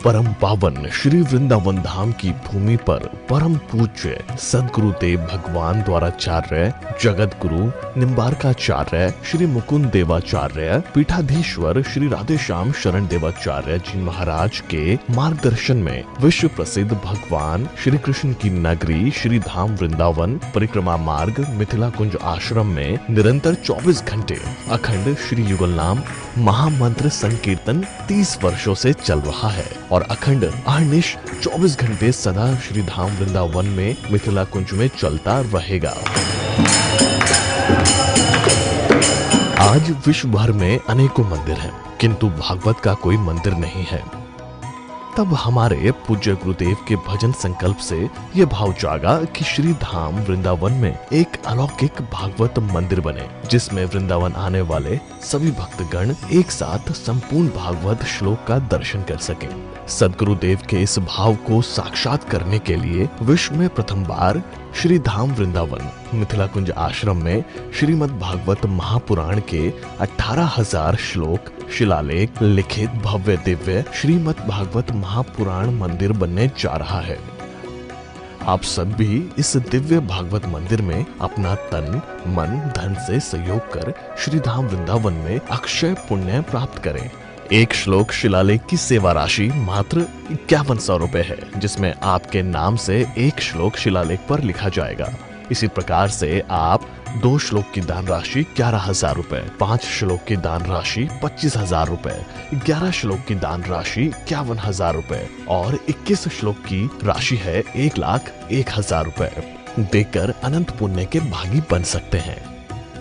परम पावन श्री वृंदावन धाम की भूमि पर परम पूज्य सदगुरुदेव भगवान द्वाराचार्य जगत गुरु निम्बारकाचार्य श्री मुकुंद देवाचार्य पीठाधीश्वर श्री राधेश्याम शरण देवाचार्य जी महाराज के मार्गदर्शन में विश्व प्रसिद्ध भगवान श्री कृष्ण की नगरी श्री धाम वृंदावन परिक्रमा मार्ग मिथिला कुंज आश्रम में निरंतर 24 घंटे अखंड श्री युगल नाम महामंत्र संकीर्तन 30 वर्षों से चल रहा है और अखंड अहर्निश 24 घंटे सदा श्री धाम वृंदावन में मिथिला कुंज में चलता रहेगा। आज विश्व भर में अनेकों मंदिर हैं, किंतु भागवत का कोई मंदिर नहीं है। तब हमारे पूज्य गुरुदेव के भजन संकल्प से यह भाव जागा कि श्री धाम वृंदावन में एक अलौकिक भागवत मंदिर बने, जिसमें वृंदावन आने वाले सभी भक्तगण एक साथ संपूर्ण भागवत श्लोक का दर्शन कर सकें। सदगुरुदेव के इस भाव को साक्षात करने के लिए विश्व में प्रथम बार श्री धाम वृंदावन मिथिला कुंज आश्रम में श्रीमद् भागवत महापुराण के 18,000 श्लोक शिलालेख लिखित भव्य दिव्य श्रीमद् भागवत महापुराण मंदिर बनने जा रहा है। आप सब भी इस दिव्य भागवत मंदिर में अपना तन मन धन से सहयोग कर श्री धाम वृंदावन में अक्षय पुण्य प्राप्त करें। एक श्लोक शिलालेख की सेवा राशि मात्र 5100 रुपए है, जिसमें आपके नाम से एक श्लोक शिलालेख पर लिखा जाएगा। इसी प्रकार से आप 2 श्लोक की दान राशि 11,000 रुपए, 5 श्लोक की दान राशि 25,000 रुपए, 11 श्लोक की दान राशि 51,000 रुपए और 21 श्लोक की राशि है 1,01,000 रुपए देकर अनंत पुण्य के भागी बन सकते हैं।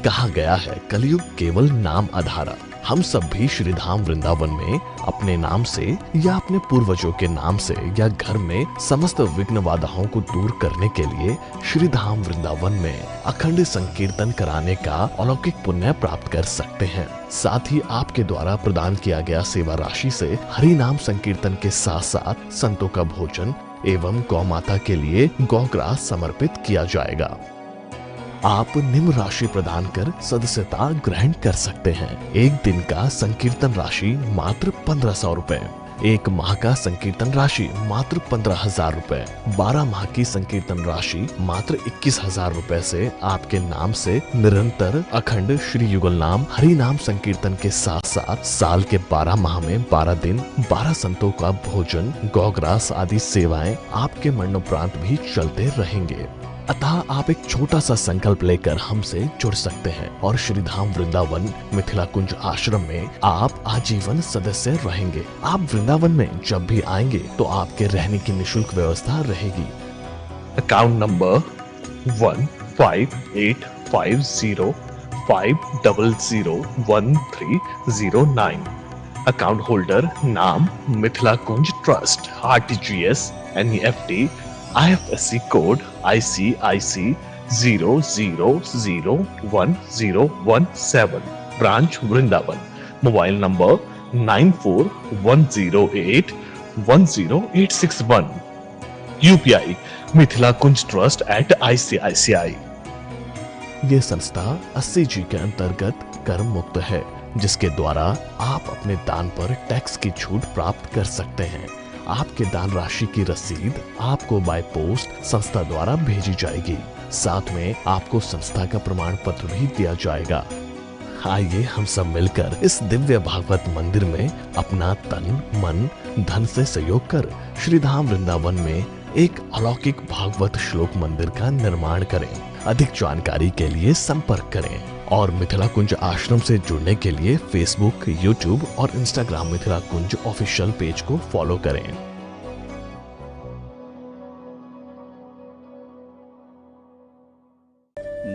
कहा गया है कलयुग केवल नाम आधारा। हम सब भी श्री धाम वृंदावन में अपने नाम से या अपने पूर्वजों के नाम से या घर में समस्त विघ्न बाधाओं को दूर करने के लिए श्री धाम वृंदावन में अखंड संकीर्तन कराने का अलौकिक पुण्य प्राप्त कर सकते हैं। साथ ही आपके द्वारा प्रदान किया गया सेवा राशि से हरि नाम संकीर्तन के साथ साथ संतों का भोजन एवं गौ माता के लिए गौग्रास समर्पित किया जाएगा। आप निम्न राशि प्रदान कर सदस्यता ग्रहण कर सकते हैं। एक दिन का संकीर्तन राशि मात्र 1500 रुपए, एक माह का संकीर्तन राशि मात्र 15,000 रुपए, 12 माह की संकीर्तन राशि मात्र 21,000 रुपए से आपके नाम से निरंतर अखंड श्री युगल नाम हरि नाम संकीर्तन के साथ साथ साल के 12 माह में 12 दिन 12 संतों का भोजन गौग्रास आदि सेवाएं आपके मरणोपरांत भी चलते रहेंगे। अतः आप एक छोटा सा संकल्प लेकर हमसे जुड़ सकते हैं और श्री धाम वृंदावन मिथिला कुंज आश्रम में आप आजीवन सदस्य रहेंगे। आप वृंदावन में जब भी आएंगे तो आपके रहने की निशुल्क व्यवस्था रहेगी। Account number 15850501309। अकाउंट होल्डर नाम Mithila Kunj trust, RTGS, NEFT, IFSC code ICIC 00011017, branch Vrindavan. Mobile number 9410810861। UPI Mithila Kunj trust@ICICI। ये संस्था 80G के अंतर्गत कर मुक्त है, जिसके द्वारा आप अपने दान पर टैक्स की छूट प्राप्त कर सकते हैं। आपके दान राशि की रसीद आपको बाय पोस्ट संस्था द्वारा भेजी जाएगी। साथ में आपको संस्था का प्रमाण पत्र भी दिया जाएगा। आइए हम सब मिलकर इस दिव्य भागवत मंदिर में अपना तन मन धन से सहयोग कर श्री धाम वृंदावन में एक अलौकिक भागवत श्लोक मंदिर का निर्माण करें। अधिक जानकारी के लिए संपर्क करें और मिथिला कुंज आश्रम से जुड़ने के लिए फेसबुक, यूट्यूब और इंस्टाग्राम मिथिला कुंज ऑफिशियल पेज को फॉलो करें।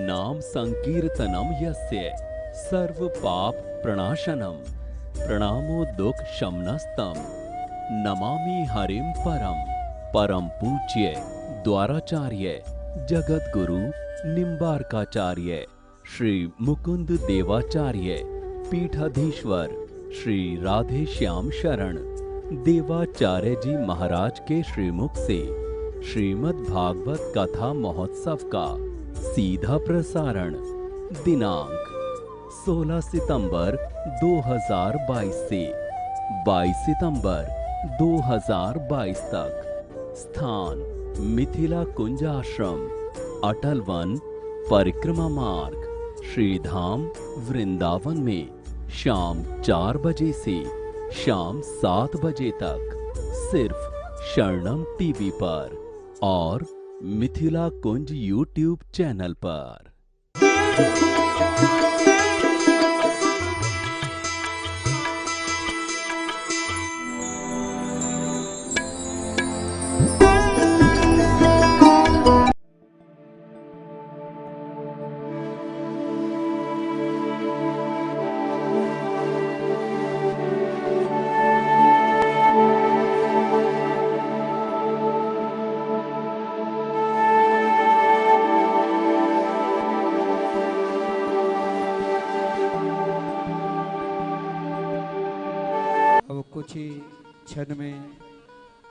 नाम संकीर्तनम यस्य सर्व पाप प्रणाशनम प्रणामो दुख शमनस्तम नमामि हरिम परम। परम पूज्य द्वाराचार्य जगत गुरु निम्बारकाचार्य श्री मुकुंद देवाचार्य पीठाधीश्वर श्री राधेश्याम शरण देवाचार्य जी महाराज के श्रीमुख से श्रीमद् भागवत कथा महोत्सव का सीधा प्रसारण दिनांक 16 सितंबर 2022 से 22 सितंबर 2022 तक। स्थान मिथिला कुंज आश्रम, अटल वन, परिक्रमा मार्ग, श्रीधाम वृंदावन में शाम 4 बजे से शाम 7 बजे तक, सिर्फ शरणम टीवी पर और मिथिला कुंज यूट्यूब चैनल पर। कुछ ही क्षण में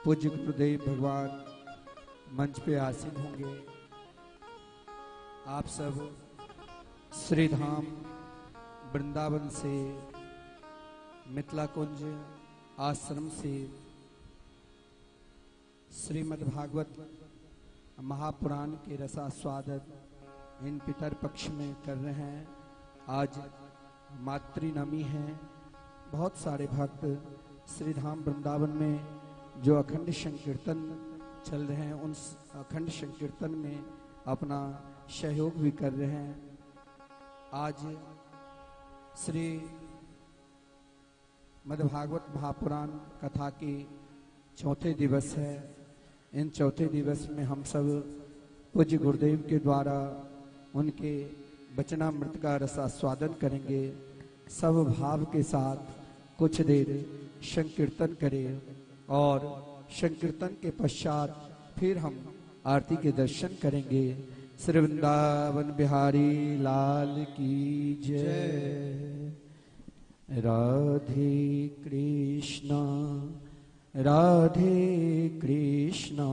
पूज्य गुरुदेव भगवान मंच पे आसीन होंगे। आप सब श्रीधाम वृंदावन से, मिथिला कुंज आश्रम से श्रीमद् भागवत महापुराण के रसास्वादन इन पितर पक्ष में कर रहे हैं। आज मातृ नवमी है। बहुत सारे भक्त श्रीधाम वृंदावन में जो अखंड संकीर्तन चल रहे हैं, उन अखंड संकीर्तन में अपना सहयोग भी कर रहे हैं। आज श्री मद्भागवत महापुराण कथा के चौथे दिवस है। इन चौथे दिवस में हम सब पूज्य गुरुदेव के द्वारा उनके वचनामृत का रसास्वादन करेंगे। सब भाव के साथ कुछ देर संकीर्तन करें और संकीर्तन के पश्चात फिर हम आरती के दर्शन करेंगे। श्री वृंदावन बिहारी लाल की जय। राधे कृष्णा राधे कृष्णा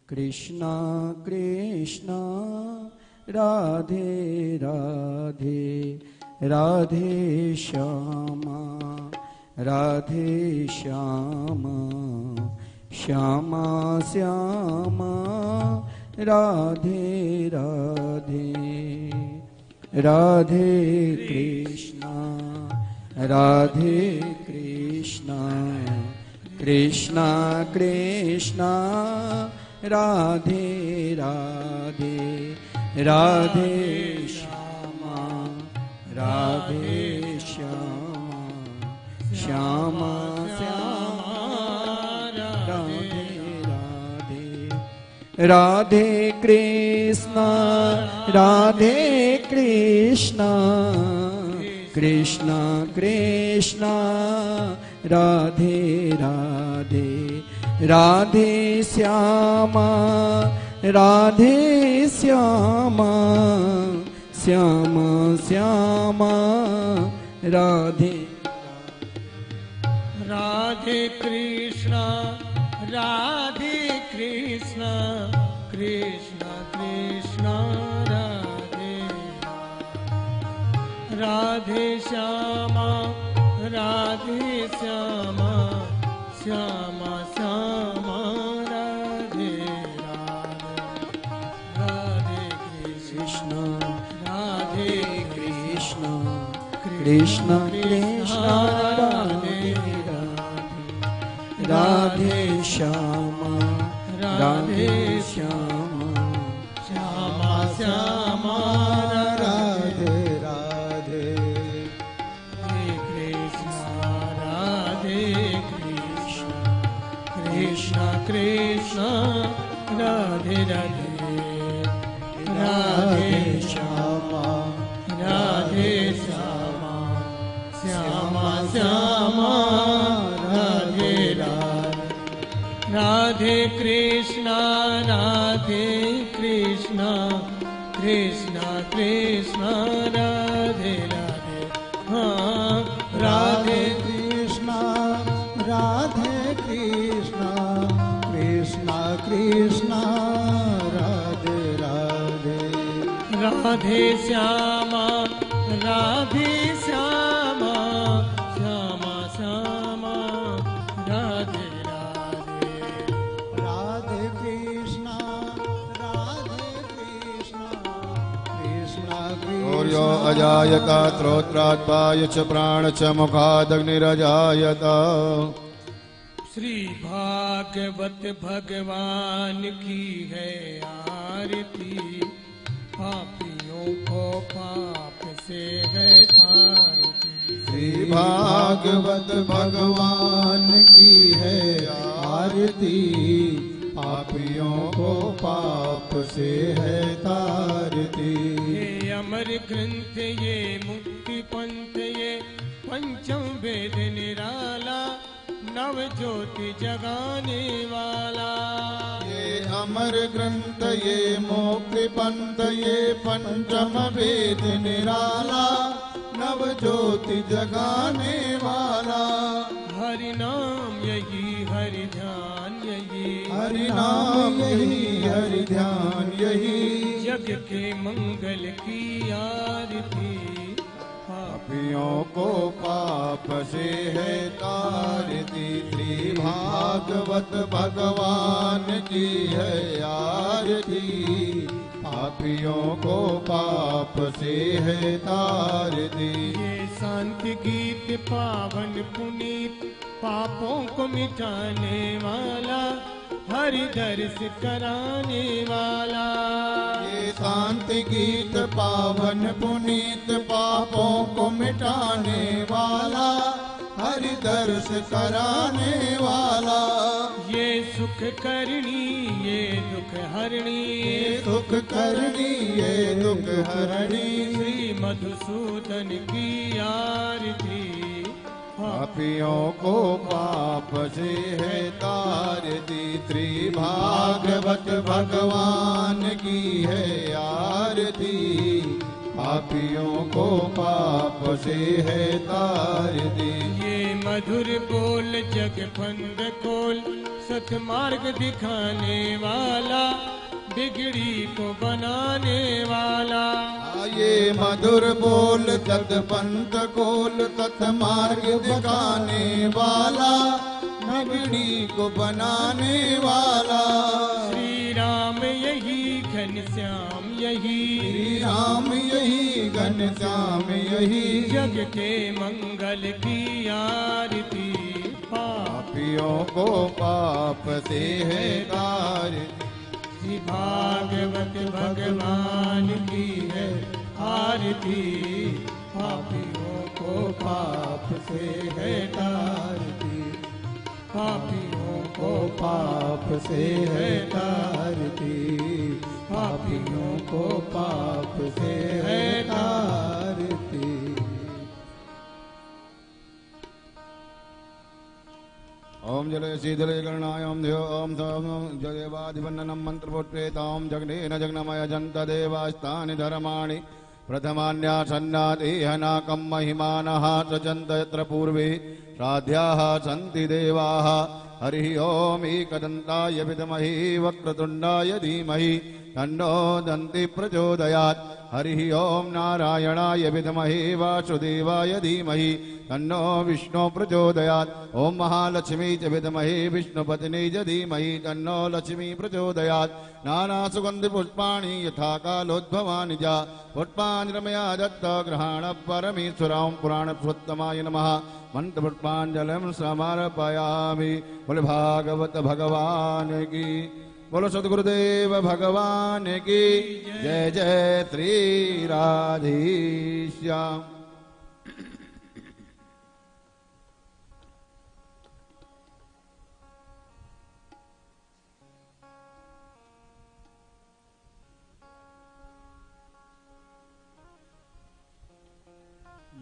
कृष्णा कृष्णा राधे राधे राधे श्यामा राधे श्यामा श्यामा श्यामा राधे राधे राधे कृष्णा राधे कृष्णा कृष्णा कृष्णा राधे राधे राधे श्यामा राधे श्यामा श्यामा श्यामा राधे राधे राधे कृष्णा राधे कृष्णा कृष्णा कृष्णा राधे राधे राधे श्यामा राधे श्यामा श्यामा श्यामा राधे राधे कृष्णा राधे कृष्णा कृष्णा कृष्णा राधे राधे श्यामा राधे श्यामा श्यामा श्यामा राधे राधे कृष्णा राधे कृष्णा कृष्णा कृष्णा राधे राधे श्यामा राधे श्यामा श्यामा श्यामा राधे राधे कृष्णा राधे कृष्णा कृष्णा कृष्णा राधे राधे राधे श्यामा राधे श्यामा श्यामा श्यामा राधे राधे राधे कृष्णा राधे कृष्णा कृष्णा कृष्णा राधे राधे हाँ राधे कृष्णा राधे कृष्णा कृष्णा कृष्णा राधे राधे राधे श्यामा राधे श्यामा श्यामा श्यामा सूर्यो अजायत श्रोत्रात्पाय च प्राण च मुखादग्निरजायत। श्री भागवत भगवान की है आरती, पापियों को पाप से है तारती। श्री भागवत भगवान की है आरती, पापियों को पाप से है तारती। ये अमर ग्रंथ ये मुक्ति पंथ ये पंचम वेद निराला, नव ज्योति जगाने वाला। ये अमर ग्रंथ ये मोक्ति पंथ ये पंचम वेद निराला, नव ज्योति जगाने वाला। हरि नाम यही हरि ध्यान यही, हरि नाम यही हरि ध्यान यही, जग के मंगल की आरती। पापियों को पाप से है तारती। श्री भागवत भगवान की है आरती, पापियों को पाप से है तारती। ये शांति गीत पावन पुनीत, पापों को मिटाने वाला, हरि दर्श कराने वाला। ये शांति गीत पावन पुनीत, पापों को मिटाने वाला, हरि दर्श कराने वाला। ये सुख करनी ये दुख हरणी, ये सुख करनी ये दुख हरणी, श्री मधुसूदन की आरती। पापियों को पाप से है तारती। श्री भागवत भगवान की है आरती, पापियों को पाप से है तारती। ये मधुर बोल जग फंद खोल, सतमार्ग दिखाने वाला, बिगड़ी को बनाने वाला। ये मधुर बोल जग पंथ खोल, सतमार्ग दिखाने वाला, बिगड़ी को बनाने वाला। श्री राम यही घनश्याम यही, श्री राम यही घनश्याम यही, जग के मंगल की आरती। पापियों को पाप से है तारती। श्री भागवत भगवान की है आरती, पापियों को पाप से है तारती। पापियों को पाप से है तारती, पापियों को पाप से है तारती। ओम जले शीतले गणाय ओम देव ओम जदेवादिवन्ननम मंत्रपुत्रेताम जगनेन जगनमय जंत देवास्तानि धर्माणि प्रथमान्यासन्नादेहनाकं महिमानः सजन्त यत्र पूर्वे श्राद्धाः सन्ति देवाः। हरिः ओम एकदन्ताय विद्महे वक्रतुण्डाय धीमहि तन्नो दन्ति प्रचोदयात्। हरिः ओम नारायणाय विद्महे वासुदेवाय धीमहि तन्नो विष्णु प्रचोदयात्। ओम महालक्ष्मी च विद्महे विष्णुपत्नी च धीमहि तन्नो लक्ष्मी प्रचोदयात्। नानासुगन्धि पुष्पाणि यथा कालोद्भवानि च पुष्पाणि रमया दत्त ग्रहाण परमेश्वरां पुराणपुरुषोत्तमाय नमः। मंत्रपुष्पाञ्जलिं समर्पयामि। बोल भागवत भगवान की, बोलो सद्गुरुदेव भगवान की जय। जय श्री राधेश्याम।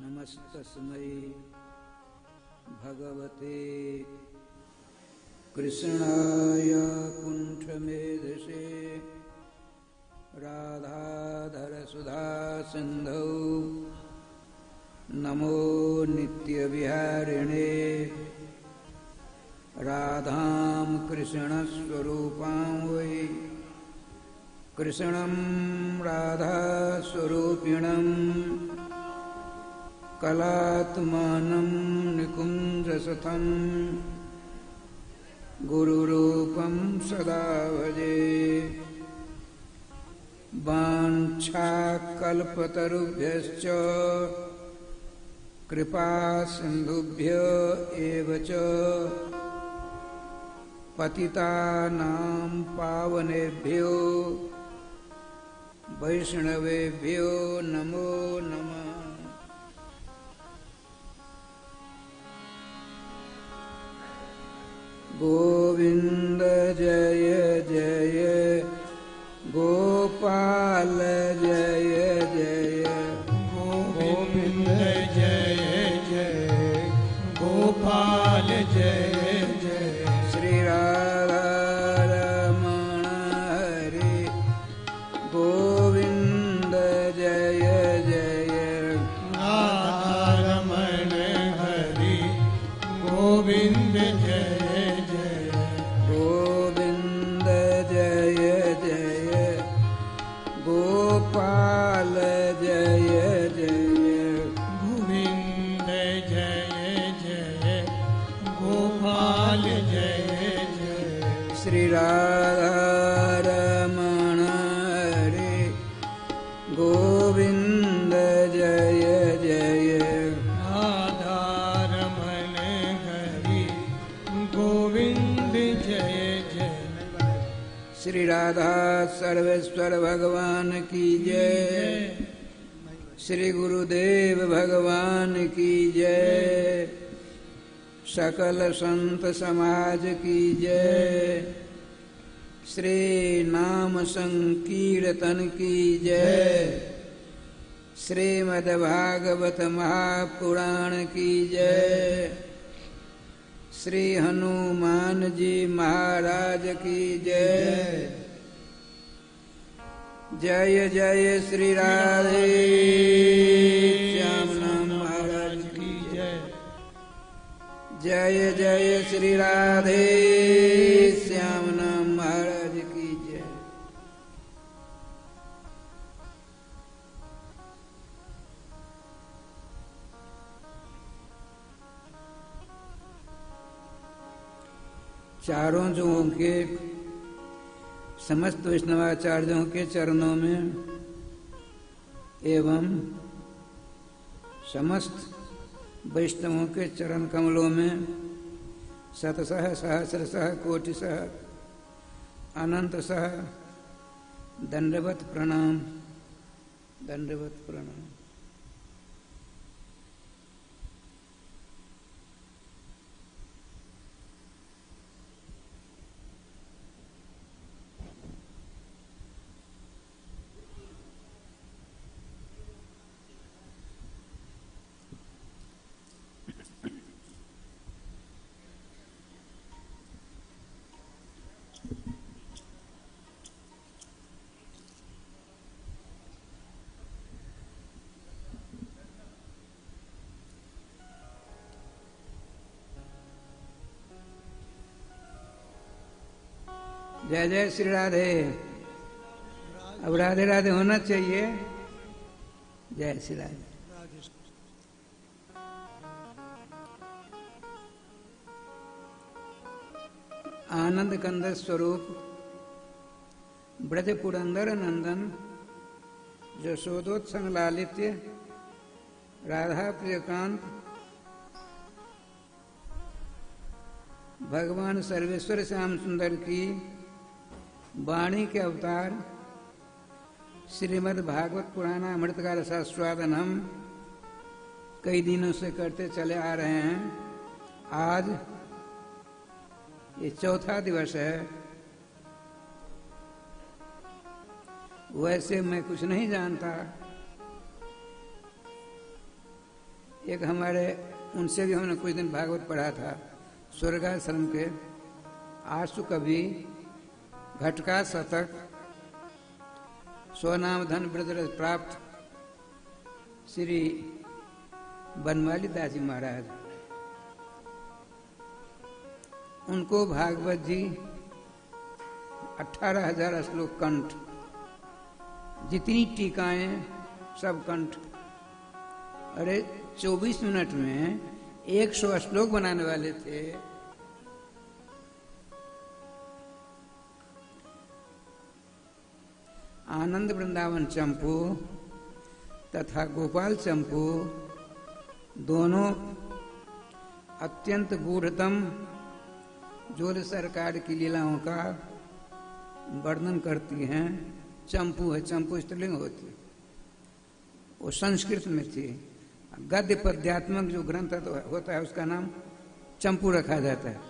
नमस्तस्मै भगवते कृष्णाय कुण्ठमेधसे राधाधर सुधा सिन्धौ नमो नित्यविहारिणे राधां कृष्णस्वरूपां वै कृष्णं राधास्वरूपिणं कलात्मानं निकुञ्जसथं गुरुरूपं सदा भजे। वाञ्छाकल्पतरुभ्यश्च कृपा सिन्धुभ्य एव च पतितानां पावनेभ्यो वैष्णवेभ्यो नमो नमः। गोविंद जय जय गोपाल जय जय गोविंद जय जय गोपाल जय जय श्री राधा रमण हरि गोविंद जय जय राधा रमण हरि गोविंद जय गोविंद जय जय गोपाल जय जय गोविंद जय जय गोपाल जय जय श्री राधा रमण हरि गोविंद जय जय राधा रमण हरि गोविंद जय जय श्री राधा सर्वेश्वर भगवान की जय श्री गुरुदेव भगवान की जय सकल संत समाज की जय श्री नाम संकीर्तन की जय श्रीमद् भागवत महापुराण की जय श्री हनुमान जी महाराज की जय जय जय श्री राधे श्याम महाराज की जय जय जय श्री राधे श्याम महाराज की जय। चारों जुगों के समस्त वैष्णवाचार्यों के चरणों में एवं समस्त वैष्णवों के चरण कमलों में शतशः सहस्रशः कोटिशः अनंतशः दंडवत प्रणाम दंडवत प्रणाम। जय जय श्री राधे। अब राधे राधे होना चाहिए। जय श्री राधे। आनंद कंद स्वरूप ब्रज पुरंदर नंदन यशोदोत्संग लालित्य राधा प्रियकांत भगवान सर्वेश्वर श्याम सुंदर की वाणी के अवतार श्रीमद् भागवत पुराण अमृत का रसास्वादन हम कई दिनों से करते चले आ रहे हैं। आज ये चौथा दिवस है। वैसे मैं कुछ नहीं जानता। एक हमारे उनसे भी हमने कुछ दिन भागवत पढ़ा था स्वर्गाश्रम के आशु कवि घटका शतक स्वनाम धन ब्रजरज प्राप्त श्री बनमाली दास जी महाराज, उनको भागवत जी 18,000 श्लोक कंठ, जितनी टीकाएं सब कंठ। अरे 24 मिनट में 100 श्लोक बनाने वाले थे। आनंद वृंदावन चंपू तथा गोपाल चंपू दोनों अत्यंत गूढ़तम जोर सरकार की लीलाओं का वर्णन करती हैं। चंपू है, चंपू स्त्रीलिंग होती है, वो संस्कृत में थी। गद्य पद्यात्मक जो ग्रंथ होता है उसका नाम चंपू रखा जाता है।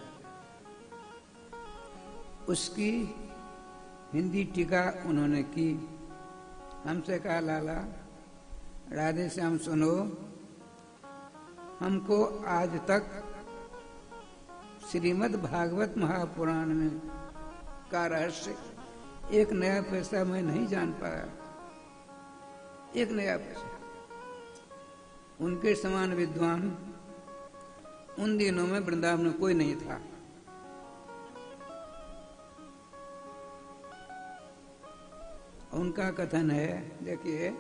उसकी हिंदी टीका उन्होंने की। हमसे कहा, लाला राधे श्याम सुनो, हमको आज तक श्रीमद् भागवत महापुराण में का रहस्य एक नया पैसा मैं नहीं जान पाया, एक नया पैसा। उनके समान विद्वान उन दिनों में वृंदावन में कोई नहीं था। उनका कथन है, देखिए,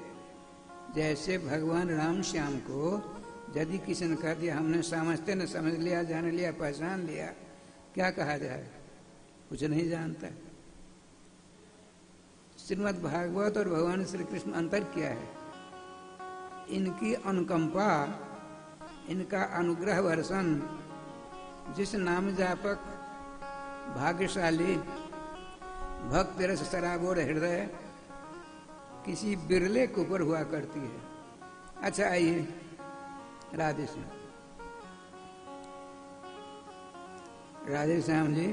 जैसे भगवान राम श्याम को यदि किसी ने कह दिया हमने समझते न समझ लिया, जान लिया, पहचान लिया, क्या कहा जाए? कुछ नहीं जानता। श्रीमद् भागवत और भगवान श्री कृष्ण अंतर क्या है? इनकी अनुकंपा, इनका अनुग्रह वर्षण, जिस नाम जापक भाग्यशाली भक्त रस सराबोर हृदय किसी बिरले के ऊपर हुआ करती है। अच्छा, आइए राधे श्याम। राधे श्याम जी,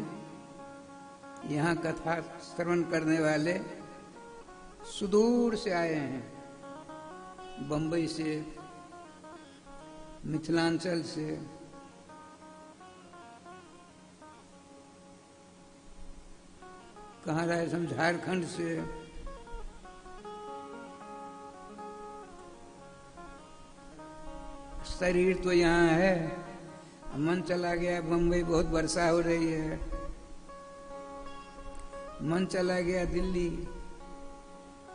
यहाँ कथा श्रवण करने वाले सुदूर से आए हैं, बंबई से, मिथिलांचल से, कहाँ रहे हम, झारखंड से, शरीर तो यहाँ है, मन चला गया बंबई, बहुत वर्षा हो रही है। मन चला गया दिल्ली,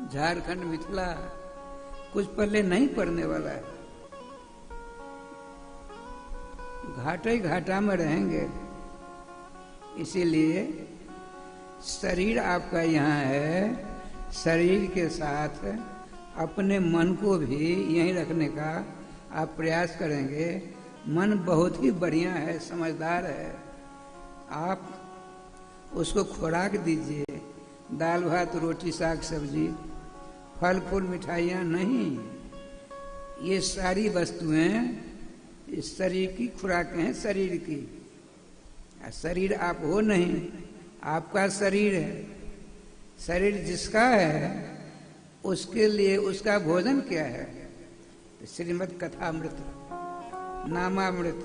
झारखंड, मिथिला, कुछ पल्ले नहीं पड़ने वाला है। घाटा ही घाटा में रहेंगे। इसीलिए शरीर आपका यहाँ है, शरीर के साथ अपने मन को भी यहीं रखने का आप प्रयास करेंगे। मन बहुत ही बढ़िया है, समझदार है, आप उसको खुराक दीजिए। दाल भात रोटी साग सब्जी, फल फूल मिठाइयाँ नहीं, ये सारी वस्तुएं इस शरीर की खुराकें हैं, शरीर की। शरीर आप हो नहीं, आपका शरीर है। शरीर जिसका है उसके लिए उसका भोजन क्या है? तो श्रीमद् कथामृत, नामामृत,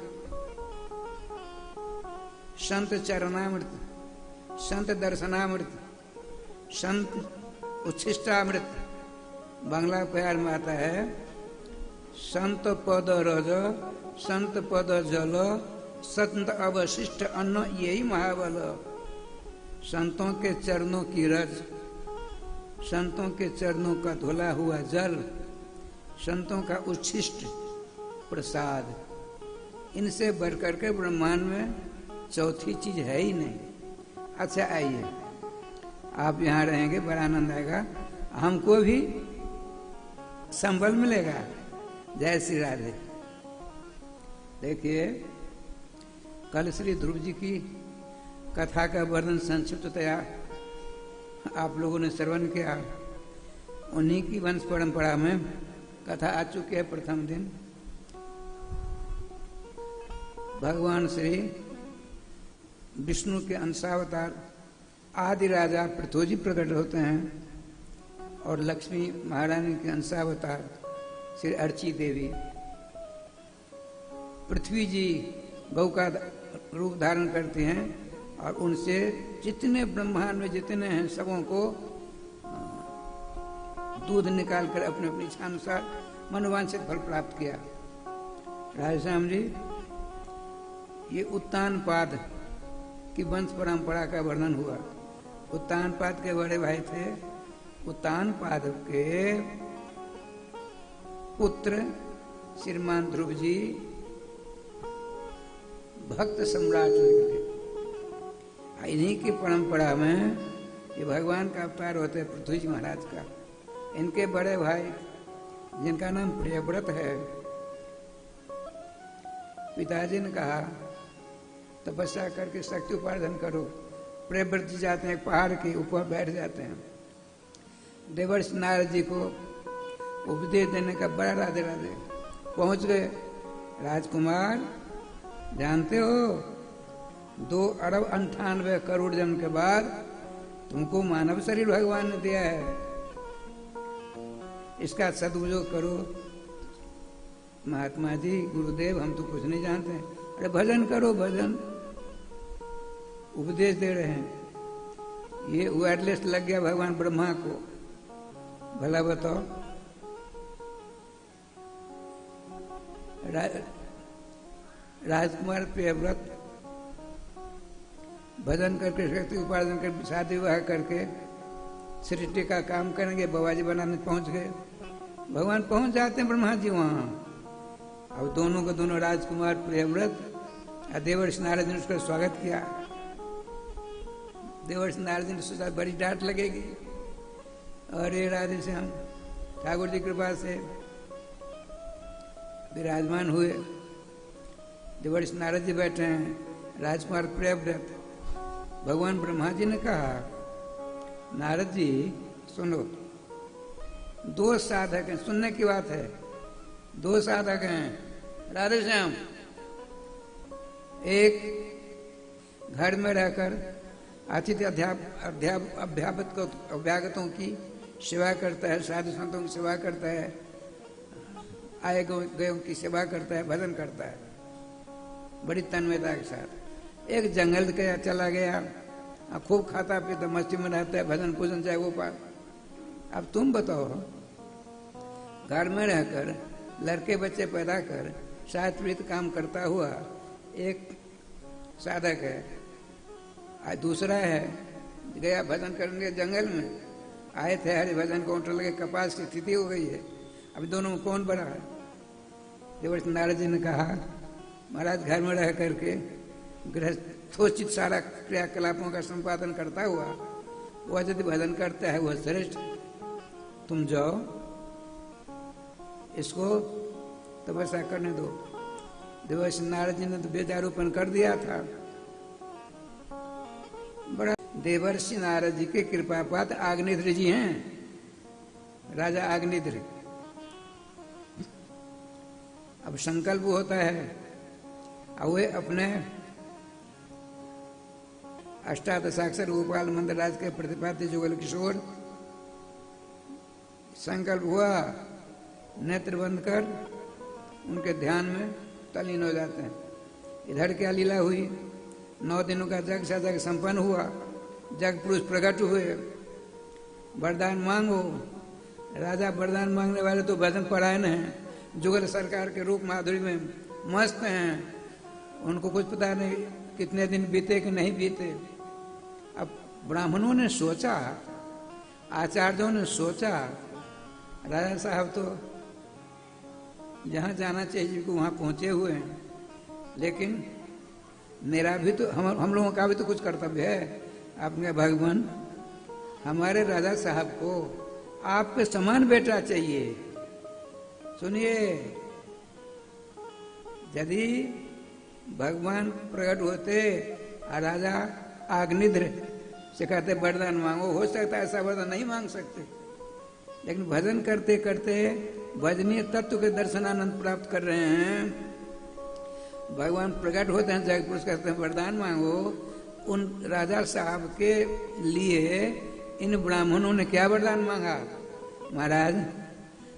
संत चरणामृत, संत दर्शनामृत, संत उच्छिष्टामृत। बांग्ला प्यार में आता है, संत पद रज, संत पद जल, संत अवशिष्ट अन्न, यही महाबल। संतों के चरणों की रज, संतों के चरणों का धुला हुआ जल, संतों का उच्छिष्ट प्रसाद, इनसे बढ़कर के ब्रह्मांड में चौथी चीज है ही नहीं। अच्छा, आइए, आप यहाँ रहेंगे, बड़ा आनंद आएगा, हमको भी संबल मिलेगा। जय श्री राधे। देखिए, कल श्री ध्रुव जी की कथा का वर्णन संक्षिप्ततया आप लोगों ने श्रवण किया। उन्हीं की वंश परंपरा में कथा आ चुकी है। प्रथम दिन भगवान श्री विष्णु के अंशावतार आदि राजा पृथ्वी प्रकट होते हैं और लक्ष्मी महारानी के अंशावतार श्री अर्ची देवी, पृथ्वी जी गौ का रूप धारण करते हैं और उनसे जितने ब्रह्मांड में जितने हैं सबों को दूध निकाल कर अपने अपनी इच्छा अनुसार मनोवांछित फल प्राप्त किया। राधेश्याम जी, ये उत्तानपाद की वंश परंपरा का वर्णन हुआ। उत्तानपाद के बड़े भाई थे, उत्तानपाद के पुत्र श्रीमान ध्रुव जी भक्त सम्राट निकले। इन्हीं की परंपरा में ये भगवान का अवतार होते हैं पृथ्वी जी महाराज का। इनके बड़े भाई जिनका नाम प्रियव्रत है, पिताजी ने कहा तपस्या करके शक्ति उपार्जन करो। प्रियव्रत जी जाते हैं पहाड़ के ऊपर बैठ जाते हैं। देवर्षि नारद जी को उपदेश देने का बड़ा राधे राधे पहुंच गए। राजकुमार जानते हो 2,98,98,00,000,000 जन्म के बाद तुमको मानव शरीर भगवान ने दिया है, इसका सदुपयोग करो। महात्मा जी गुरुदेव हम तो कुछ नहीं जानते हैं। अरे भजन करो भजन, उपदेश दे रहे हैं। ये वायरलेस लग गया भगवान ब्रह्मा को। भला बताओ, राजकुमार प्रियव्रत भजन करके शक्ति उपार्जन कर शादी विवाह करके सृष्टि का काम करेंगे, बाबाजी बनाने पहुंच गए। भगवान पहुंच जाते हैं ब्रह्मा जी वहां। अब दोनों को दोनों राजकुमार प्रियव्रत और देवर्षि नारद जी ने उसका स्वागत किया। देवर्षि नारद जी ने सोचा बड़ी डांट लगेगी। अरे राधे श्याम ठाकुर जी कृपा से विराजमान हुए। देवर्षि नारद जी बैठे हैं, राजकुमार प्रियव्रत। भगवान ब्रह्मा जी ने कहा नारद जी सुनो, 2 साधक हैं, सुनने की बात है। 2 साधक हैं राधे श्याम। एक घर में रहकर अतिथि अभ्यागतों की सेवा करता है, साधु संतों की सेवा करता है, आए गयों की सेवा करता है, भजन करता है बड़ी तन्मयता के साथ। एक जंगल के चला गया, खूब खाता पीता मस्ती में रहता है, भजन पूजन चाहे वो पार। अब तुम बताओ, घर में रहकर लड़के बच्चे पैदा कर शास्त्रीय काम करता हुआ एक साधक है, आज दूसरा है गया भजन करने जंगल में। आए थे हरि भजन काउंटर लगे, कपास की स्थिति हो गई है। अब दोनों में कौन बड़ा है? देवर्षि नारद जी ने कहा महाराज घर में रह करके गृहस्थोचित सारा क्रियाकलापों का संपादन करता हुआ वह यदि भजन करता है वह श्रेष्ठ। तुम जाओ इसको तपस्या करने दो। देवर्षि नारद जी ने तो बेचारूपन कर दिया था। बड़ा देवर्षि नारद जी के कृपा पात्र आग्नेत्र जी हैं, राजा आग्नेत्र। अब संकल्प होता है, अब वे अपने अष्टादशाक्षर गोपाल मंदिर राज के प्रतिपाद्य जुगल किशोर संकल्प हुआ, नेत्र बंद कर उनके ध्यान में तल्लीन हो जाते हैं। इधर क्या लीला हुई, 9 दिनों का जग सा जग संपन्न हुआ, जग पुरुष प्रकट हुए, वरदान मांगो। राजा वरदान मांगने वाले तो भजन परायण हैं, जुगल सरकार के रूप माधुरी में मस्त हैं, उनको कुछ पता नहीं कितने दिन बीते कि नहीं बीते। अब ब्राह्मणों ने सोचा, आचार्यों ने सोचा, राजा साहब तो जहाँ जाना चाहिए कि वहाँ पहुँचे हुए हैं, लेकिन मेरा भी तो हम लोगों का भी तो कुछ कर्तव्य है। आपने भगवान हमारे राजा साहब को आपके समान बेटा चाहिए। सुनिए, यदि भगवान प्रकट होते और राजा आग्निद्र से कहते वरदान मांगो, हो सकता है ऐसा वरदान नहीं मांग सकते, लेकिन भजन करते करते भजनीय तत्व के दर्शनानंद प्राप्त कर रहे हैं। भगवान प्रकट होते हैं, जग पुरुष कहते हैं वरदान मांगो। उन राजा साहब के लिए इन ब्राह्मणों ने क्या वरदान मांगा? महाराज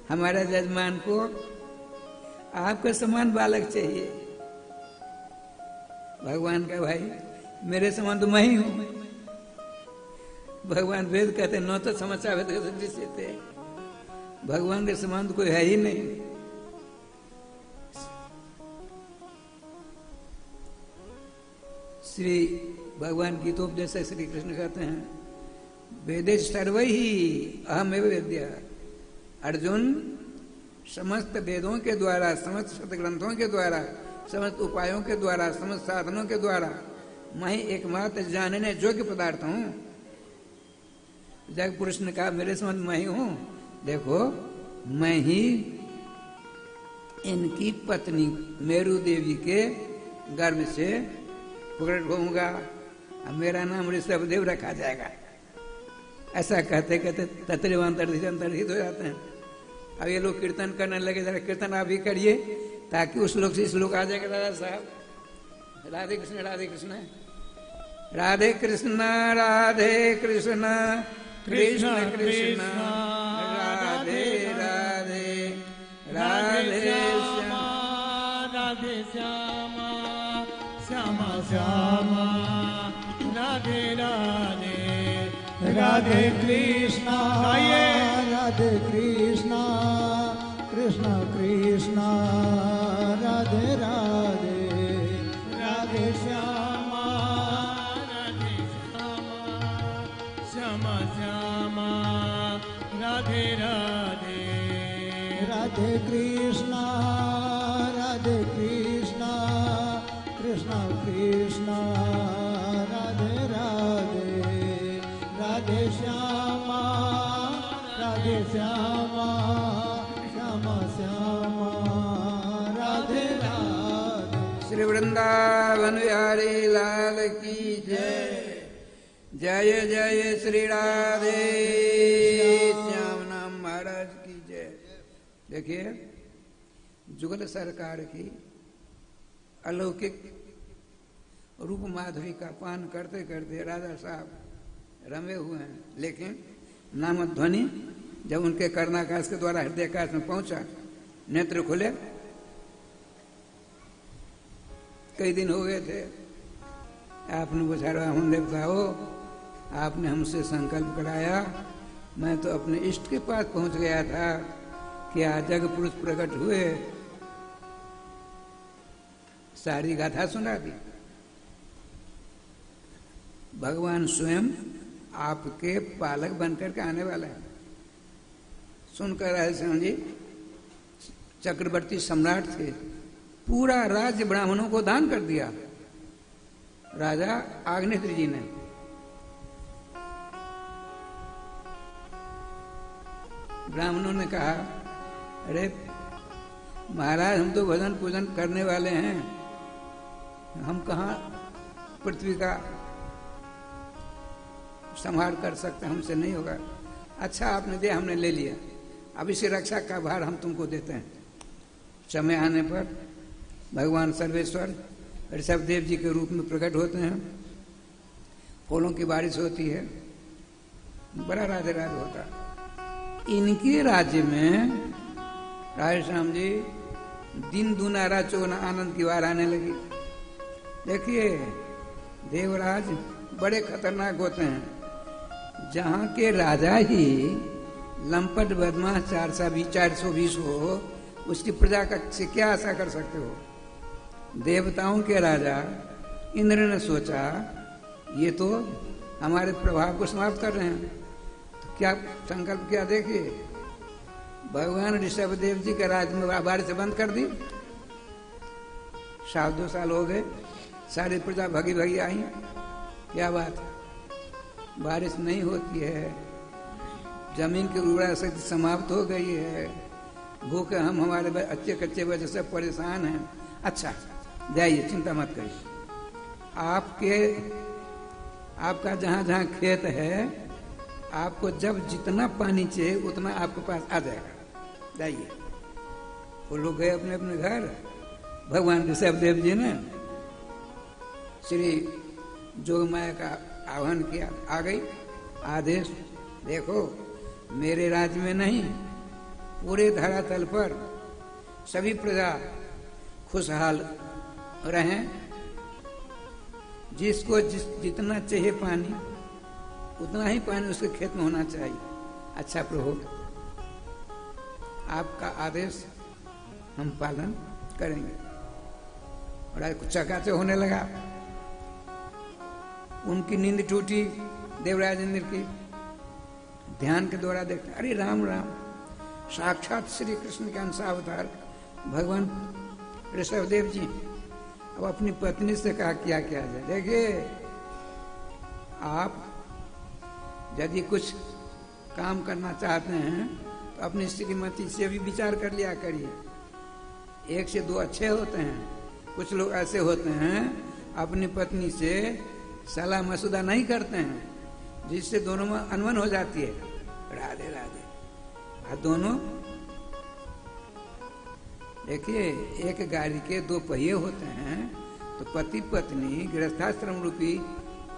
हमारे जजमान को आपके समान बालक चाहिए। भगवान का भाई मेरे समान तो मैं ही हूं। भगवान वेद कहते न तो समस्या वेद थे, भगवान के समान तो कोई है ही नहीं। श्री भगवान गीतोपदेश से श्री कृष्ण कहते हैं वेदेश सर्व ही अहमेव वेद्य। अर्जुन समस्त वेदों के द्वारा, समस्त सतग्रंथों के द्वारा, समस्त उपायों के द्वारा, समस्त साधनों के द्वारा मैं एकमात्र जानने योग्य पदार्थ हूं। जग पुरुष ने कहा मेरे समझ मैं ही हूं, देखो मैं ही इनकी पत्नी मेरू देवी के गर्भ से प्रकट होऊंगा, अब मेरा नाम ऋषभदेव रखा जाएगा। ऐसा कहते कहते तत्व अंतर्हित हो जाते हैं। अब ये लोग कीर्तन करने लगे, जरा कीर्तन आप भी करिए ताकि उस लोग से इस लोग आ जाएगा। दादा साहब राधे कृष्ण राधे कृष्ण राधे कृष्ण राधे कृष्ण कृष्ण कृष्ण राधे राधे राधे श्यामा राधे श्यामा श्यामा श्यामा राधे राधे राधे कृष्णा राधे कृष्णा कृष्ण कृष्ण राधे राधे राधे श्यामा राधे श्यामा श्यामा श्यामा राधे राधे राधे कृष्णा कृष्ण कृष्ण राधे राधे राधे श्यामा श्यामा श्यामा श्यामा राधे राधे। श्री वृंदावन बिहारी लाल की जय। जय जय श्री राधे श्याम नाम महाराज की जय। देखिए जुगल सरकार की अलौकिक रूप माधुरी का पान करते करते राजा साहब रमे हुए हैं, लेकिन नाम ध्वनि जब उनके कर्णाकाश के द्वारा हृदयकाश में पहुंचा, नेत्र खुले। कई दिन हो गए थे, आपने बुझा हम देवता हो, आपने हमसे संकल्प कराया, मैं तो अपने इष्ट के पास पहुंच गया था कि आज जग पुरुष प्रकट हुए, सारी गाथा सुना दी। भगवान स्वयं आपके पालक बनकर के आने वाला है। सुनकर राजश्याम जी चक्रवर्ती सम्राट थे, पूरा राज्य ब्राह्मणों को दान कर दिया। राजा आग्नेत्र जी ने ब्राह्मणों ने कहा, अरे महाराज हम तो भजन पूजन करने वाले हैं, हम कहाँ पृथ्वी का संहार कर सकते, हमसे नहीं होगा। अच्छा आपने दिया, हमने ले लिया, अब इसी रक्षा का भार हम तुमको देते हैं। समय आने पर भगवान सर्वेश्वर ऋषभदेव जी के रूप में प्रकट होते हैं, फूलों की बारिश होती है, बड़ा राधे राधे होता है। इनके राज्य में राधेश्याम जी दिन दूना रात चौगुना आनंद की बार आने लगी। देखिए देवराज बड़े खतरनाक होते हैं। जहाँ के राजा ही लंपट बदमाश 420 हो, उसकी प्रजा का से क्या आशा कर सकते हो। देवताओं के राजा इंद्र ने सोचा ये तो हमारे प्रभाव को समाप्त कर रहे हैं, तो क्या संकल्प किया। देखिए भगवान ऋषभदेव जी के राज में बारिश बंद कर दी। 2 साल हो गए, सारी प्रजा भगी भगी आई, क्या बात, बारिश नहीं होती है, जमीन की उर्वरा शक्ति समाप्त हो गई है, भूखे हम हमारे अच्छे कच्चे वजह से परेशान हैं। अच्छा जाइए, चिंता मत करिए, आपका जहाँ जहाँ खेत है, आपको जब जितना पानी चाहिए उतना आपके पास आ जाएगा, जाइए। वो लोग गए अपने अपने घर। भगवान ऋषभदेव जी ने श्री जोगमाया का आह्वान किया, आ गई आदेश, देखो मेरे राज्य में नहीं, पूरे धरातल पर सभी प्रजा खुशहाल रहें, जिसको जितना चाहिए पानी उतना ही पानी उसके खेत में होना चाहिए। अच्छा प्रभु, आपका आदेश हम पालन करेंगे। और आज चकाचक होने लगा। उनकी नींद टूटी, देवराज इंद्र की, ध्यान के द्वारा देखते, अरे राम राम, साक्षात श्री कृष्ण के अंशावतार भगवान ऋषभदेव जी। अब अपनी पत्नी से कहा क्या किया जाए। देखिए आप यदि कुछ काम करना चाहते हैं तो अपनी श्रीमती से भी विचार कर लिया करिए। एक से दो अच्छे होते हैं, कुछ लोग ऐसे होते हैं अपनी पत्नी से सलाह मशुदा नहीं करते हैं, जिससे दोनों में अनबन हो जाती है। राधे राधे। और दोनों देखिए, एक गाड़ी के दो पहिए होते हैं, तो पति पत्नी गृहस्थाश्रम रूपी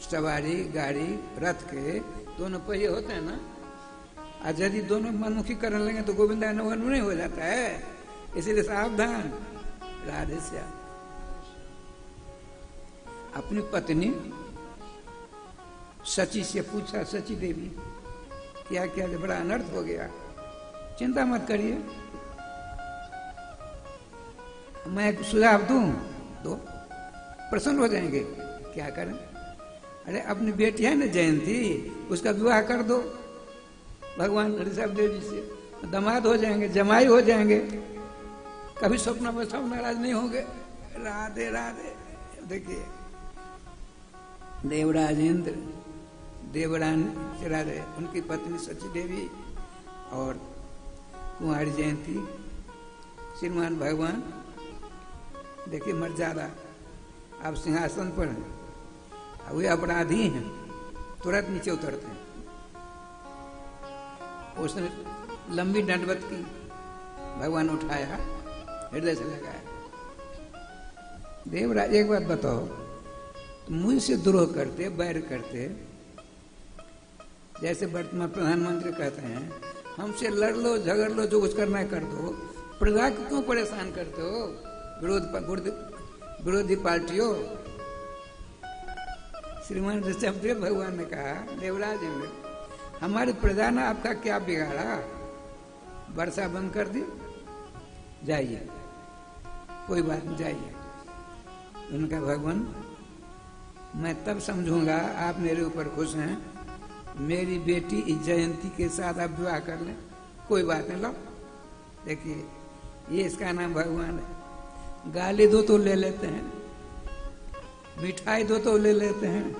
सवारी गाड़ी रथ के दोनों पहिए होते हैं ना। और यदि दोनों मनमुखी करने लगे तो गोविंदा नहीं हो जाता है, इसीलिए सावधान। राधे श्याम। अपनी पत्नी सची से पूछा, सची देवी क्या क्या बड़ा अनर्थ हो गया, चिंता मत करिए, मैं एक सुझाव दूं, दो प्रसन्न हो जाएंगे। क्या करें? अरे अपनी बेटी है ना जयंती, उसका विवाह कर दो भगवान ऋषभ देव जी से, दामाद हो जाएंगे, जमाई हो जाएंगे, कभी स्वप्न में सब नाराज नहीं होंगे। राधे राधे। देखिए देवराजेंद्र देवरानी राधे, उनकी पत्नी सची देवी और कुंवारी जयंती, श्रीमान भगवान देखिए मर्यादा, आप सिंहासन पर हैं, वे अपराधी हैं, तुरंत नीचे उतरते हैं। उसने लंबी दंडवत की, भगवान उठाया, हृदय से लगाया। देवराज एक बात बताओ, तो मुझसे द्रोह करते, बैर करते, जैसे वर्तमान प्रधानमंत्री कहते हैं हमसे लड़ लो, झगड़ लो, जो कुछ करना है कर दो, प्रजा को क्यों परेशान करते हो? विरोधी पार्टियों। श्रीमान ऋषभ देव भगवान ने कहा, देवराज हमारी प्रजा ने आपका क्या बिगाड़ा? वर्षा बंद कर दी, जाइए, कोई बात नहीं, जाइए। उनका भगवान मैं तब समझूंगा आप मेरे ऊपर खुश हैं, मेरी बेटी जयंती के साथ आप विवाह कर लें, कोई बात नहीं, लो। देखिए ये इसका नाम भगवान है। गाली दो तो ले लेते हैं, मिठाई दो तो ले लेते हैं,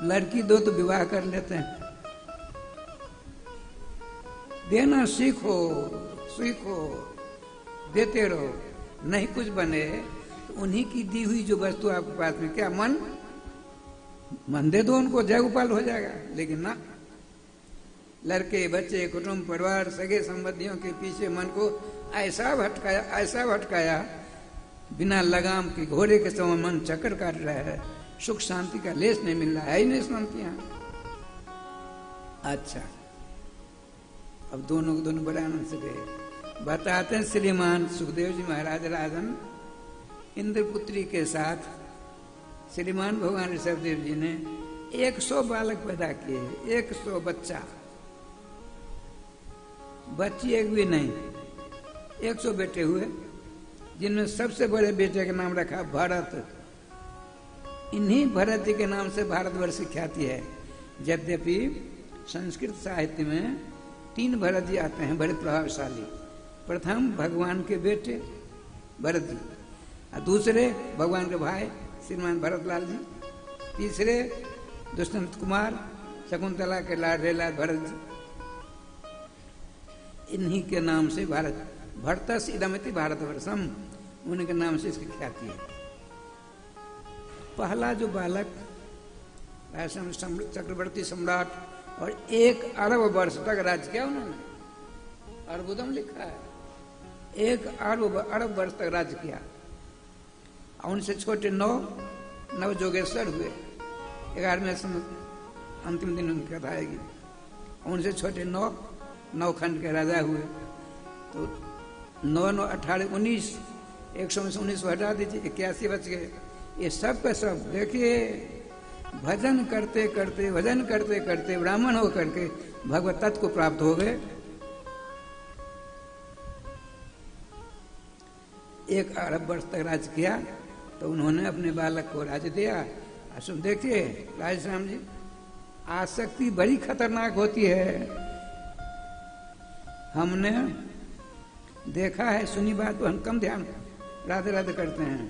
लड़की दो तो विवाह कर लेते हैं। देना सीखो, सीखो, देते रहो। नहीं कुछ बने तो उन्हीं की दी हुई जो वस्तु आपके पास में, क्या मन दे दो उनको, जय गोपाल हो जाएगा। लेकिन ना, लड़के बच्चे कुटुंब परिवार सगे संबंधियों के पीछे मन को ऐसा भटकाया, बिना लगाम के घोड़े के समान मन चक्कर काट रहा है, सुख शांति का लेस नहीं मिल रहा है ही नहीं शांति यहाँ। अच्छा, अब दोनों बड़े आनंद से गए। बताते हैं श्रीमान सुखदेव जी महाराज राजन इंद्रपुत्री के साथ श्रीमान भगवान ऋषभ देव जी ने 100 बालक पैदा किए, 100 बच्चा, बच्ची एक भी नहीं, 100 बेटे हुए, जिनमें सबसे बड़े बेटे का नाम रखा भरत। इन्हीं भरत जी के नाम से भारतवर्ष की ख्याति है। यद्यपि संस्कृत साहित्य में 3 भरत जी आते हैं, बड़े प्रभावशाली। प्रथम भगवान के बेटे भरत जी, और दूसरे भगवान के भाई श्रीमान भरतलाल जी, तीसरे दुष्यंत कुमार शकुंतला के लाडले लाल भरत जी। इन्हीं के नाम से भारत, भरतस इदमिति भारतवर्षम, उनके नाम से इसकी ख्याति है। पहला जो बालक चक्रवर्ती सम्राट और 1 अरब वर्ष तक राज्य किया उन्होंने, अर्बुदम लिखा है, 1 अरब वर्ष तक राज्य किया। और उनसे छोटे 9 जोगेश्वर हुए, 11वें अंतिम दिन उनकी कथा आएगी। उनसे छोटे 9 खंड के राजा हुए। तो 9 18 19, 100 में से 19 हटा दीजिए, 81 बच गए। ये सब का सब देखिए, भजन करते करते ब्राह्मण हो करके भगवत तत्व को प्राप्त हो गए। 1 अरब वर्ष तक राज किया, तो उन्होंने अपने बालक को राज्य दिया। सुन देखिए राजश्याम जी, आसक्ति बड़ी खतरनाक होती है। हमने देखा है, सुनी बात तो हम कम ध्यान राधे राधे करते हैं।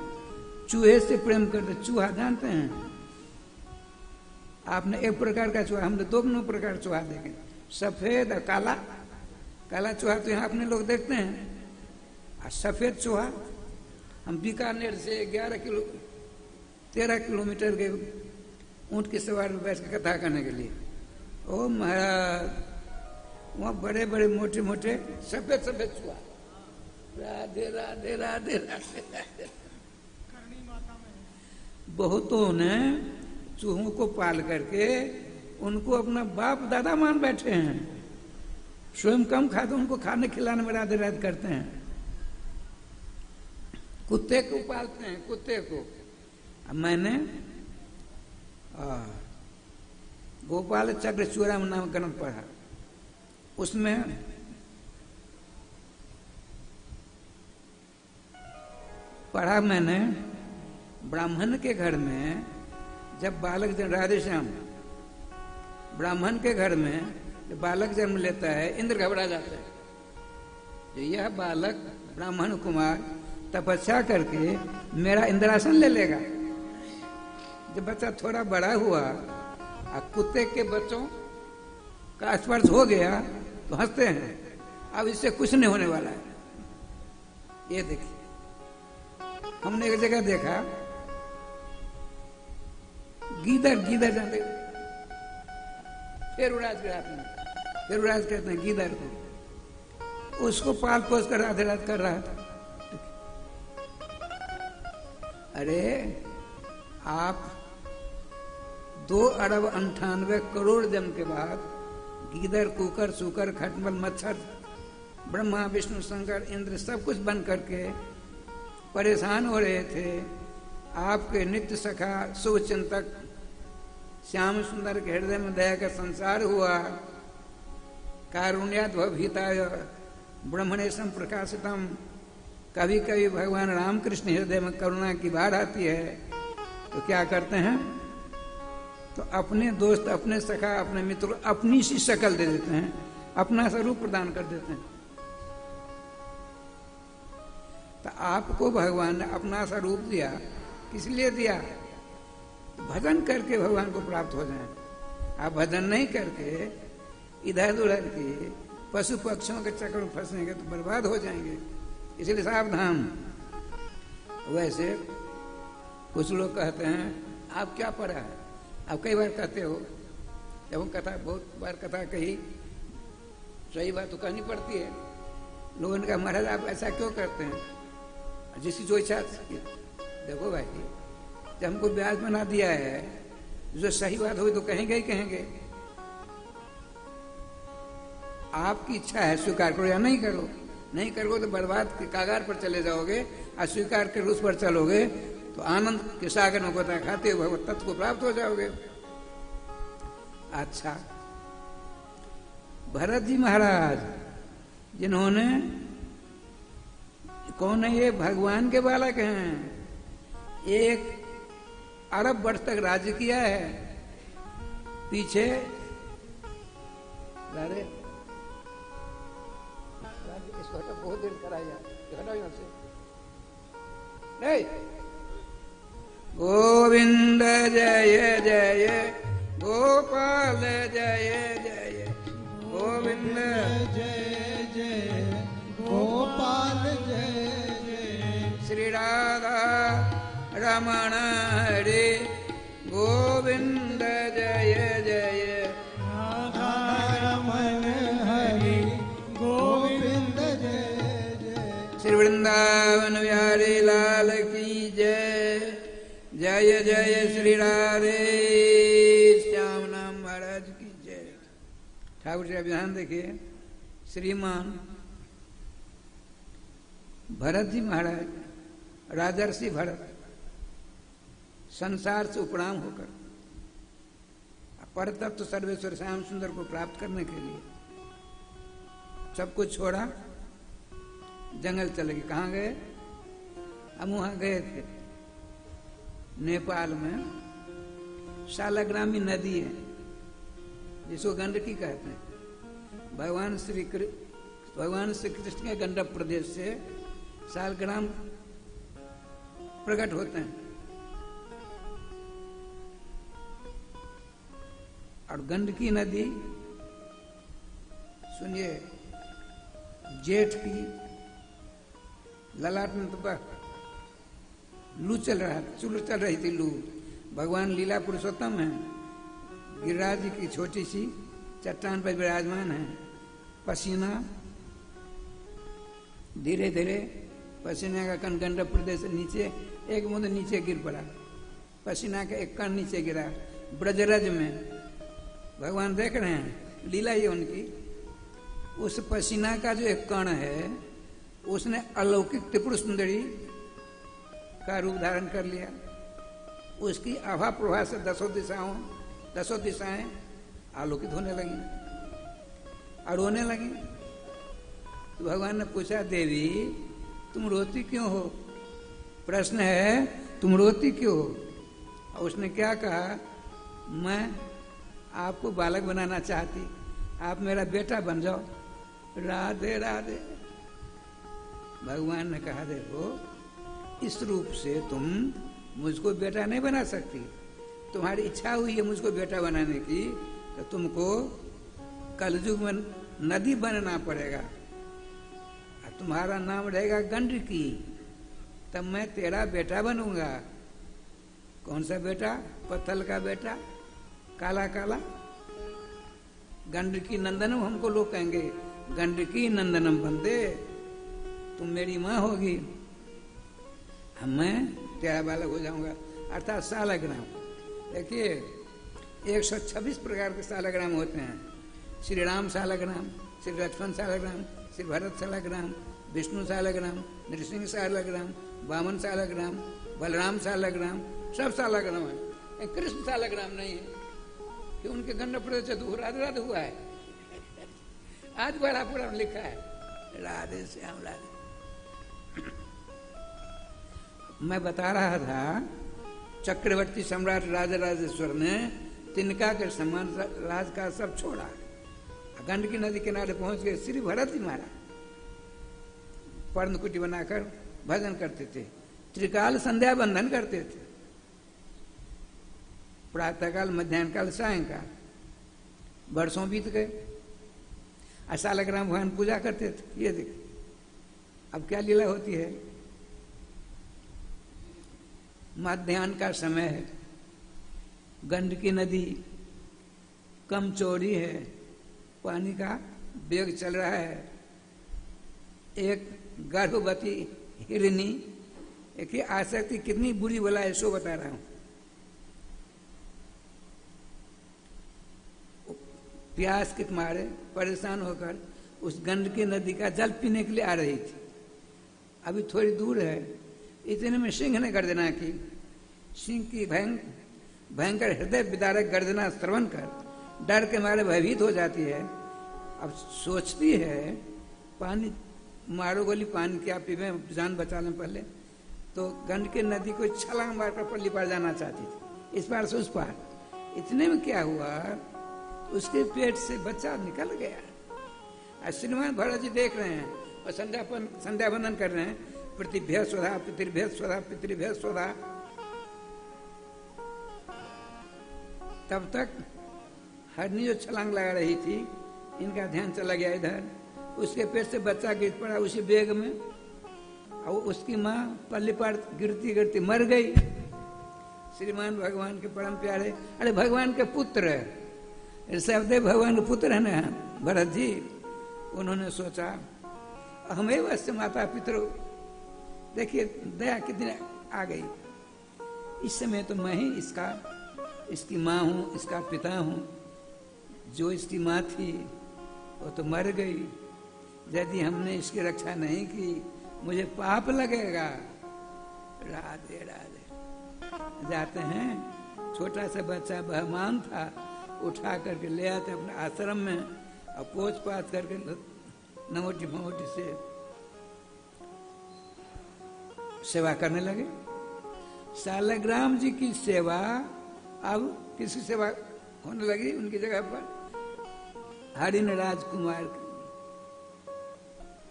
चूहे से प्रेम करते, चूहा जानते हैं, आपने एक प्रकार का चूहा, हमने दोनों प्रकार चूहा देखे, सफेद और काला। काला चूहा तो यहाँ अपने लोग देखते हैं, और सफेद चूहा हम बीकानेर से 13 किलोमीटर गए ऊँट की सवारी में बैठ के कथा करने के लिए। ओ महाराज, वहाँ बड़े बड़े मोटे मोटे सफेद सफेद चूहा, राधे राधे राधे राधे राधे। बहुतों ने चूहों को पाल करके उनको अपना बाप दादा मान बैठे हैं, स्वयं कम खाते उनको खाने खिलाने में राधे राधे करते हैं। कुत्ते को पालते हैं, कुत्ते को। मैंने गोपाल चक्र चूड़ामणि नाम ग्रंथ पढ़ा, उसमें पढ़ा मैंने, ब्राह्मण के घर में जब बालक जन्म, राधे श्याम, ब्राह्मण के घर में जब बालक जन्म लेता है, इंद्र घबरा जाता है। तो यह बालक ब्राह्मण कुमार तपस्या करके मेरा इंद्रासन ले लेगा। जब बच्चा थोड़ा बड़ा हुआ और कुत्ते के बच्चों का स्पर्श हो गया तो हंसते हैं, अब इससे कुछ नहीं होने वाला है। ये देखिए, हमने एक जगह देखा, गीदर जानते, फेरुराज के हाथ में, फेरुराज कहते हैं गीदर को, उसको पाल पोस कर राधे राधे कर रहा था। अरे आप 2,98,00,000,000 जन्म के बाद गीदर, कुकर, सूकर, खटमल, मच्छर, ब्रह्मा, विष्णु, शंकर, इंद्र सब कुछ बन करके परेशान हो रहे थे। आपके नित्य सखा शुभ चिंतक श्याम सुंदर के हृदय में दया का संसार हुआ। कारुण्याद भीताय ब्रह्मणेशम प्रकाशितम। कभी कभी भगवान रामकृष्ण हृदय में करुणा की बाढ़ आती है तो क्या करते हैं, तो अपने दोस्त, अपने सखा, अपने मित्र अपनी सी शक्ल दे देते हैं, अपना स्वरूप प्रदान कर देते हैं। तो आपको भगवान ने अपना स्वरूप दिया, किस लिए दिया? भजन करके भगवान को प्राप्त हो जाए। आप भजन नहीं करके इधर उधर के पशु पक्षियों के चक्कर में फंसेंगे तो बर्बाद हो जाएंगे, इसलिए सावधान। वैसे कुछ लोग कहते हैं आप क्या पढ़ा है, आप कई बार कहते हो, जब हम कथा, बहुत बार कथा कही, सही बात तो कहनी पड़ती है। लोगों ने कहा महाराज आप ऐसा क्यों करते हैं, जिसकी जो इच्छा। देखो भाई, जब हमको ब्याज बना दिया है, जो सही बात होगी तो कहेंगे ही कहेंगे। आपकी इच्छा है, स्वीकार करो या नहीं करो। नहीं करोगे तो बर्बाद के कागार पर चले जाओगे, और स्वीकार कर उस पर चलोगे तो आनंद के सागर में गोता खाते हुए भगवत तत्व को प्राप्त हो जाओगे। अच्छा, भरत जी महाराज जिन्होंने, कौन है ये, भगवान के बालक हैं, 1 अरब वर्ष तक राज्य किया है। पीछे इसको तो बहुत देर कराया नहीं। गोविंद जय जय गोपाल जय जय गोविंद जय जय गोपाल जय जय श्री राधा रमण हरे गोविंद जय जय राधा रमण हरि गोविंद जय जय श्री वृंदावन बिहारी लाल की जय। जय जय श्री राधे श्याम नाम महाराज की जय। ठाकुर जी ध्यान देखिए, श्रीमान भरत जी महाराज, राजर्षि भरत, संसार से उपराम होकर परतत्व सर्वेश्वर श्याम सुंदर को प्राप्त करने के लिए सब कुछ छोड़ा, जंगल चले गए। कहाँ गए? हम वहां गए थे, नेपाल में शालग्रामी नदी है जिसको गंडकी कहते हैं। भगवान श्री कृष्ण के गंडक प्रदेश से शालग्राम प्रकट होते हैं। और गंडकी नदी सुनिए, जेठ की ललाट में तो लू चल रही थी लू। भगवान लीला पुरुषोत्तम है, गिरिराज जी की छोटी सी चट्टान पर विराजमान है। पसीना धीरे धीरे पसीने का कण गंडक प्रदेश से नीचे एक बूंद नीचे गिर पड़ा। पसीना का एक कण नीचे गिरा ब्रजरज में। भगवान देख रहे हैं लीला ये उनकी। उस पसीना का जो एक कण है उसने अलौकिक त्रिपुर सुंदरी का रूप धारण कर लिया। उसकी आभा प्रभा से दसों दिशाएं आलोकित होने लगी और रोने लगी। तो भगवान ने पूछा, देवी तुम रोती क्यों हो? प्रश्न है, तुम रोती क्यों हो? और उसने क्या कहा, मैं आपको बालक बनाना चाहती, आप मेरा बेटा बन जाओ। राधे राधे। भगवान ने कहा, देखो इस रूप से तुम मुझको बेटा नहीं बना सकती। तुम्हारी इच्छा हुई है मुझको बेटा बनाने की, तो तुमको कलयुग में नदी बनना पड़ेगा और तुम्हारा नाम रहेगा गंडकी। तब मैं तेरा बेटा बनूंगा। कौन सा बेटा? पत्थल का बेटा, काला काला। गंडकी नंदनम हमको लोग कहेंगे, गंडकी नंदनम बंदे, तुम मेरी माँ होगी, मैं तेरा बालक हो जाऊंगा। अर्थात सालग्राम। देखिए 126 प्रकार के सालग्राम होते हैं। श्री राम सालग्राम, श्री लक्ष्मण सालग्राम, श्री भरत सालग्राम, विष्णु सालग्राम, नृसिंह सालग्राम, वामन सालग्राम, बलराम सालग्राम, सब सालग्राम है। कृष्ण सालग्राम नहीं है कि उनके गंड प्रदेश राधे राधे हुआ है। आज बड़ा पुराण लिखा है, राधे श्याम राधे। मैं बता रहा था चक्रवर्ती सम्राट राजराजेश्वर ने तिनका के समान राज का सब छोड़ा, गंडकी नदी किनारे पहुंच गए। श्री भरत जी महाराज पर्णकुटी बनाकर भजन करते थे, त्रिकाल संध्या बंधन करते थे, प्रातःकाल, मध्याह्न काल, सायंकाल। वर्षों बीत गए, सालग्राम भगवान पूजा करते थे। ये देख अब क्या लीला होती है। मध्याह्न का समय है, गंडकी नदी कम चौड़ी है, पानी का वेग चल रहा है। एक गर्भवती हिरनी, एक ही आसक्ति कितनी बुरी बला है सो बता रहा हूं। प्यास के मारे परेशान होकर उस गंडकी नदी का जल पीने के लिए आ रही थी। अभी थोड़ी दूर है, इतने में सिंह ने गर्जना की। सिंह की भयंकर हृदय विदारक गर्जना श्रवण कर डर के मारे भयभीत हो जाती है। अब सोचती है पानी मारो गोली, पानी क्या पीवे, जान बचा लें पहले। तो गंडकी नदी को छलांग मारकर पल्ली पार जाना चाहती थी, इस पार से उस पार। इतने में क्या हुआ, उसके पेट से बच्चा निकल गया। और श्रीमान भरत जी देख रहे हैं और संध्या बंदन कर रहे हैं। पृथिभ्य स्वधा, पितृभ्य स्वधा, पितृभ्य स्वधा। तब तक हरनी जो छलांग लगा रही थी, इनका ध्यान चला गया इधर। उसके पेट से बच्चा गिर पड़ा उसी बेग में, और उसकी माँ पल्ली पार गिरती गिरती मर गई। श्रीमान भगवान के परम प्यारे, अरे भगवान के पुत्र ऋषभदेव भगवान के पुत्र है ना भरत जी। उन्होंने सोचा हमें वैसे माता पितृ, देखिए दया कितनी आ गई। इस समय तो मैं ही इसकी माँ हूँ, इसका पिता हूँ। जो इसकी माँ थी वो तो मर गई। यदि हमने इसकी रक्षा नहीं की मुझे पाप लगेगा। राधे राधे। जाते हैं, छोटा सा बच्चा बहमान था, उठा करके ले आते अपने आश्रम में और पोछ पाछ करके नमोटी भमोटी से सेवा करने लगे। सालग्राम जी की सेवा अब किसकी सेवा होने लगी उनकी जगह पर? हरिन राजकुमार की।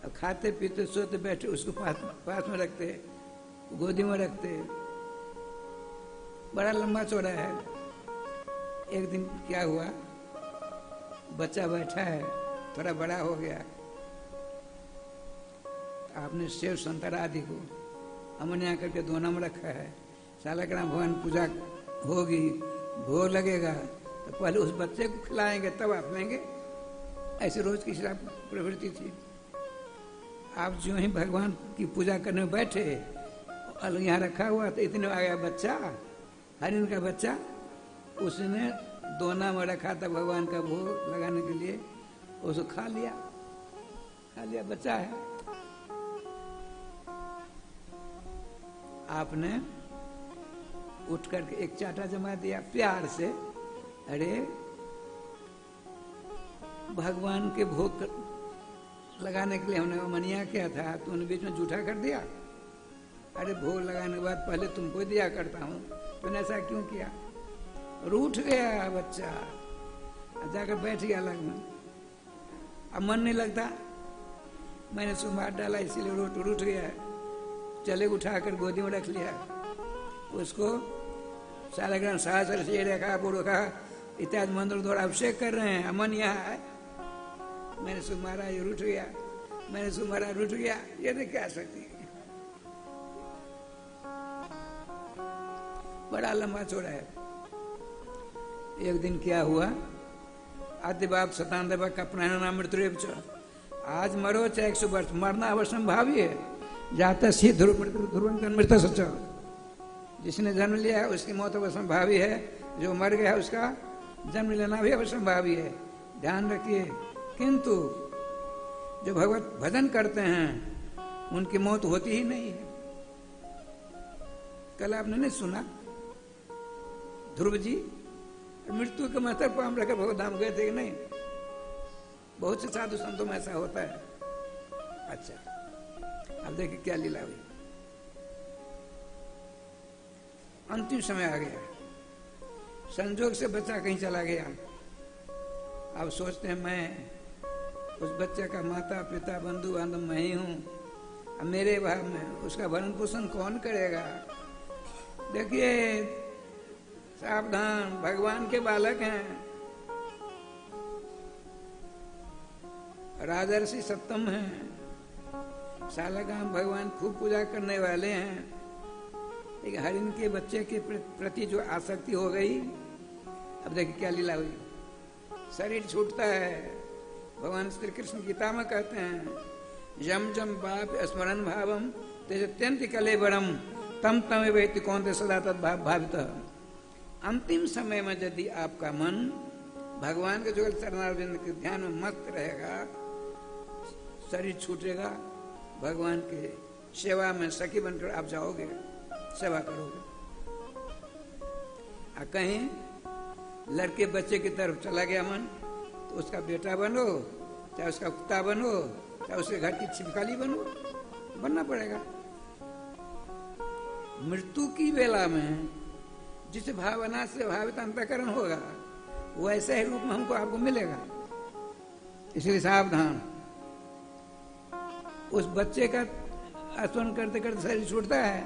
अब खाते पीते सोते बैठे उसको पास में रखते, गोदी में रखते। बड़ा लंबा चौड़ा है। एक दिन क्या हुआ, बच्चा बैठा है, थोड़ा बड़ा हो गया, आपने सेव संतरा आदि को अमनिया करके दोना में रखा है। सालग्राम भगवान पूजा होगी, भोग लगेगा, तो पहले उस बच्चे को खिलाएंगे तब आप लेंगे। ऐसे रोज की प्रवृत्ति थी। आप जो ही भगवान की पूजा करने में बैठे, यहाँ रखा हुआ तो इतने आ गया बच्चा, हरिण का बच्चा, उसने दोना में रखा था भगवान का भोग लगाने के लिए, उसको खा लिया, बच्चा है। आपने उठ करके एक चाटा जमा दिया प्यार से, अरे भगवान के भोग लगाने के लिए हमने मनिया किया था, तूने बीच में जूठा कर दिया। अरे भोग लगाने के बाद पहले तुमको दिया करता हूँ, तूने ऐसा क्यों किया? रूठ गया बच्चा, जाकर बैठ गया अलग में। अब मन नहीं लगता, मैंने सुमार डाला इसीलिए रूठ गया। चले उठाकर गोदी में रख लिया उसको, सालग्राम सहस्र से रखा, बुढ़ो कहा इत्यादि मंत्र द्वारा अभिषेक कर रहे हैं, अमन यहाँ है। मैंने सुमारा, ये रूठ गया, मैंने सुमारा, रूठ गया, ये देख क्या सकती है। बड़ा लंबा चौड़ा है। एक दिन क्या हुआ, आदिबाप शतान देवा का प्राण मृत्यु, आज मरो चाहे 100 वर्ष, मरना अवश्यंभावी है। जाता सी ध्रुव मृत सच, जिसने जन्म लिया है उसकी मौत अवश्यंभावी है, जो मर गया है उसका जन्म लेना भी अवश्यंभावी है, ध्यान रखिए। किंतु जो भगवत भजन करते हैं उनकी मौत होती ही नहीं है। कल आपने नहीं सुना ध्रुव जी मृत्यु के माथा पर हम रखे भगवत धाम गए थे कि नहीं? बहुत से साधु संतों में ऐसा होता है। अच्छा, अब देखिए क्या लीला हुई। अंतिम समय आ गया, संजोग से बच्चा कहीं चला गया। अब सोचते हैं मैं उस बच्चे का माता पिता बंधु बांधव मैं ही हूं, अब मेरे भाव में उसका भरण पोषण कौन करेगा? देखिए सावधान, भगवान के बालक हैं, राजर्षि सप्तम हैं, सालग्राम भगवान खूब पूजा करने वाले हैं। एक हरिण के बच्चे के प्रति जो आसक्ति हो गई, अब देखिए क्या लीला हुई। शरीर छूटता है। भगवान श्री कृष्ण गीता में कहते हैं, यम जम बाप स्मरण भावम तेजत्यंत कलेबरम तम तम वेति कौन सदा तद भावित। अंतिम समय में यदि आपका मन भगवान के जुगल चरणारविंद के ध्यान में मस्त रहेगा, शरीर छूटेगा, भगवान के सेवा में सखी बनकर आप जाओगे, सेवा करोगे। कहीं लड़के बच्चे की तरफ चला गया मन, तो उसका बेटा बनो, चाहे उसका कुत्ता बनो, चाहे उसके घर की छिपकली बनो, बनना पड़ेगा। मृत्यु की वेला में जिस भावना से भावित अंतःकरण होगा, वैसे ही रूप में हमको आपको मिलेगा। इसलिए सावधान। उस बच्चे का स्मरण करते करते शरीर छूटता है,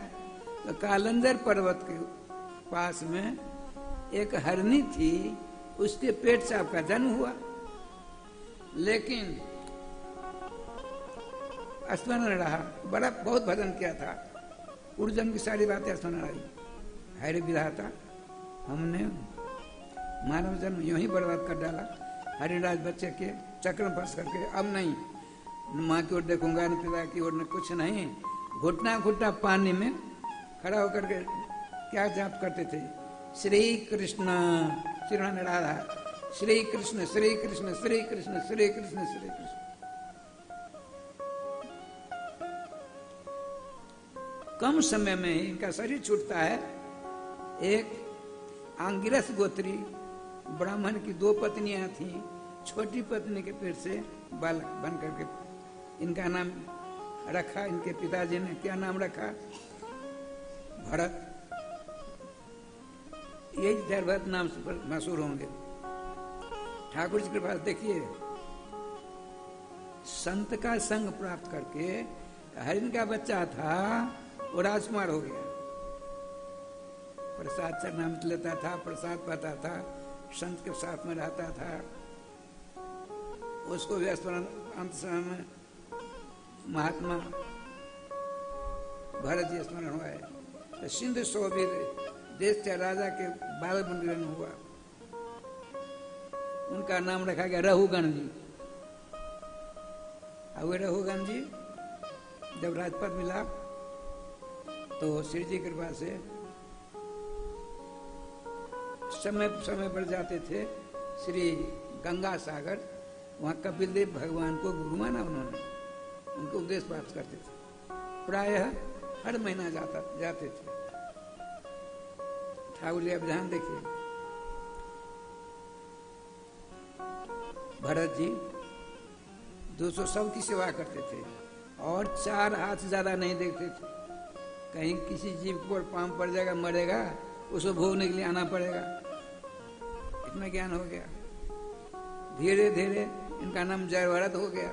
तो कालंजर पर्वत के पास में एक हरनी थी, उसके पेट से आपका जन्म हुआ। लेकिन स्मरण रहा, बड़ा बहुत भजन किया था, पूर्वजन्म की सारी बातें स्मरण आई। हरे विधाता, हमने मानव जन्म यूं ही बर्बाद कर डाला, हरिराज बच्चे के चक्र में फंस करके। अब नहीं, न माँ की ओर देखूंगा, न पिता की ओर, न कुछ नहीं। घुटना घुटना पानी में खड़ा होकर के क्या जाप करते थे? श्री कृष्ण, श्री राधा, श्री कृष्ण श्री कृष्ण श्री कृष्ण श्री कृष्ण श्री कृष्ण। कम समय में ही इनका शरीर छूटता है। एक आंगिरस गोत्री ब्राह्मण की 2 पत्नियां थीं, छोटी पत्नी के पेट से बालक बन करके इनका नाम रखा, इनके पिताजी ने क्या नाम रखा? भरत। यही धैर्यभरत नाम से मशहूर होंगे। ठाकुर जी के पास देखिए, संत का संग प्राप्त करके हरिण का बच्चा था, वो राजकुमार हो गया। प्रसाद चरणामृत लेता था, प्रसाद पाता था, संत के साथ में रहता था। उसको भी स्मरण अंत समय में महात्मा भरत जी स्मरण हुआ है। तो सिंधु शोभित देश के राजा के बाल मंडलन हुआ, उनका नाम रखा गया रघुगण जी। अब रघुगण जी जब राजपद मिला तो श्री जी कृपा से समय समय पर जाते थे श्री गंगा सागर, वहाँ कपिल देव भगवान को गुरु माना उन्होंने, उनको उपदेश प्राप्त करते थे। प्रायः हर महीना जाते थे। ठाकुर जी अब ध्यान देखिए, भरत जी 200 सबकी सेवा करते थे और 4 हाथ से ज्यादा नहीं देखते थे। कहीं किसी जीव को पांव पड़ जाएगा, मरेगा, उसको भोगने के लिए आना पड़ेगा, इतना ज्ञान हो गया। धीरे धीरे इनका नाम जय भरत हो गया।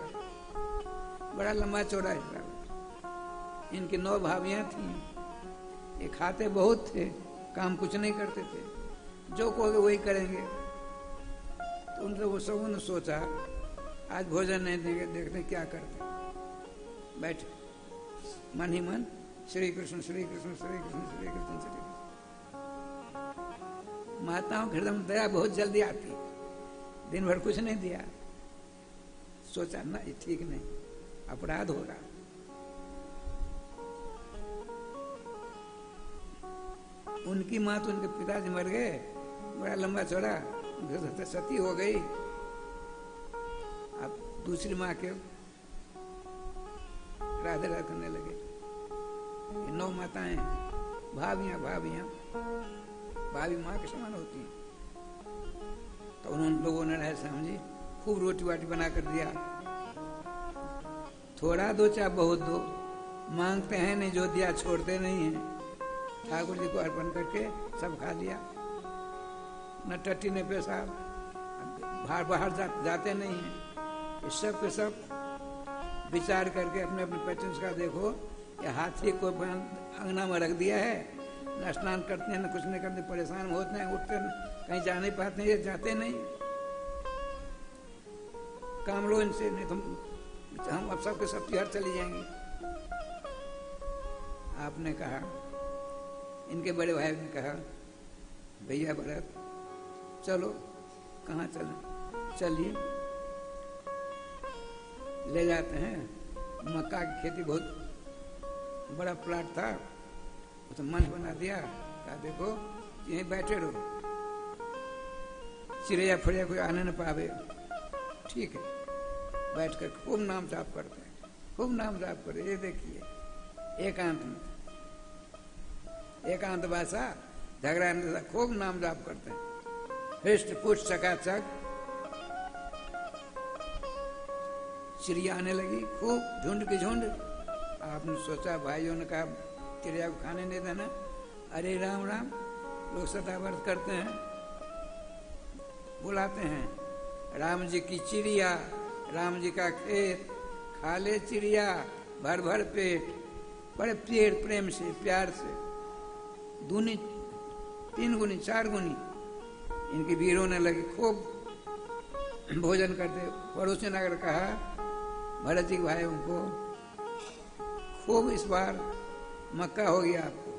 बड़ा लंबा चौड़ा है। इनकी 9 भाभियां थीं। ये खाते बहुत थे, काम कुछ नहीं करते थे, जो कहोगे वही करेंगे। तो उन लोगों सबों ने सोचा आज भोजन नहीं देंगे, देखते क्या करते। बैठ मन ही मन श्री कृष्ण श्री कृष्ण श्री कृष्ण श्री कृष्ण श्री कृष्ण। माताओं के हृदय में दया बहुत जल्दी आती, दिन भर कुछ नहीं दिया, सोचा ना ये ठीक नहीं, अपराध होगा। उनकी माँ तो उनके पिताजी मर गए, बड़ा लंबा चौड़ा, सती हो गई। अब दूसरी माँ के राधे राधे करने लगे। 9 माताएं भाभियां भाभी माँ के समान होती हैं। तो उन्होंने लोगों ने रहे समझी, खूब रोटी वाटी बना कर दिया। थोड़ा दो चाहे बहुत दो, मांगते हैं नहीं, जो दिया छोड़ते नहीं हैं। ठाकुर जी को अर्पण करके सब खा लिया। न टट्टी न पेशाब, बाहर जाते नहीं हैं। इस सब के सब विचार करके अपने अपने पेशेंस का देखो, ये हाथी को अंगना में रख दिया है, न स्नान करते हैं न कुछ नहीं करते, परेशान होते हैं, उठते कहीं जा नहीं पाते हैं, जाते नहीं। काम लो इनसे, नहीं तो हम अब सबके सब तिहार चली जाएंगे। आपने कहा, इनके बड़े भाई ने कहा, भैया भरत चलो। कहाँ चलें? चलिए ले जाते हैं। मक्का की खेती, बहुत बड़ा प्लाट था, तो मंच बना दिया। कहा देखो यहीं बैठे रहो, चिड़िया फड़िया कोई आने न पावे। ठीक है, बैठकर खूब नाम जाप करते हैं, खूब नाम जाप करते। ये देखिए एकांत में, एकांत भाषा झगड़ा नहीं, खूब नाम जाप करते हैं। हृष्ट पुष्ट चकाचक चिड़िया आने लगी, खूब झुंड की झुंड। आपने सोचा, भाइयों ने कहा चिड़िया को खाने नहीं देना। अरे राम राम, लोग सदा व्रत करते हैं, बुलाते हैं राम जी की चिड़िया, राम जी का खेत, खा ले चिड़िया भर भर पेट। बड़े प्रेम से प्यार से, दूनी 3 गुनी 4 गुनी इनकी भीड़ होने लगी। खूब भोजन करते। पड़ोसी ने अगर कहा भरत जी भाई उनको, खूब इस बार मक्का हो गया आपको।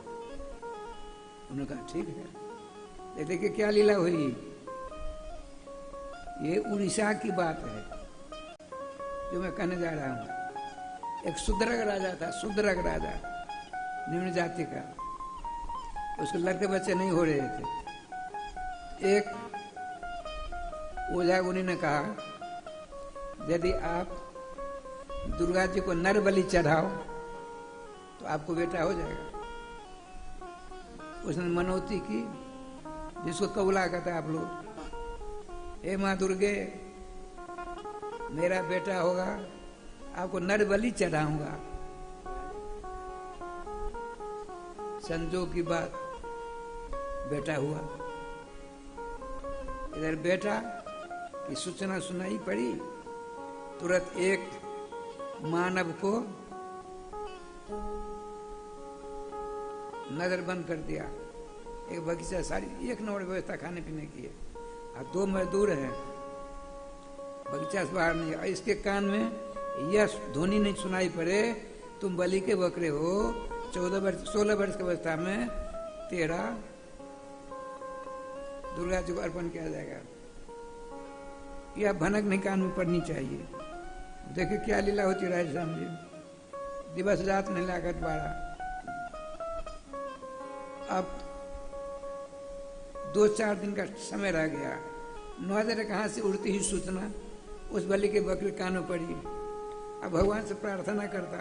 उन्होंने कहा ठीक है। ये देखिए क्या लीला हुई। ये उड़ीसा की बात है जो मैं कहने जा रहा हूं। एक सुद्रग राजा था, सुद्रग राजा, निम्न जाति का। उसके लड़के बच्चे नहीं हो रहे थे। एक ओझा गुनी ने कहा, यदि आप दुर्गा जी को नर बलि चढ़ाओ तो आपको बेटा हो जाएगा। उसने मनौती की, जिसको कबूला कहते आप लोग। हे माँ दुर्गे, मेरा बेटा होगा, आपको नर बलि चढ़ाऊंगा। संजोग की बात, बेटा हुआ। इधर बेटा की सूचना सुनाई पड़ी, तुरंत एक मानव को नजर बंद कर दिया। एक बगीचा, सारी 1 नंबर व्यवस्था खाने पीने की है। और 2 मजदूर हैं, बगीचा से बाहर नहीं। और इसके कान में यह ध्वनि नहीं सुनाई पड़े, तुम बलि के बकरे हो, 16 वर्ष की अवस्था में तेरा दुर्गा जी को अर्पण किया जाएगा। यह भनक नहीं कान में पड़नी चाहिए। देखिए क्या लीला होती है राधे श्याम जी, दिवस रात नहीं लागत 12। अब 2-4 दिन का समय रह गया। नौजर कहाँ से उड़ती ही सूचना उस बलि के बकरे कान में पड़ी। अब भगवान से प्रार्थना करता,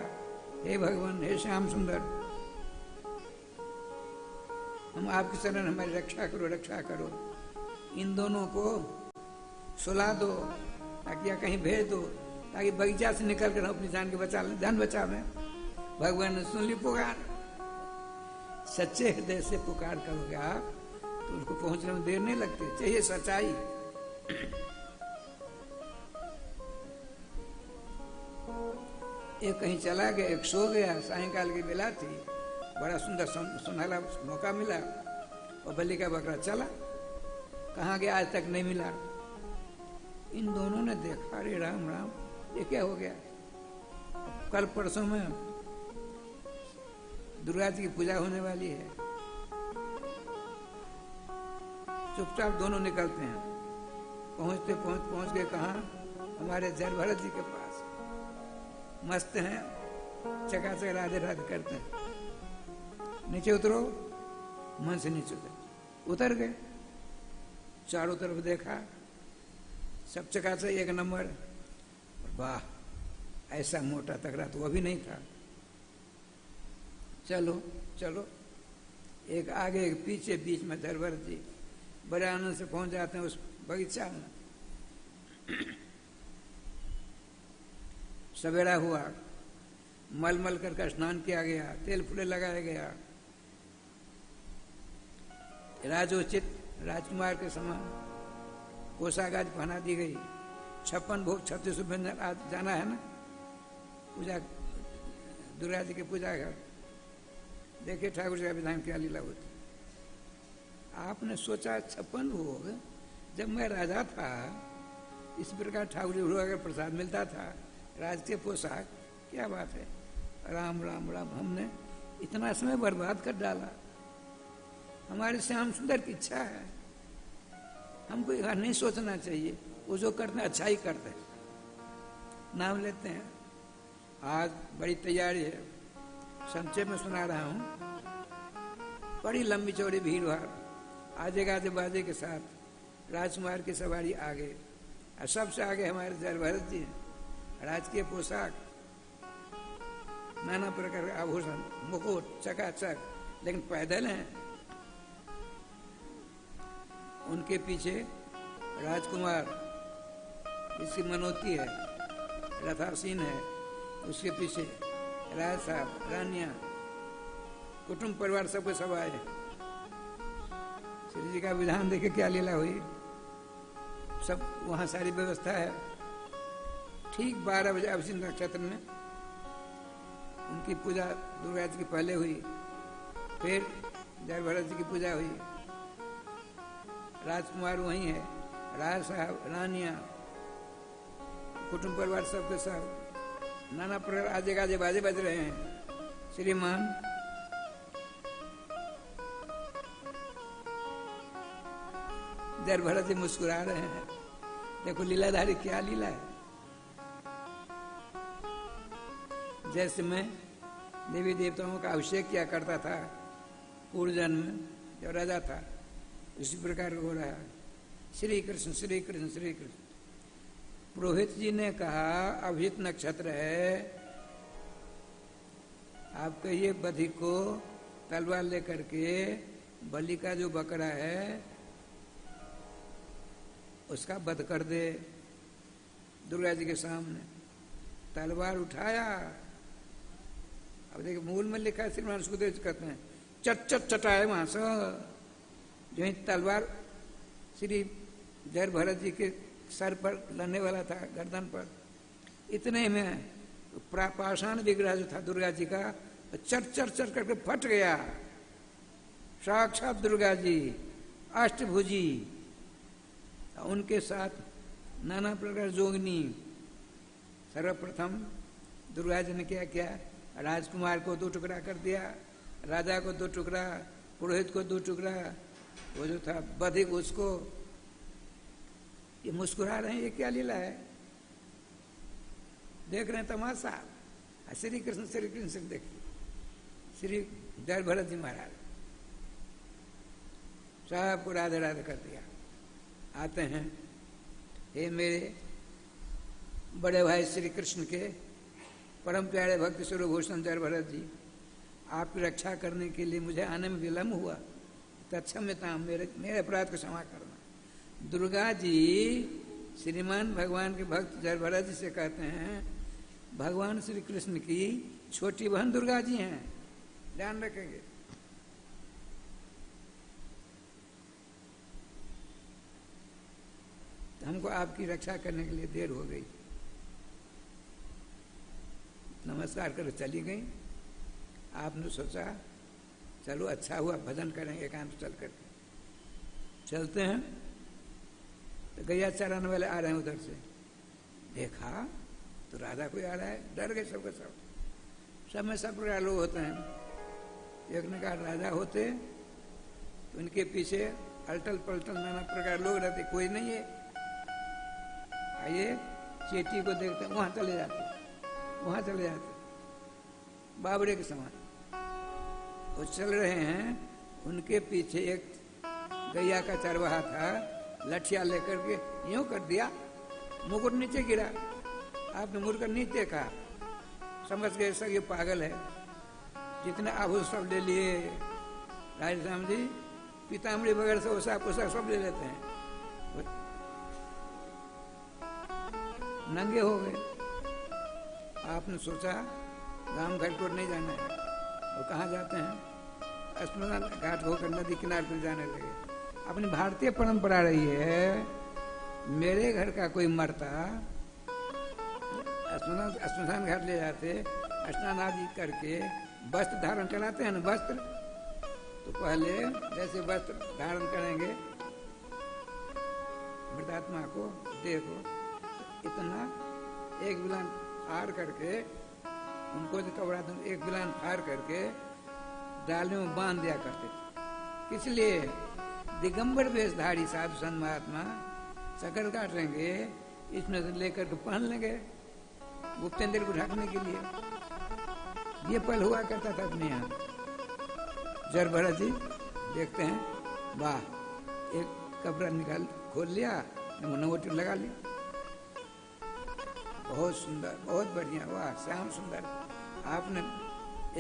हे भगवान, हे श्याम सुंदर, हम आपकी शरण, हमारी रक्षा करो, रक्षा करो। इन दोनों को सुला दो, ताकि या कहीं भेज दो, ताकि बगीचा से निकल कर हम अपनी जान के बचा लें, जान बचा लें। भगवान ने सुन ली पुकार। सच्चे हृदय से पुकार करोगे आप तो उसको पहुंचने में देर नहीं लगती, चाहिए सच्चाई। एक कहीं चला गया, एक सो गया, सायंकाल की बेला थी, बड़ा सुंदर सुनहला मौका मिला और बलि का बकरा चला। कहाँ गया आज तक नहीं मिला। इन दोनों ने देखा, अरे राम राम, ये क्या हो गया। कल परसों में दुर्गा जी की पूजा होने वाली है। चुपचाप दोनों निकलते हैं। पहुंच गए कहाँ, हमारे जर भरत जी के पास। मस्त हैं, चकाचक राधे राधे करते हैं। नीचे उतरो, मन से नीचे उतर गए। चारों तरफ देखा, सब चकाचक एक नंबर। वाह, ऐसा मोटा तगड़ा तो वो भी नहीं था। चलो चलो, एक आगे एक पीछे, बीच में धरवर जी। बड़े आनंद से पहुंच जाते हैं उस बगीचा में। सवेरा हुआ, मल कर स्नान किया गया, तेल फूले लगाया गया। राजोचित राजकुमार के समान पोशाक पहना दी गई। 56 भोग 36 व्यंजन। आज जाना है ना पूजा, दुर्गा जी की पूजा घर। देखिए ठाकुर जी का विधान क्या लीला होती। आपने सोचा 56 भोग, जब मैं राजा था इस प्रकार ठाकुर जी का प्रसाद मिलता था, राजकीय पोशाक, क्या बात है। राम राम राम, हमने इतना समय बर्बाद कर डाला। हमारे श्याम सुंदर की इच्छा है, हमको यह नहीं सोचना चाहिए। वो जो करते हैं अच्छा ही करते हैं। नाम लेते हैं। आज बड़ी तैयारी है, संक्षेप में सुना रहा हूं। बड़ी लंबी चौड़ी भीड़ भाड़, आजे गाजे बाजे के साथ राजकुमार की सवारी आगे, और सबसे आगे हमारे जर भरत जी हैं। राजकीय पोशाक, नाना प्रकार के आभूषण, मुकुट, चकाचक, लेकिन पैदल हैं। उनके पीछे राजकुमार, जिसकी मनोती है, रथासीन है। उसके पीछे राज साहब, रानियां, कुटुंब परिवार सबके सब आए। श्री जी का विधान देखे क्या लीला हुई। सब वहां सारी व्यवस्था है। ठीक 12 बजे अभिषेक नक्षत्र में उनकी पूजा दुर्गा जी की पहले हुई, फिर जय भरत जी की पूजा हुई। राजकुमार वहीं है, राज साहब, रानियां, कुटुंब परिवार सबके सब, नाना प्रकार आजे गाजे बाजे बज रहे हैं। श्रीमान जय भरत जी मुस्कुरा रहे हैं। देखो लीलाधारी क्या लीला है। जैसे मैं देवी देवताओं का अभिषेक किया करता था पूर्व जन्म में जब राजा था, इसी प्रकार हो रहा है। श्री कृष्ण श्री कृष्ण श्री कृष्ण। पुरोहित जी ने कहा अभिजित नक्षत्र है, आप कहिए बधि को तलवार लेकर के बलि का जो बकरा है उसका वध कर दे। दुर्गा जी के सामने तलवार उठाया। अब देखिए मूल में लिखा है, श्रीमान सुखदेव जी कहते हैं चट चट चटाए वहां से। जो ही तलवार श्री जय भरत जी के सर पर लड़ने वाला था, गर्दन पर, इतने में पाषाण विग्रह जो था दुर्गा जी का चट चट चट करके फट गया। साक्षात दुर्गा जी अष्टभुजी, उनके साथ नाना प्रकार जोगनी। सर्वप्रथम दुर्गा जी ने क्या किया, राजकुमार को 2 टुकड़ा कर दिया, राजा को 2 टुकड़ा, पुरोहित को 2 टुकड़ा, वो जो था बधिक उसको। ये मुस्कुरा रहे हैं, ये क्या लीला है? देख रहे हैं तमाशा। श्री कृष्ण से देखिए, श्री जय भरत जी महाराज सबको राधे राधे कर दिया। आते हैं, हे मेरे बड़े भाई श्री कृष्ण के परम प्यारे भक्त स्वरूप भूषण जय भरत जी, आपकी रक्षा करने के लिए मुझे आने में विलम्ब हुआ, तत्क्षम्यताम, मेरे अपराध को क्षमा करना। दुर्गा जी श्रीमान भगवान के भक्त जय भरत जी से कहते हैं, भगवान श्री कृष्ण की छोटी बहन दुर्गा जी हैं, ध्यान रखेंगे। हमको आपकी रक्षा करने के लिए देर हो गई। नमस्कार कर चली गई। आपने सोचा चलो अच्छा हुआ, भजन करेंगे एकांत चल करके। चलते हैं तो गैया चराने वाले आ रहे हैं उधर से, देखा तो राधा कोई आ रहा है, डर गए सबके सब में सब प्रकार लोग होते हैं। एक ने कहा राजा होते तो उनके पीछे अल्टल पलटल नाना प्रकार लोग रहते, कोई नहीं है। आइए चेटी को देखते हैं, वहां चले जाते बाबरे के समान। वो चल रहे हैं, उनके पीछे एक गैया का चरवाहा था, लठिया लेकर के यूं कर दिया, मुकुट नीचे गिरा। आपने मुड़कर नीचे कहा, समझ गए सब ये पागल है। जितने आभूषण सब ले लिए राजराम जी, पीताम्बरी वगैरह से पोशाक सब ले लेते हैं, नंगे हो गए। आपने सोचा गांव घर को नहीं जाना है, और कहाँ जाते हैं, स्मशान घाट होकर नदी किनारे पर जाने लगे। अपनी भारतीय परंपरा रही है, मेरे घर का कोई मरता स्मशान घाट ले जाते, स्नान आदि करके वस्त्र धारण कराते हैं ना, वस्त्र तो पहले जैसे वस्त्र धारण करेंगे मृतात्मा को, देखो तो इतना एक बिलान फाड़ करके, उनको जो कपड़ा एक बिलान फाड़ करके डालियों में बांध दिया करते थे। इसलिए दिगंबर वेशधारी साधु संत महात्मा शकल काटेंगे, इसमें से लेकर के पहन लेंगे गुप्तेंद्र को ढकने के लिए। ये पहले हुआ करता था अपने यहाँ। जर भरत जी देखते हैं, वाह, एक कपड़ा निकाल खोल लिया, नोट लगा ली, बहुत सुंदर, बहुत बढ़िया, वाह श्याम सुंदर। आपने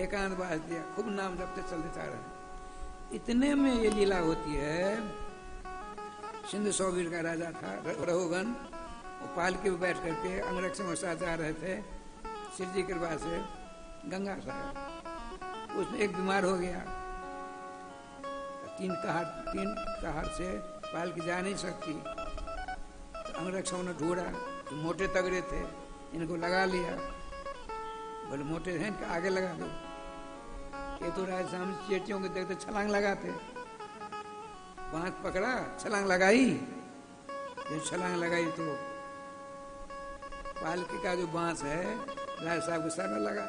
एकांत बाज दिया, खूब नाम जपते चलते जा रहे। इतने में ये लीला होती है। सिंधु सौवीर का राजा था रघुगन, वो पालकी में बैठ करके अंगरक्षक के साथ जा रहे थे, श्री जी की कृपा से गंगा सागर। उसमें एक बीमार हो गया, 3 कहार से पालकी जा नहीं सकती, तो अंगरक्षकों ने ढूंढा, तो मोटे तगड़े थे, इनको लगा लिया। बोले मोटे हैं, इनके आगे लगा दो। ये तो राजस्थान चेटियों के देखते छलांग लगाते, बांस पकड़ा, छलांग लगाई। जब छलांग लगाई तो पालकी का जो बांस है राज साहब के सर में लगा।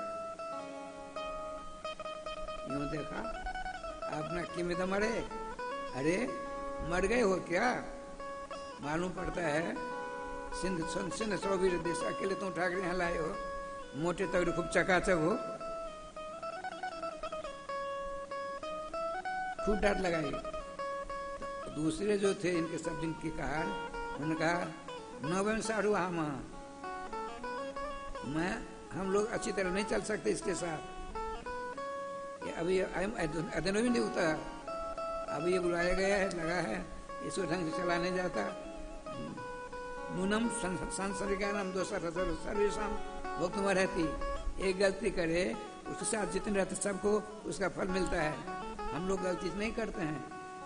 यूं देखा, आपने किमित मरे, अरे मर गए हो क्या? मालूम पड़ता है सिंध सौवीर देश अकेले तुम ठाकरे यहाँ लाए हो, मोटे तगड़े खूब चकाचक हो, खूब डांट लगाई। तो दूसरे जो थे इनके सब दिन की कहा, उन्होंने कहा 9 साढ़ू हम हम लोग अच्छी तरह नहीं चल सकते इसके साथ। ये अभी अध्ययन भी नहीं होता, अभी ये बुलाया गया है, लगा है, इसको ढंग से चला नहीं जाता। नूनम संसर्गानम दोषर सर्वेशम भोक्तुम रहती, एक गलती करे उसके साथ जितने रहते सबको उसका फल मिलता है। हम लोग गलती नहीं करते हैं,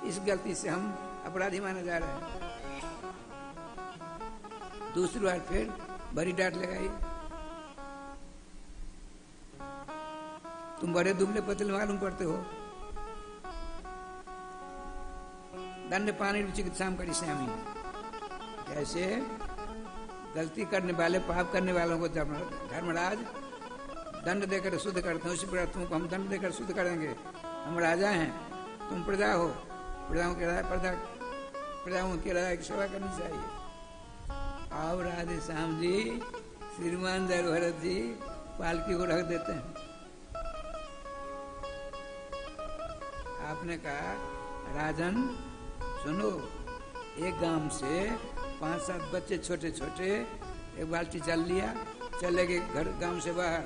इस गलती से हम अपराधी माने जा रहे हैं। दूसरी बार फिर बड़ी डांट लगाई, तुम बड़े दुबले पतले मालूम पड़ते हो, दंड पानी चिकित्सा करी श्यामी। जैसे गलती करने वाले, पाप करने वालों को धर्मराज दंड देकर शुद्ध करते हैं। उसी प्रकार तुमको हम दंड देकर शुद्ध करेंगे। हम राजा हैं, तुम प्रजा हो, प्रजाओं के राजा की सेवा करनी चाहिए। आओ राधे श्याम जी, श्रीमान जय भरत जी पालकी को रख देते हैं। आपने कहा राजन सुनो, एक गांव से 5-7 बच्चे छोटे छोटे एक बाल्टी चल लिया, चले गए घर गांव से बाहर।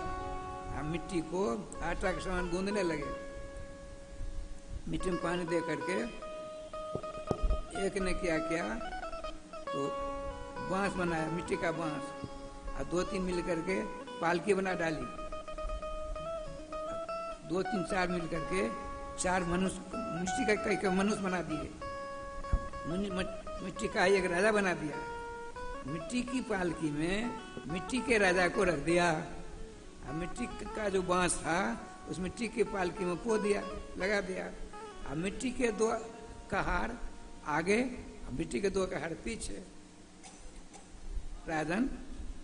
मिट्टी को आटा के समान गूंदने लगे। मिट्टी में पानी दे करके एक ने क्या किया तो बांस बनाया, मिट्टी का बांस, और 2-3 मिल करके पालकी बना डाली। 2-3-4 मिल करके 4 मनुष्य, मिट्टी का कई मनुष्य बना दिए। मिट्टी का एक राजा बना दिया। मिट्टी की पालकी में मिट्टी के राजा को रख दिया। मिट्टी का जो बांस था उस मिट्टी की पालकी में पो दिया, लगा दिया। अब मिट्टी के 2 कहार आगे, मिट्टी के 2 कहार पीछे। राजन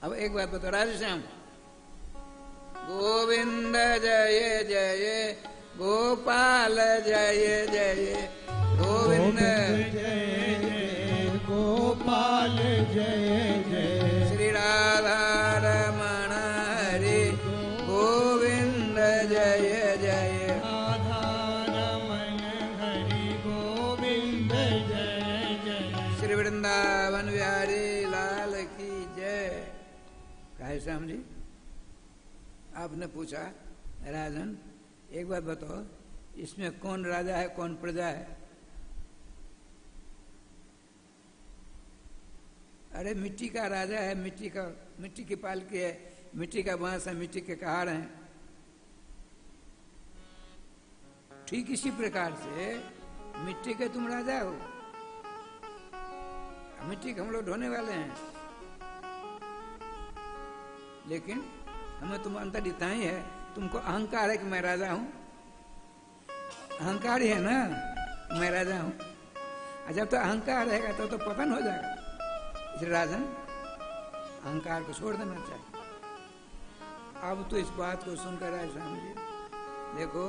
अब एक बात बताओ राधे श्याम, गोविंद जय जय गोपाल जय जय, गोविंद जय जय गोपाल जय जय, श्री राधा रमण हरि गोविंद जय जय, राधा रमण हरि गोविंद जय जय, श्री वृंदावन बिहारी लाल की जय। कहे श्याम जी, आपने पूछा राजन एक बात बताओ, इसमें कौन राजा है कौन प्रजा है? अरे मिट्टी का राजा है, मिट्टी की पालकी है, मिट्टी का बांस है, मिट्टी के कहार हैं। ठीक इसी प्रकार से मिट्टी के तुम राजा हो, मिट्टी के हम लोग ढोने वाले हैं। लेकिन हमें तुम अंतर इतना ही है, तुमको अहंकार है कि मैं राजा हूं। अहंकार ही है ना, मैं राजा हूं। जब तो अहंकार रहेगा तो पतन हो जाएगा। इसलिए राजन अहंकार को छोड़ देना चाहिए। अब तो इस बात को सुनकर राय स्वामी जी देखो,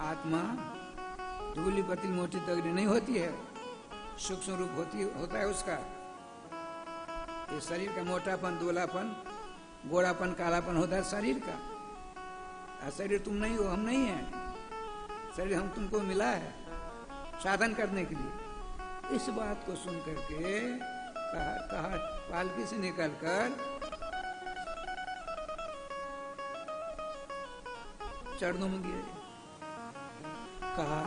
आत्मा धूली पतली मोटी तगड़ी नहीं होती है, सूक्ष्म रूप होता है उसका। ये शरीर का मोटापन, दुबलापन, गोरापन, कालापन होता है शरीर का। शरीर तुम नहीं हो, हम नहीं है। शरीर हम तुमको मिला है साधन करने के लिए। इस बात को सुन करके कहा पालकी से निकलकर चरणों में गिरे। कहा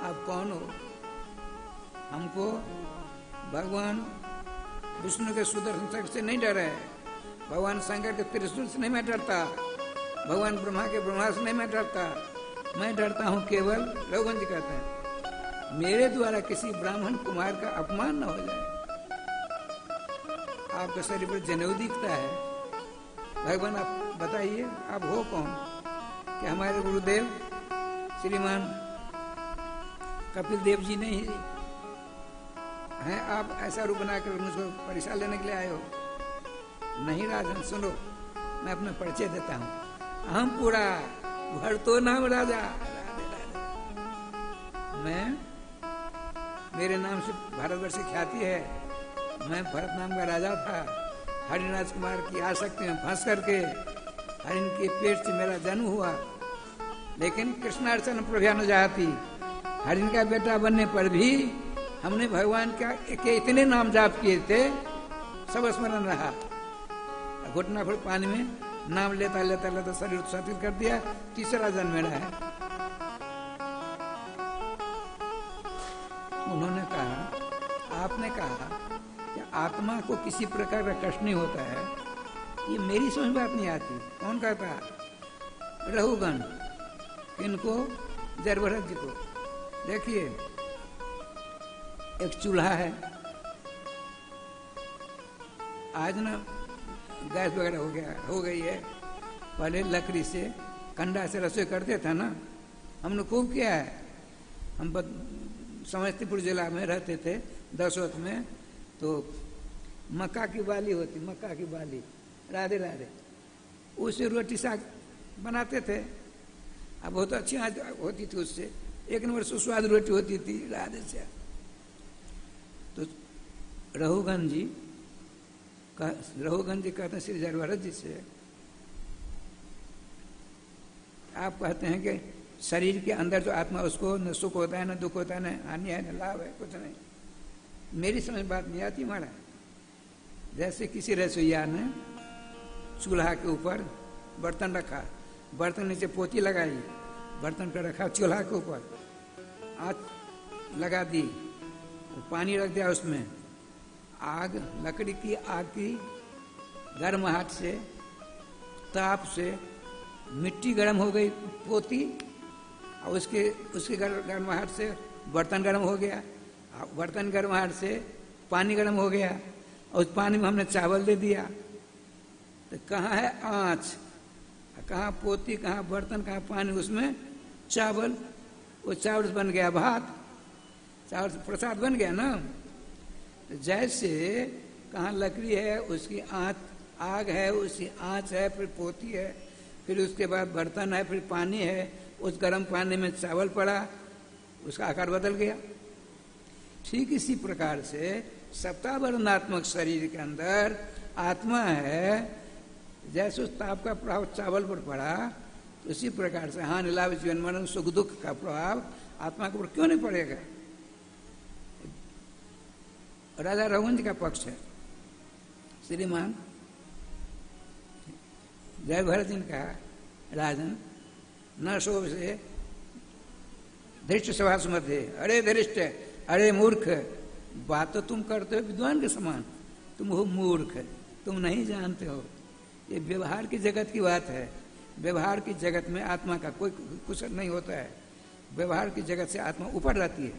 आप कौन हो? हमको भगवान विष्णु के सुदर्शन चक्र से नहीं डरा है, भगवान शंकर के त्रिशूल से नहीं मैं डरता, भगवान ब्रह्मा के ब्रह्मास्त्र से नहीं मैं डरता। मैं डरता हूं केवल, रघुवंश कहते हैं, मेरे द्वारा किसी ब्राह्मण कुमार का अपमान न हो जाए। आपके शरीर पर जनेऊ दिखता है, भगवान आप बताइए आप हो कौन? कि हमारे गुरुदेव श्रीमान कपिल देव जी नहीं हैं, आप ऐसा रूप बनाकर मुझको परीक्षा लेने के लिए आए हो? नहीं राजन सुनो, मैं अपना परिचय देता हूँ। हम पूरा भरतो नाम राजा, मैं मेरे नाम से भारतवर्ष की ख्याति है। मैं भरत नाम का राजा था। हरिण राजकुमार की आसक्ति में फंस करके हरिण के पेट से मेरा जन्म हुआ, लेकिन कृष्णार्चन प्रभा न जाती। हरिण का बेटा बनने पर भी हमने भगवान के इतने नाम जाप किए थे, सब स्मरण रहा। घुटना फिर पानी में नाम लेता लेता लेता शरीर उत्साहित कर दिया। तीसरा जन्म मेरा है। उन्होंने कहा, आपने कहा कि आत्मा को किसी प्रकार का कष्ट नहीं होता है, ये मेरी समझ बात नहीं आती। कौन कहता? रघुगण। किनको? जरभरत जी को। देखिए एक चूल्हा है, आज ना गैस वगैरह हो गई है। पहले लकड़ी से कंडा से रसोई करते थे ना, हमने खूब किया है। हम समस्तीपुर जिला में रहते थे, दसोत में, तो मक्का की बाली होती, मक्का की बाली, राधे राधे, उससे रोटी साग बनाते थे। अब बहुत अच्छी होती थी उससे, एक नंबर सुस्वाद रोटी होती थी राधे से। तो रघुगन जी कहते हैं श्री जरभरत जी से, आप कहते हैं कि शरीर के अंदर जो आत्मा, उसको न सुख होता है, न दुख होता है, न हानि है, न लाभ है, कुछ नहीं। मेरी समझ बात नहीं आती महाराज। जैसे किसी रसोईया ने चूल्हा के ऊपर बर्तन रखा, बर्तन नीचे पोती लगाई, बर्तन पर रखा चूल्हा के ऊपर, आग लगा दी, पानी रख दिया उसमें, आग, लकड़ी की आग की गर्माहट से, ताप से मिट्टी गर्म हो गई, पोती, और उसके गर्माहट से बर्तन गर्म हो गया, बर्तन गर्माहट से पानी गर्म हो गया, और उस पानी में हमने चावल दे दिया, तो कहाँ है आँच, कहाँ पोती, कहाँ बर्तन, कहाँ पानी, उसमें चावल, वो चावल से बन गया भात, चावल से प्रसाद बन गया ना। तो जैसे कहाँ लकड़ी है उसकी आँच, आग है उसकी आँच है, फिर पोती है, फिर उसके बाद बर्तन है, फिर पानी है, उस गर्म पानी में चावल पड़ा, उसका आकार बदल गया। ठीक इसी प्रकार से सप्तावर्णात्मक शरीर के अंदर आत्मा है, जैसे उस ताप का प्रभाव चावल पर पड़ा, तो उसी प्रकार से हानि लाभ जीवन मरण सुख दुख का प्रभाव आत्मा के ऊपर क्यों नहीं पड़ेगा। राजा रघुवंश जी का पक्ष है। श्रीमान जय भरत जी ने कहा, राजन न शोभ से धृष्ट सभा सुमते, अरे धृष्ट, अरे मूर्ख, बात तो तुम करते हो विद्वान के समान, तुम हो मूर्ख, तुम नहीं जानते हो। ये व्यवहार की जगत की बात है। व्यवहार की जगत में आत्मा का कोई कुछ नहीं होता है। व्यवहार की जगत से आत्मा ऊपर रहती है।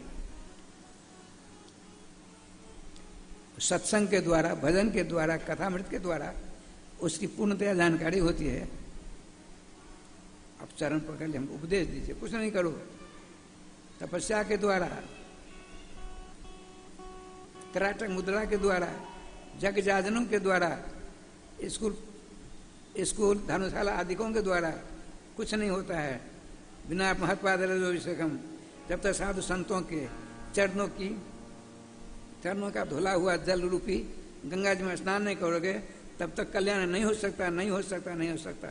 सत्संग के द्वारा, भजन के द्वारा, कथामृत के द्वारा उसकी पूर्णतया जानकारी होती है। अब चरण पकड़ ले, हमको उपदेश दीजिए, कुछ नहीं करो। तपस्या के द्वारा, त्राटक मुद्रा के द्वारा, जग जाजनों के द्वारा, स्कूल धर्मशाला आदिकों के द्वारा कुछ नहीं होता है। बिना महत्वादिकम, जब तक साधु संतों के चरणों का धुला हुआ जल रूपी गंगा जी में स्नान नहीं करोगे, तब तक कल्याण नहीं हो सकता, नहीं हो सकता, नहीं हो सकता।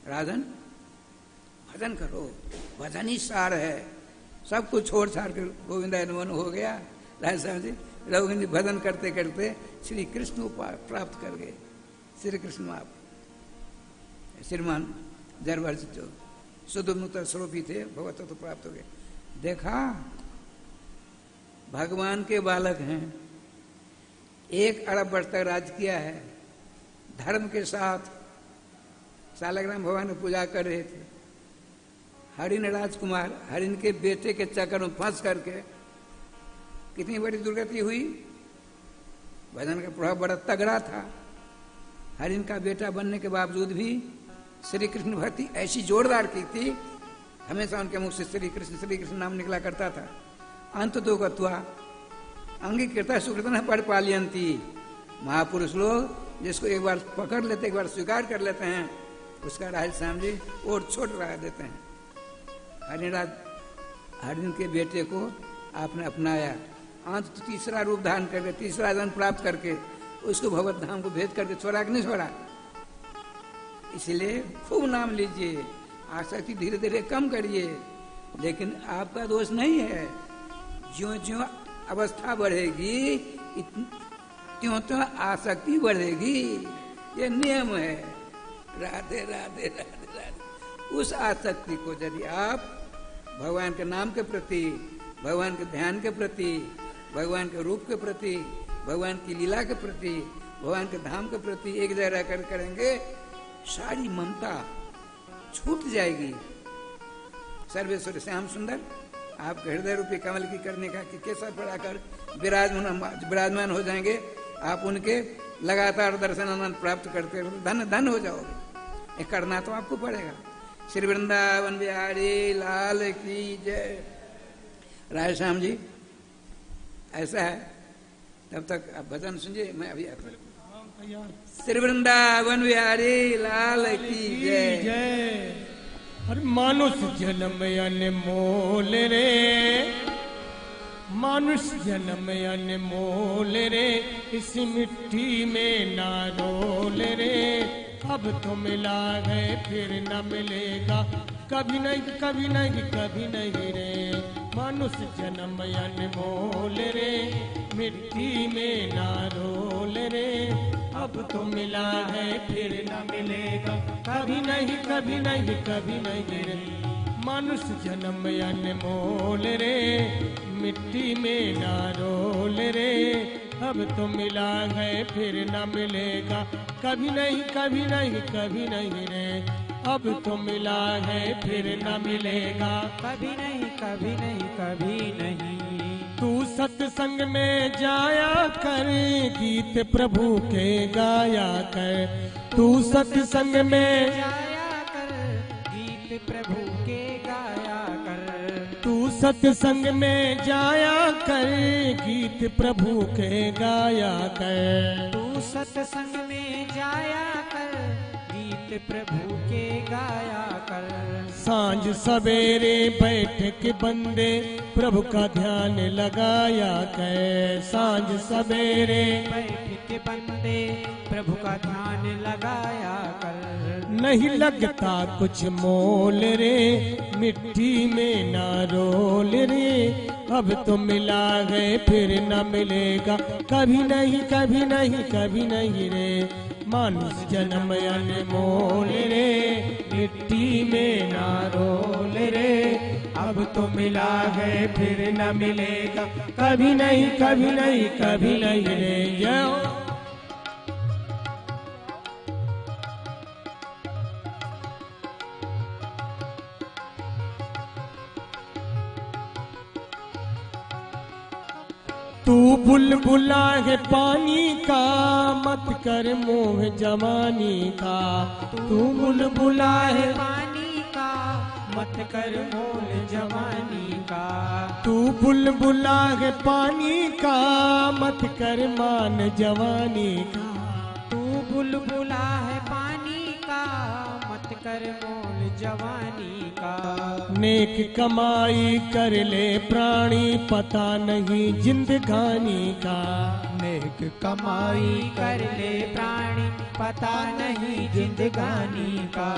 राजन भजन करो, भजन ही सार है। सब कुछ छोड़ छाड़ कर गोविंदा नमन हो गया। राजा जी रघुवीर जी भजन करते करते श्री कृष्ण प्राप्त कर गए। श्री कृष्ण आप श्रीमान जरवर्ष जो शुद्ध मुक्त स्वरूपी थे, भगवत तो प्राप्त हो गए। देखा भगवान के बालक हैं, 1 अरब वर्ष तक राज किया है, धर्म के साथ सालग्राम भगवान की पूजा कर रहे थे। हरिण राजकुमार, हरिण के बेटे के चक्कर में फंस करके कितनी बड़ी दुर्गति हुई। भजन का प्रभाव बड़ा तगड़ा था। हरिण का बेटा बनने के बावजूद भी श्री कृष्ण भक्ति ऐसी जोरदार की थी, हमेशा उनके मुख से श्री कृष्ण नाम निकला करता था। अंत तो गत्वा अंगीकृता सुकृतन परिपालयंती। महापुरुष लोग जिसको एक बार पकड़ लेते, एक बार स्वीकार कर लेते हैं, उसका राज श्याम जी और छोट रहा देते हैं। हरिण के बेटे को आपने अपनाया, अंत तो तीसरा रूप धारण करके, तीसरा जन्म प्राप्त करके उसको भगवत धाम को भेज करके छोड़ा कि नहीं छोड़ा। इसलिए खूब नाम लीजिए, आसक्ति धीरे धीरे कम करिए, लेकिन आपका दोष नहीं है। ज्यों ज्यों अवस्था बढ़ेगी त्यों त्यों आसक्ति बढ़ेगी, ये नियम है। राधे राधे राधे राधे। उस आसक्ति को यदि आप भगवान के नाम के प्रति, भगवान के ध्यान के प्रति, भगवान के रूप के प्रति, भगवान की लीला के प्रति, भगवान के धाम के प्रति एक जगह रहकर करेंगे, सारी ममता छूट जाएगी। सर्वेश्वर श्याम सुंदर आपके हृदय रूपी कमल की करने का कि केसर पढ़ाकर विराजमान हो जाएंगे। आप उनके लगातार दर्शन आनंद प्राप्त करते धन धन हो जाओगे। ये करना तो आपको पड़ेगा। श्री वृंदावन बिहारी लाल की जय। राय श्याम जी ऐसा है तब तक आप भजन सुनिए, मैं अभी आता हूं। श्री वृंदावन बिहारी लाल की जय। जय। अरे मानुष जन्म अनमोल रे, मानुष जन्म अनमोल रे, इस मिट्टी में ना रोल रे, अब तो मिला है फिर न मिलेगा, कभी नहीं कभी नहीं कभी नहीं रे। मानुष जन्म अनमोल रे, मिट्टी में ना रोल रे, अब तो मिला है फिर न मिलेगा, कभी नहीं कभी नहीं कभी नहीं रे। मानुष जन्म अनमोल रे, मिट्टी में ना रोल रे, अब तो मिला है फिर न मिलेगा, कभी नहीं कभी नहीं कभी नहीं रे। अब तो मिला है फिर न मिलेगा, कभी नहीं कभी नहीं कभी नहीं। तू सत्संग में जाया कर, गीत प्रभु के गाया कर। तू सत्संग में जाया कर, गीत प्रभु के गाया कर। तू सत्संग में जाया कर, गीत प्रभु के गाया कर। तू सत्संग में जाया कर, गीत प्रभु के गाया कर। सांझ सवेरे बैठ के बंदे प्रभु का ध्यान लगाया कर। सांझ सवेरे बैठ के बंदे प्रभु का ध्यान लगाया कर। नहीं लगता कुछ मोल रे, मिट्टी में ना रोल रे, अब तो मिला गए फिर न मिलेगा, कभी नहीं कभी नहीं कभी नहीं रे। मानुष जन्म अनमोल रे, मिट्टी में ना रोल रे, अब तो मिला है फिर न मिलेगा, कभी नहीं कभी नहीं कभी नहीं रे। जय हो। तू बुलबुला है पानी का, मत कर मोह जवानी का। तू बुलबुला है पानी का, मत कर मोल जवानी का। तू बुलबुला है पानी का, मत कर मान जवानी का। तू बुलबुला है पानी का, मत कर मोल जवानी का। नेक कमाई कर ले प्राणी, पता नहीं जिंदगानी का। नेक कमाई कर ले प्राणी, पता नहीं जिंदगानी का।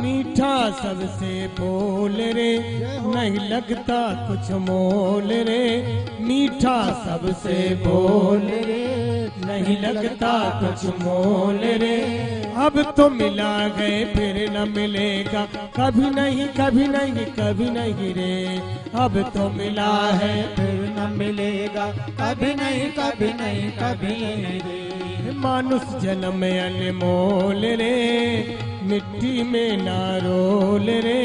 मीठा सबसे बोल रे, नहीं लगता कुछ मोल रे। मीठा सबसे बोल रे, नहीं लगता कुछ मोल रे, अब तो मिला गए फिर न मिलेगा, कभी नहीं कभी नहीं कभी नहीं रे। अब तो मिला है फिर न मिलेगा, कभी नहीं कभी नहीं कभी नहीं रे। मानुष जन्म अनमोल रे, मिट्टी में ना रोल रे,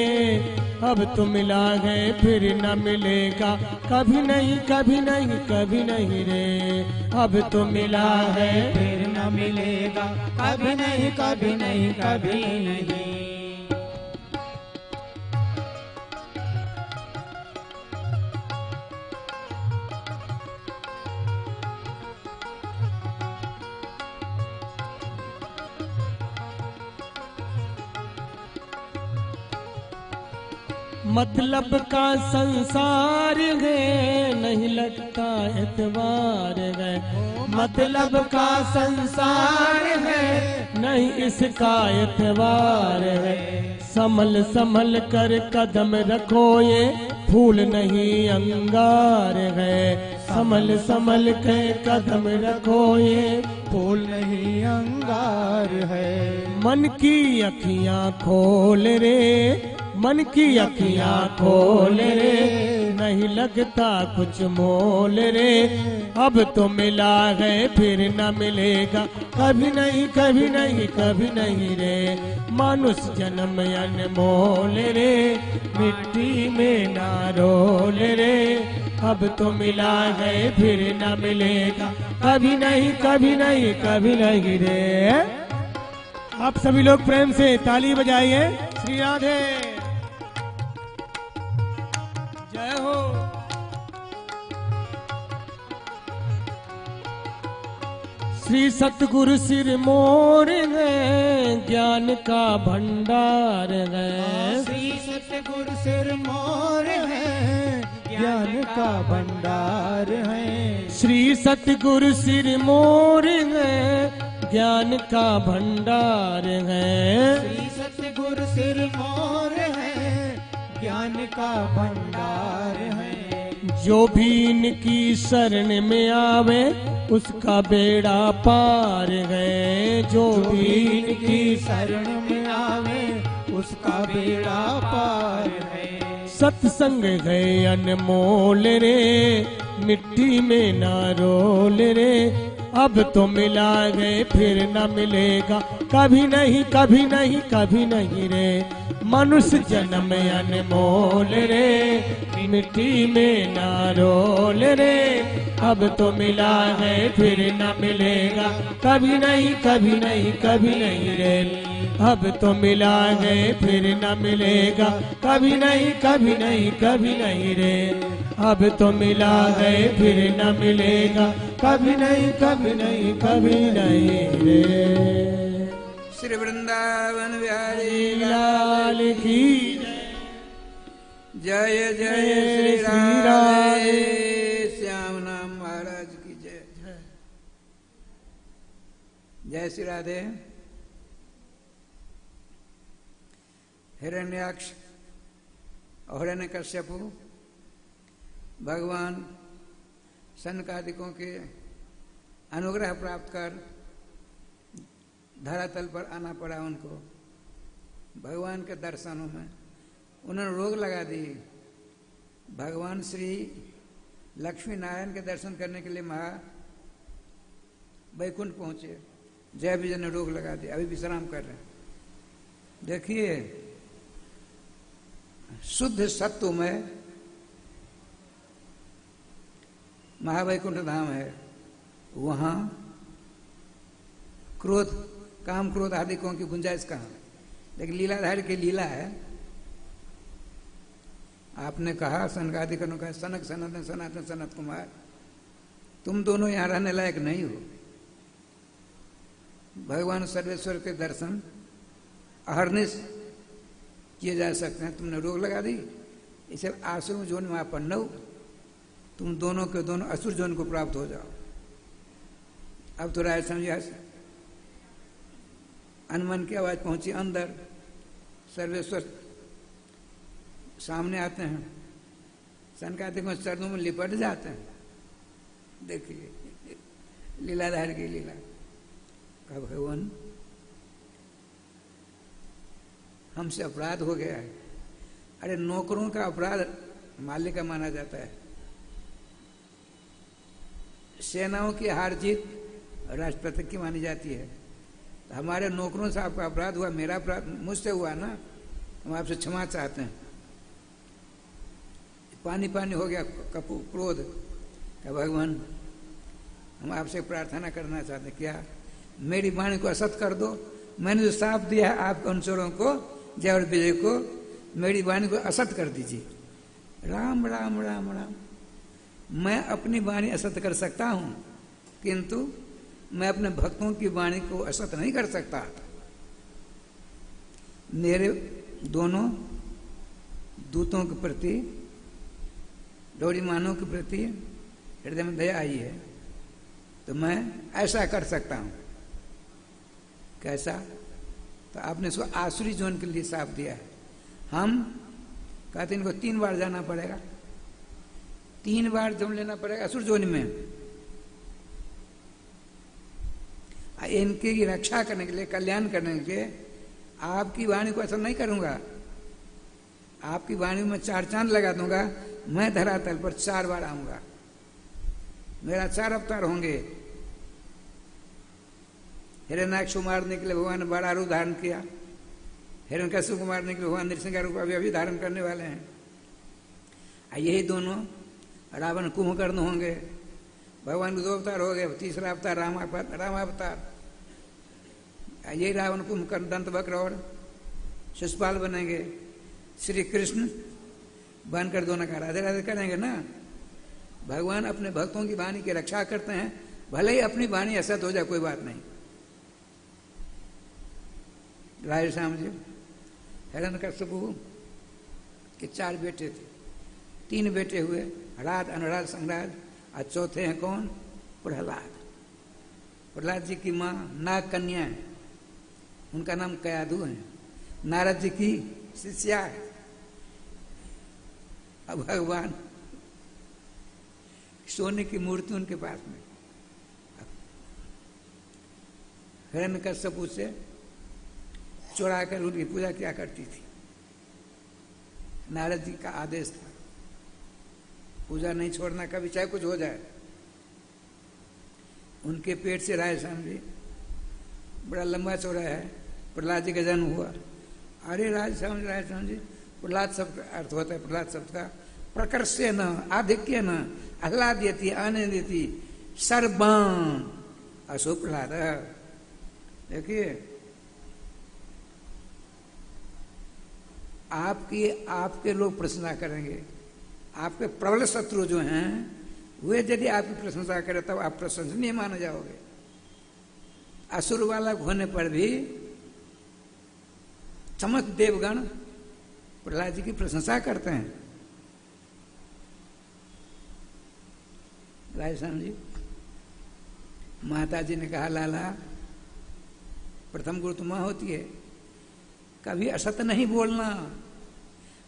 अब तो मिला है फिर न मिलेगा, कभी नहीं कभी नहीं कभी नहीं रे। अब तो मिला है फिर न मिलेगा, कभी नहीं कभी नहीं कभी नहीं। मतलब का संसार है, नहीं लगता एतबार है। मतलब का संसार है, नहीं इसका एतबार है। संभल संभल कर कदम रखो, ये फूल नहीं अंगार है। संभल संभल के कदम रखो, ये फूल नहीं अंगार है। मन की अखियां खोल रे, मन की अखियां खोल रे, नहीं लगता कुछ मोल रे। अब तो मिला है फिर न मिलेगा, कभी नहीं कभी नहीं कभी नहीं रे। मानुष जन्म अनमोल रे, मिट्टी में ना रोल रे, अब तो मिला है फिर न मिलेगा, कभी नहीं कभी नहीं कभी नहीं रे। आप सभी लोग प्रेम से ताली बजाइए। श्री राधे जय हो। श्री सतगुरु सिर मोर है, ज्ञान का भंडार है। श्री सतगुरु सिर मोर है, ज्ञान का भंडार है। श्री सतगुरु सिर मोर है, ज्ञान का भंडार है। श्री सतगुरु सिर मोर है, ज्ञान का भंडार है। जो भी इनकी शरण में आवे उसका बेड़ा पार है। जो भी इनकी शरण में आवे उसका बेड़ा पार है। सत्संग है अनमोल रे, मिट्टी में ना रोल रे। अब तो मिला गए फिर न मिलेगा, कभी नहीं कभी नहीं कभी नहीं रे। मनुष्य जन्म अनमोल रे, मिट्टी में ना रोल रे। अब तो मिला है फिर न मिलेगा, कभी नहीं कभी नहीं कभी नहीं रे। अब तो मिला है फिर न मिलेगा, कभी नहीं कभी नहीं कभी नहीं रे। अब तो मिला है फिर न मिलेगा, कभी नहीं कभी नहीं कभी नहीं रे। श्री वृंदावन बिहारी लाल की जय जय श्री राधे श्याम नाम महाराज की जय। जय श्री राधे। हिरण्याक्ष और हिरण्यकश्यपु भगवान सनकादिकों के अनुग्रह प्राप्त कर धरातल पर आना पड़ा उनको। भगवान के दर्शनों में उन्होंने रोक लगा दी। भगवान श्री लक्ष्मी नारायण के दर्शन करने के लिए महा वैकुंठ पहुंचे। जय विजय ने रोक लगा दी, अभी विश्राम कर रहे हैं। देखिए शुद्ध सत्व में महावैकुंठ धाम है, वहां क्रोध काम क्रोध आदिकों की गुंजाइश कहाँ। लेकिन लीलाधारी की लीला है। आपने कहा सनकादिकों ने कहा, सनक सनत सनातन सनत कुमार, तुम दोनों यहां रहने लायक नहीं हो। भगवान सर्वेश्वर के दर्शन अहरनिश किए जा सकते हैं, तुमने रोक लगा दी। इसे आसुर जोन में आप पन्नव, तुम दोनों के दोनों असुर जोन को प्राप्त हो जाओ। अब तो राय समझिए, हनुमान की आवाज पहुंची अंदर। सर्वेश्वर सामने आते हैं, सनकादिकों चरणों में लिपट जाते हैं। देखिए लीलाधार की लीला का भगवान, हमसे अपराध हो गया है। अरे नौकरों का अपराध मालिक का माना जाता है। सेनाओं की हार जीत राष्ट्रपति की मानी जाती है। तो हमारे नौकरों से आपका अपराध हुआ, मेरा अपराध मुझसे हुआ ना, हम आपसे क्षमा चाहते हैं। पानी पानी हो गया क्रोध का भगवान, हम आपसे प्रार्थना करना चाहते हैं, क्या मेरी वाणी को असत कर दो। मैंने जो साफ दिया है आपके अनुचरों को, जय और विजय को, मेरी वाणी को असत कर दीजिए। राम राम राम राम। मैं अपनी वाणी असत कर सकता हूं, किंतु मैं अपने भक्तों की वाणी को असत नहीं कर सकता। मेरे दोनों दूतों के प्रति, डोरी मानों के प्रति हृदय में दया आई है, तो मैं ऐसा कर सकता हूं। कैसा? तो आपने इसको आसुरी जोन के लिए साफ दिया है। हम कहते इनको 3 बार जाना पड़ेगा, 3 बार जन्म लेना पड़ेगा असुर जोन में। इनकी रक्षा करने के लिए, कल्याण करने के लिए आपकी वाणी को असर नहीं करूंगा। आपकी वाणी में 4 चांद लगा दूंगा। मैं धरातल पर 4 बार आऊंगा। मेरा 4 अवतार होंगे। हिरण्याक्ष को मारने के लिए भगवान ने बड़ा रूप धारण किया। हिरण्यकश्यप को मारने के लिए भगवान नृसिंह का रूप अभी धारण करने वाले हैं। यही दोनों रावण कुंभकर्ण होंगे। भगवान के 2 अवतार हो गए। तीसरा अवतार रामावतार। यही रावण कुंभकर्ण दंतवक्र और शिशुपाल बनेंगे। श्री कृष्ण बनकर दोनों का राधे राधे करेंगे ना। भगवान अपने भक्तों की वाणी की रक्षा करते हैं, भले ही अपनी वाणी असत हो जाए, कोई बात नहीं। राधे श्याम जी, हिरण्यकश्यपु के 4 बेटे थे, 3 बेटे हुए, हराद, अनुराध, संगराज, और चौथे हैं कौन? प्रहलाद। प्रहलाद जी की माँ नाग कन्या है, उनका नाम कयाधु है। नारद जी की शिष्या है। अब भगवान सोने की मूर्ति उनके पास में, हिरण्यकश्यप से चुरा कर उनकी पूजा किया करती थी। नारद जी का आदेश था पूजा नहीं छोड़ना कभी, चाहे कुछ हो जाए। उनके पेट से राय श्याम जी बड़ा लंबा चौड़ा है, प्रहलाद जी का जन्म हुआ। अरे राज श्याम जी, प्रहलाद शब्द का अर्थ होता है, प्रहलाद शब्द का प्रकर्षे न, आधिक्य न, आह्लाद्यति, आनंदयति, सर्वान अशुभ प्रहलाद। देखिए, आपके लोग प्रशंसा करेंगे, आपके प्रबल शत्रु जो हैं वे यदि आपकी प्रशंसा करें तब आप प्रशंसनीय माने जाओगे। असुर वाला होने पर भी समस्त देवगण प्रहलाद जी की प्रशंसा करते हैं। राजस्थान जी, माता जी ने कहा, लाला प्रथम गुरु तुम्हां होती है, कभी असत्य नहीं बोलना।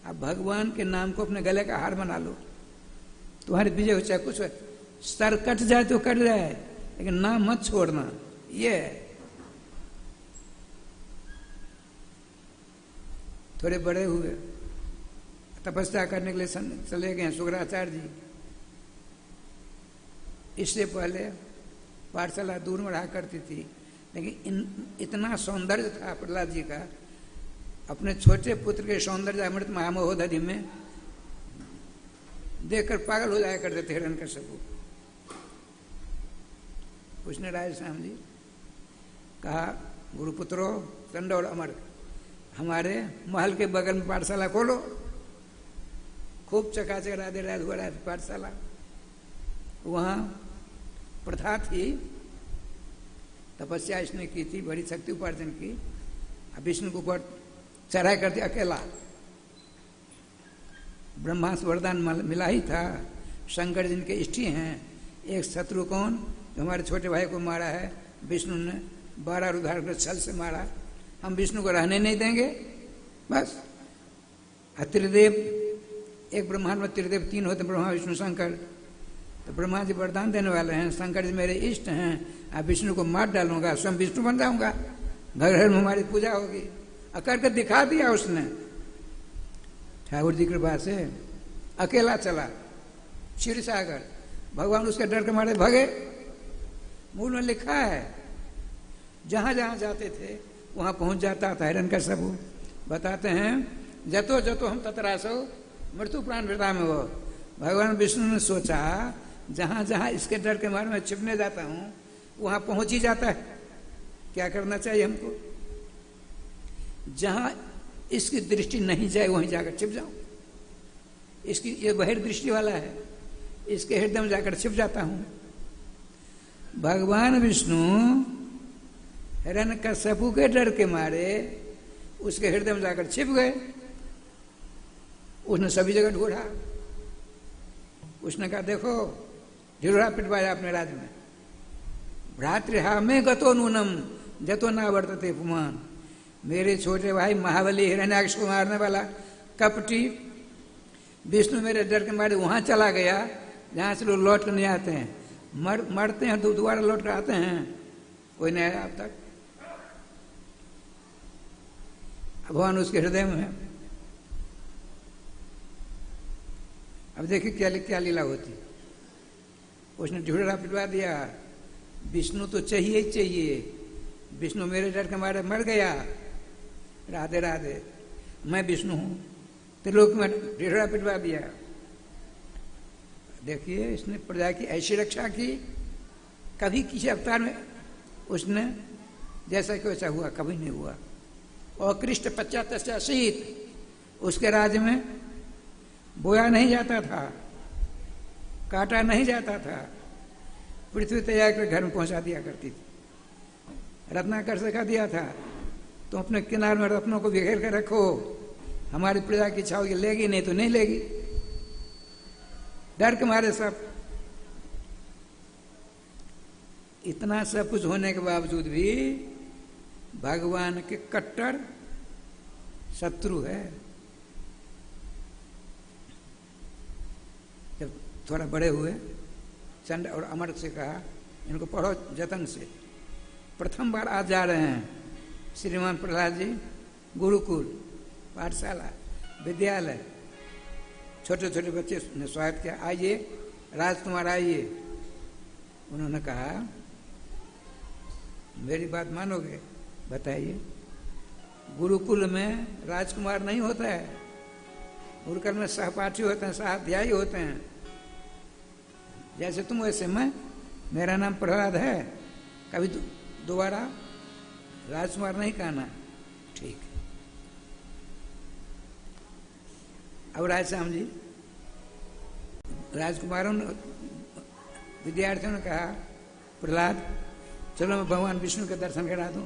अब भगवान के नाम को अपने गले का हार बना लो, तुम्हारे विजय हो चाहे कुछ हो, सर कट जाए तो कट जाए, लेकिन नाम मत छोड़ना। ये थोड़े बड़े हुए, तपस्या करने के लिए चले गए शुक्राचार्य जी। इससे पहले पाठशाला दूर में रहा करती थी, लेकिन इतना सौंदर्य था प्रहलाद जी का, अपने छोटे पुत्र के सौंदर्य अमृत महामहोदधि में देखकर पागल हो जाया करते थे हिरण्यकश्यप। उसने राय श्याम जी कहा, गुरुपुत्रो चंडौल अमर, हमारे महल के बगल में पाठशाला खोलो। खूब चकाचक राधे राधे हुआ राधे पाठशाला। वहाँ प्रथा थी, तपस्या इसने की थी, बड़ी शक्ति उपार्जन की। विष्णु के ऊपर चढ़ाई करती अकेला, ब्रह्मा से वरदान मिला ही था। शंकर जिनके इष्टी हैं, एक शत्रु कौन, जो हमारे छोटे भाई को मारा है, विष्णु ने 12 रुधिर के छल से मारा। हम विष्णु को रहने नहीं देंगे, बस। त्रिदेव, एक ब्रह्मांड में त्रिदेव 3 होते, ब्रह्मा विष्णु शंकर। तो ब्रह्मा जी वरदान देने वाले हैं, शंकर जी मेरे इष्ट हैं, अब विष्णु को मार डालूंगा, स्वयं विष्णु बन जाऊंगा, घर घर में हमारी पूजा होगी। करके दिखा दिया उसने, ठाकुर जी की कृपा से अकेला चला क्षीर सागर। भगवान उसके डर के मारे भगे। मूल में लिखा है, जहां जहां जाते थे वहां पहुंच जाता था हिरण्यकश्यप। बताते हैं, जतो जतो हम ततरासो मृत्यु प्राण वृथा में वो। भगवान विष्णु ने सोचा, जहां जहां इसके डर के मारे मैं छिपने जाता हूं वहां पहुंच ही जाता है, क्या करना चाहिए हमको? जहां इसकी दृष्टि नहीं जाए वहीं जाकर छिप जाओ। इसकी ये बहिर्दृष्टि वाला है, इसके हृदय में जाकर छिप जाता हूं। भगवान विष्णु हिरण्यकश्यप के डर के मारे उसके हृदय में जाकर छिप गए। उसने सभी जगह ढूंढा। उसने कहा, देखो ढिढोरा पिटवाया अपने राज्य में। भ्रातृहा में गतो नूनम जतो ना वर्तते पुमान। मेरे छोटे भाई महाबली हिरण्याक्ष को मारने वाला कपटी विष्णु मेरे डर के मारे वहां चला गया जहां से लोग लौट कर नहीं आते हैं। मरते हैं, दोबारा लौट कर आते हैं, कोई नहीं आया अब तक। भगवान उसके हृदय में है। अब देखिए क्या लीला होती। उसने ढिढोरा पिटवा दिया। विष्णु तो चाहिए ही चाहिए, विष्णु मेरे डर के मारे मर गया। राधे राधे, मैं विष्णु हूं, त्रिलोक में ढिढोरा पिटवा दिया। देखिए, इसने प्रजा की ऐसी रक्षा की, कभी किसी अवतार में उसने जैसा कि वैसा हुआ कभी नहीं हुआ। और कृष्ण पश्चात उसके राज्य में बोया नहीं जाता था, काटा नहीं जाता था, पृथ्वी तैयार कर घर में पहुंचा दिया करती थी। रत्नाकर से कह दिया था तुम अपने किनारे में रत्नों को बिखेर कर रखो, हमारी प्रजा की इच्छा होगी लेगी, नहीं तो नहीं लेगी। डर के मारे सब, इतना सब कुछ होने के बावजूद भी भगवान के कट्टर शत्रु है। जब थोड़ा बड़े हुए, चंड और अमर से कहा इनको पढ़ो जतन से। प्रथम बार आज जा रहे हैं श्रीमान प्रहलाद जी, गुरुकुल, पाठशाला, विद्यालय, छोटे छोटे बच्चे ने स्वागत किया, आइए राजकुमार आइए। उन्होंने कहा मेरी बात मानोगे? बताइए। गुरुकुल में राजकुमार नहीं होता है, गुरुकुल में सहपाठी होते हैं, सहाध्यायी होते हैं। जैसे तुम वैसे मैं, मेरा नाम प्रहलाद है, कभी दोबारा राजकुमार नहीं कहना, ठीक। अब राजश्याम जी, राजकुमारों ने, विद्यार्थियों ने कहा प्रहलाद चलो मैं भगवान विष्णु के दर्शन करा दूं।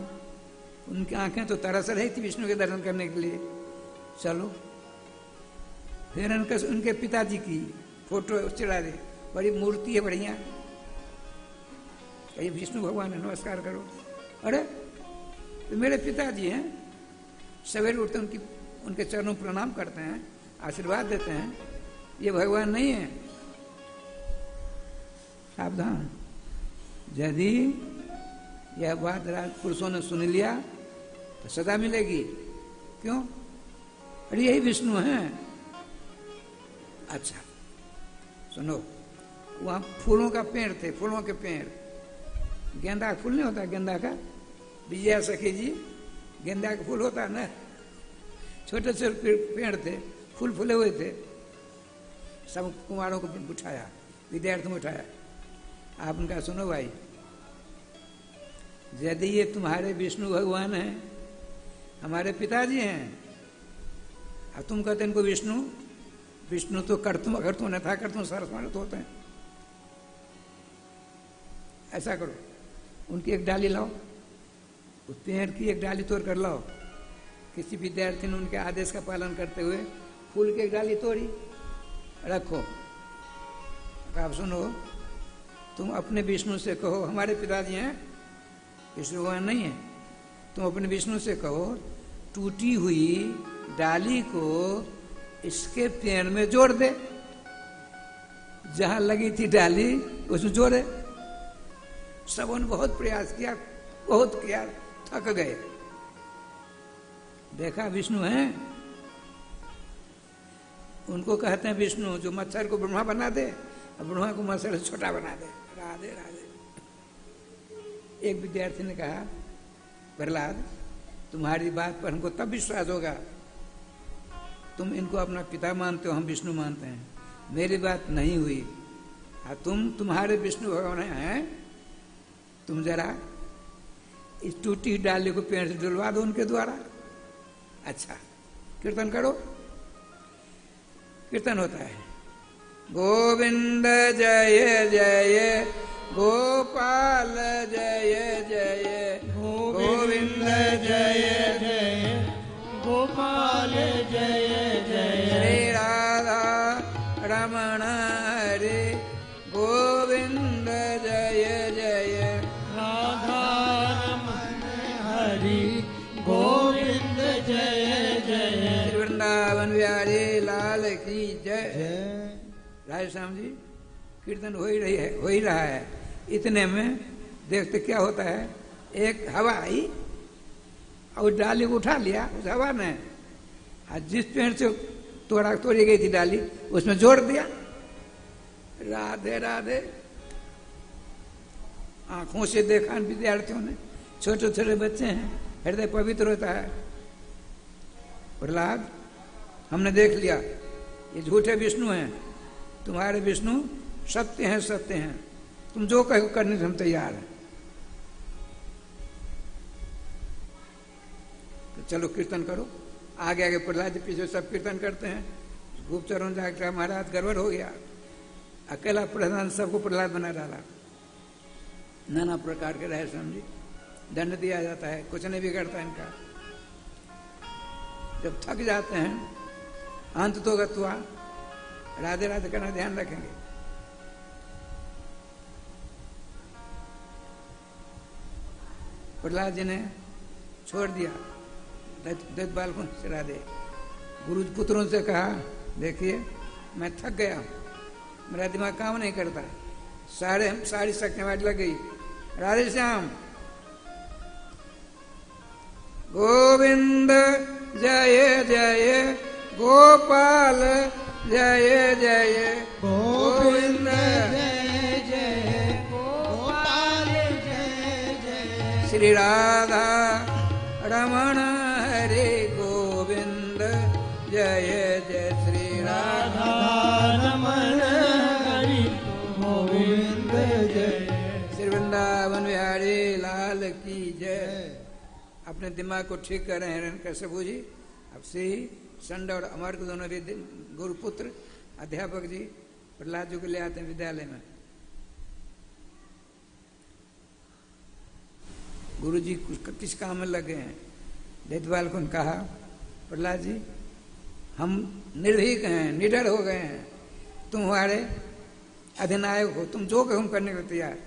उनकी आंखें तो तरस रही थी विष्णु के दर्शन करने के लिए, चलो। फिर उनके पिताजी की फोटो चढ़ा दे, बड़ी मूर्ति है बढ़िया, कहीं विष्णु भगवान है, नमस्कार करो। अरे तो मेरे पिताजी हैं, सवेरे उठते उनके चरणों प्रणाम करते हैं, आशीर्वाद देते हैं, ये भगवान नहीं है। सावधान, यदि यह बात राजपुरुषों ने सुन लिया तो सदा मिलेगी। क्यों? अरे यही विष्णु हैं। अच्छा सुनो, वहां फूलों का पेड़ थे, फूलों के पेड़, गेंदा का फूल नहीं होता, गेंदा का, विजया सखी जी, गेंदा का फूल होता है ना, छोटे छोटे पेड़ थे, फूल फूले हुए थे। सब कुमारों को उठाया, विद्यार्थियों को उठाया। आप उनका सुनो भाई, यदि ये तुम्हारे विष्णु भगवान हैं, हमारे पिताजी हैं, और तुम कहते इनको विष्णु, विष्णु तो करतुम, अगर तुम न था करतुम सरस्वत होते हैं। ऐसा करो, उनकी एक डाली लाओ, उस पेड़ की एक डाली तोड़ कर लाओ। किसी विद्यार्थी ने उनके आदेश का पालन करते हुए फूल की एक डाली तोड़ी, रखो। आप सुनो, तुम अपने विष्णु से कहो हमारे पिताजी हैं, विष्णु भगवान नहीं है, तुम अपने विष्णु से कहो टूटी हुई डाली को इसके पेड़ में जोड़ दे, जहां लगी थी डाली उसमें जोड़े। सबों ने बहुत प्रयास किया, बहुत किया, थक गए। देखा विष्णु हैं, उनको कहते हैं विष्णु जो मच्छर को ब्रह्मा बना दे और ब्रह्मा को मच्छर से छोटा बना दे। राधे राधे। एक विद्यार्थी ने कहा प्रहलाद तुम्हारी बात पर हमको तब विश्वास होगा, तुम इनको अपना पिता मानते हो, हम विष्णु मानते हैं। मेरी बात नहीं हुई, तुम्हारे विष्णु भगवान हैं, तुम जरा इस टूटी डाली को पेड़ से डुलवा दो उनके द्वारा। अच्छा कीर्तन करो। कीर्तन होता है, गोविंद जय जय गोपाल जय जय, गोविंद जय जय गोपाल जय जय, श्री राधा रमण हरे गोविंद जय जय, राधा रमण हरि गोविंद जय जय, वृंदावन बिहारी लाल की जय। राधेश्याम जी कीर्तन हो ही रहा है। इतने में देखते क्या होता है, एक हवा आई और डाली को उठा लिया उस हवा ने, आज जिस पेड़ से तोड़ी गई थी डाली उसमें जोड़ दिया। राधे राधे। आंखों से देखा विद्यार्थियों ने, छोटे छोटे बच्चे हैं, हृदय पवित्र होता है। प्रहलाद हमने देख लिया ये झूठे विष्णु हैं, तुम्हारे विष्णु सत्य हैं, सत्य हैं, तुम जो कहो करने से हम तैयार हैं। तो चलो कीर्तन करो। आगे आगे प्रहलाद पीछे सब कीर्तन करते हैं। गुप्तचरों जाकर महाराज गड़बड़ हो गया, अकेला प्रहलाद सबको प्रहलाद बना डाला। नाना प्रकार के रहे समझी, दंड दिया जाता है, कुछ नहीं बिगड़ता इनका। जब थक जाते हैं अंत तो गत्वा, राधे राधे करना ध्यान रखेंगे। प्रहलाद जी ने छोड़ दिया दैत्य बालकों से राधे, गुरु पुत्रों से कहा देखिए मैं थक गया, मेरा दिमाग काम नहीं करता, सारी शक्तियां लग गई, राधे श्याम गोविंद जय जय गोपाल जय जय गोविंद जय जय गोपाल जय जय श्री राधा रमण हरे गोविंद जय जय श्री राधा रमण हरि गोविंद जय। श्री वृंदावन बिहारी लाल की जय। अपने दिमाग को ठीक कर रहे हैं हिरण्यकश्यप जी। अब श्री संड और अमर को दोनों भी गुरुपुत्र अध्यापक जी प्रहलाद जी को ले आते हैं विद्यालय में। गुरु जी किस काम में लगे हैं? दैत्यपाल को कहा प्रहलाद जी हम निर्भीक हैं, निडर हो गए हैं, तुम हमारे अधिनायक हो, तुम जो कहूँ करने को तैयार,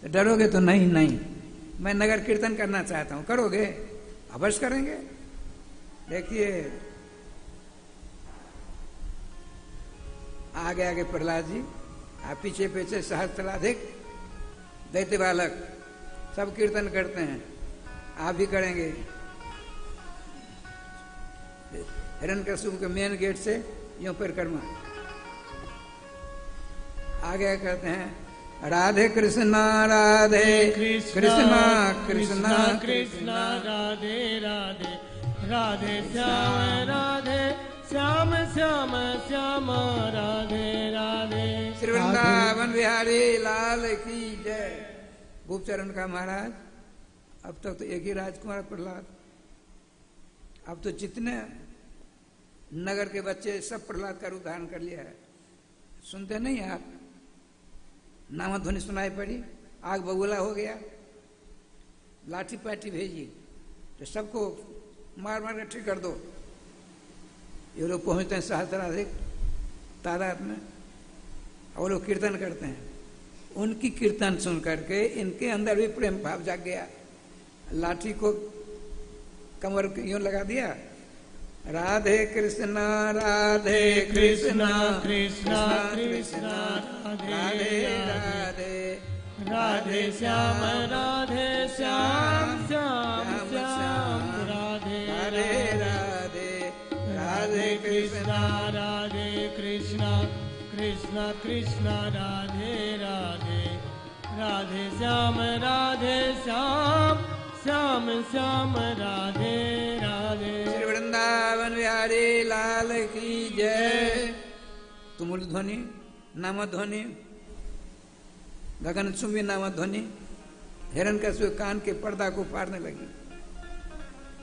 तो डरोगे तो नहीं नहीं, मैं नगर कीर्तन करना चाहता हूँ, करोगे? अवश्य करेंगे। देखिए आगे आगे प्रहलाद जी, आप पीछे पीछे सहस्त्राधिक दैत्य बालक सब कीर्तन करते हैं, आप भी करेंगे। हिरण्यकश्यप के मेन गेट से यूं परिक्रमा आगे करते हैं, राधे कृष्णा राधे कृष्णा कृष्णा कृष्णा राधे राधे राधे श्याम राधे श्याम श्याम श्याम राधे राधे। श्री वृंदावन बिहारी लाल की जय। गोपचरण का महाराज अब तक तो एक ही राजकुमार प्रहलाद, अब तो जितने नगर के बच्चे सब प्रहलाद का रूप धारण कर लिया है। सुनते नहीं आप, नामध्वनि सुनाई पड़ी, आग बबूला हो गया, लाठी पाठी भेजी तो सबको मार मार के ठीक कर दो। ये लोग पहुंचते हैं सहस्राधिक तादाद में और लोग कीर्तन करते हैं। उनकी कीर्तन सुन करके इनके अंदर भी प्रेम भाव जाग गया, लाठी को कमर यूं लगा दिया, राधे कृष्णा राधे कृष्णा कृष्णा कृष्णा राधे राधे राधे श्याम राधे श्याम श्याम श्याम राधे राधे राधे कृष्णा राधे कृष्णा कृष्णा कृष्णा राधे राधे राधे श्याम राधे श्याम श्याम श्याम राधे राधे। श्री वृंदावन बिहारी लाल की जय। तुमुल ध्वनि नाम ध्वनि गगन चुंबी नाम ध्वनि हिरण्यकश्यप कान के पर्दा को फाड़ने लगी।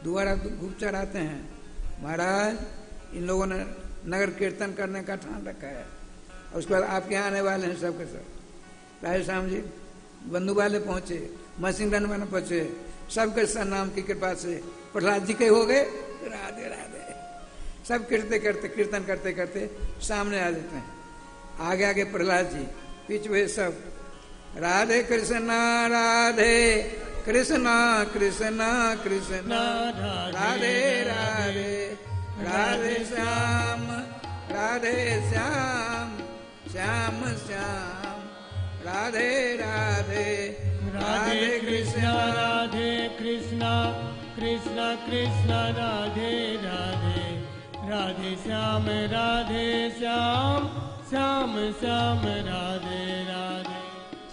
दोबारा गुप्तचर आते हैं, महाराज इन लोगों ने नगर कीर्तन करने का ठान रखा है और उसके बाद आपके यहाँ आने वाले हैं सब के सब। राधे श्याम जी बंधु वाले पहुंचे, मसीन रन वाले पहुंचे, सबके सब नाम की कृपा से प्रहलाद जी के हो गए। राधे राधे सब कीर्तन करते करते सामने आ जाते हैं। आगे आगे प्रहलाद जी, पीछे हुए सब राधे कृष्णा राधे कृष्णा कृष्णा कृष्णा राधे राधे राधे श्याम राधे श्याम श्याम श्याम राधे राधे राधे कृष्णा राधे कृष्णा कृष्णा कृष्णा राधे राधे राधे श्याम राधे श्याम श्याम श्याम राधे राधे।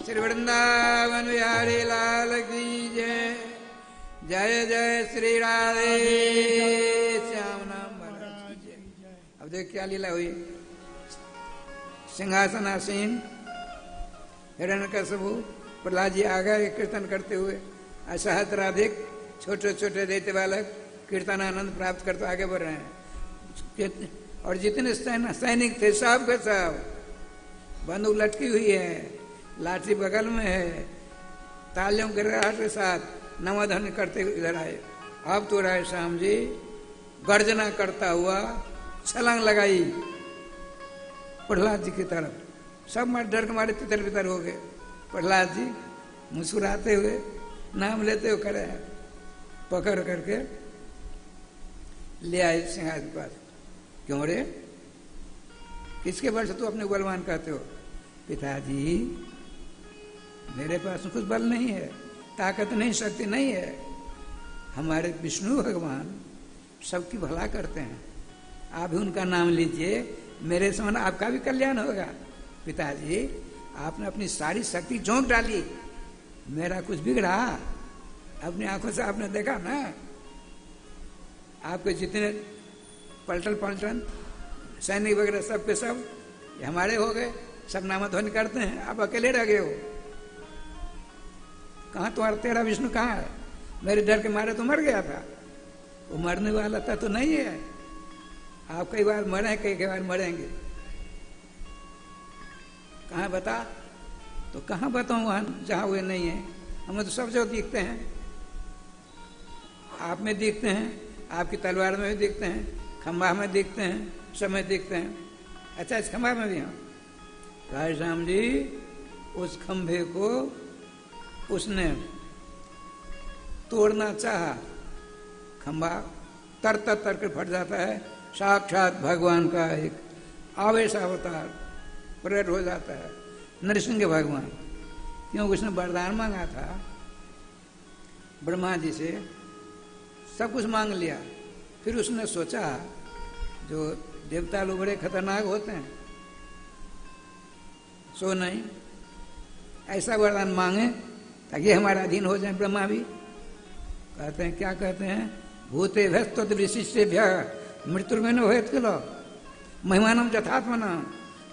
श्री वृंदावन बिहारी लाल की जय। जय जय श्री राधे श्याम नाम महाराज की जय। अब देख क्या लीला हुई। सिंहासन आसीन हिरण्यकश्यप प्रहलाद जी आगे कीर्तन करते हुए, असहस्राधिक छोटे छोटे दैत्य बालक कीर्तन आनंद प्राप्त करते आगे बढ़ रहे हैं। और जितने सैनिक थे सब के सब बंदूक लटकी हुई है, लाठी बगल में है, तालियों गिड़गिड़ाहट के साथ नवाधन करते हुए इधर आए। अब तो राय श्याम जी गर्जना करता हुआ छलांग लगाई प्रहलाद जी की तरफ। सब मारे डर के मारे तितर बितर हो गए। प्रहलाद जी मुस्कुराते हुए नाम लेते हुए खड़े हैं, पकड़ करके ले आए सिंहासन के पास। क्यों रे, किसके बल से तू अपने बलवान कहते हो? पिताजी मेरे पास कुछ बल नहीं है, ताकत नहीं, शक्ति नहीं है। हमारे विष्णु भगवान सबकी भला करते हैं, आप भी उनका नाम लीजिए, मेरे समान आपका भी कल्याण होगा। पिताजी आपने अपनी सारी शक्ति झोंक डाली, मेरा कुछ बिगड़ा? अपनी आंखों से आपने देखा ना, आपके जितने पलटन सैनिक वगैरह सब के सब ये हमारे हो गए, सब नामध्वनि करते हैं, आप अकेले रह गए हो। कहाँ तुम्हारा तेरा विष्णु कहाँ है? मेरे डर के मारे तो मर गया था, वो मरने वाला था तो नहीं है। आप कई बार मरे, कई बार मरेंगे। कहाँ बता? तो कहाँ बताऊं वहां जहां वे नहीं है? हमें तो सब जगह दिखते हैं, आप में दिखते हैं, आपकी तलवार में भी दिखते हैं, खंभा में दिखते हैं, सब में दिखते हैं। अच्छा, इस खंभा में भी हैं। राय श्याम जी उस खंभे को उसने तोड़ना चाहा, खंभा तर कर फट जाता है। साक्षात भगवान का एक आवेश अवतार प्रकट हो जाता है, नरसिंह भगवान। क्योंकि उसने वरदान मांगा था ब्रह्मा जी से, सब कुछ मांग लिया। फिर उसने सोचा जो देवता लोग बड़े खतरनाक होते हैं, सो नहीं, ऐसा वरदान मांगे ताकि हमारा अधीन हो जाए ब्रह्मा भी। कहते हैं, क्या कहते हैं? भूते भस्त विशिष्टेभ्य मृत्युर्मे न होयत किलो महिमानम यथात्मना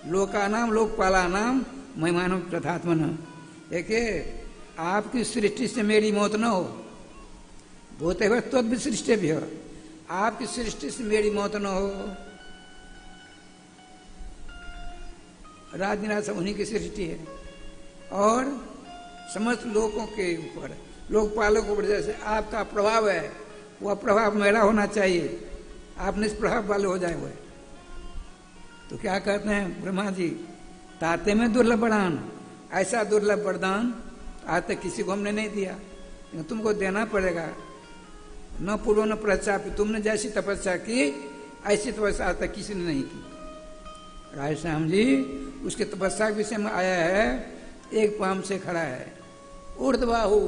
लोकानाम लोकपालानाम महिमानम यथात्मना। देखिए, आपकी सृष्टि से मेरी मौत न हो। भूते भस्त विशिष्टेभ्य, आपकी सृष्टि से मेरी मौत न हो। राजनिवास उन्हीं की सृष्टि है, और समस्त लोगों के ऊपर, लोकपालों के ऊपर जैसे आपका प्रभाव है, वह प्रभाव मेरा होना चाहिए। आप निष्प्रभाव वाले हो जाए हुए। तो क्या कहते हैं ब्रह्मा जी? ताते में दुर्लभ वरदान, ऐसा दुर्लभ वरदान आज तक किसी को हमने नहीं दिया, तुमको देना पड़ेगा। न पूर्व न पश्चात, तुमने जैसी तपस्या की ऐसी तपस्या आज तक किसी ने नहीं की। राय श्याम जी उसके तपस्या के विषय में आया है, एक पाम से खड़ा है, ऊर्ध्वबाहु,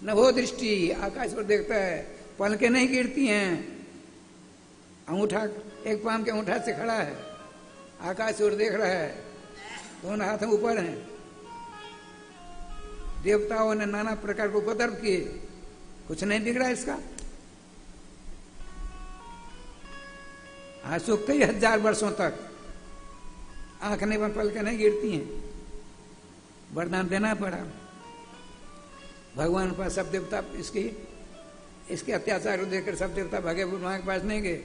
नभो दृष्टि, आकाश पर देखता है, पलकें नहीं गिरती हैं। अंगूठा, एक पाम के अंगूठा से खड़ा है, आकाश ओर देख रहा है, दोनों हाथ ऊपर हैं। देवताओं ने नाना प्रकार को उपद्रव किए, कुछ नहीं बिगड़ा इसका। आज कई 1000 वर्षों तक आंख नहीं बन, पलकें नहीं गिरती हैं। वरदान देना पड़ा भगवान के पास। सब देवता इसके अत्याचार को देखकर सब देवता भगे, भगवान के पास नहीं गए,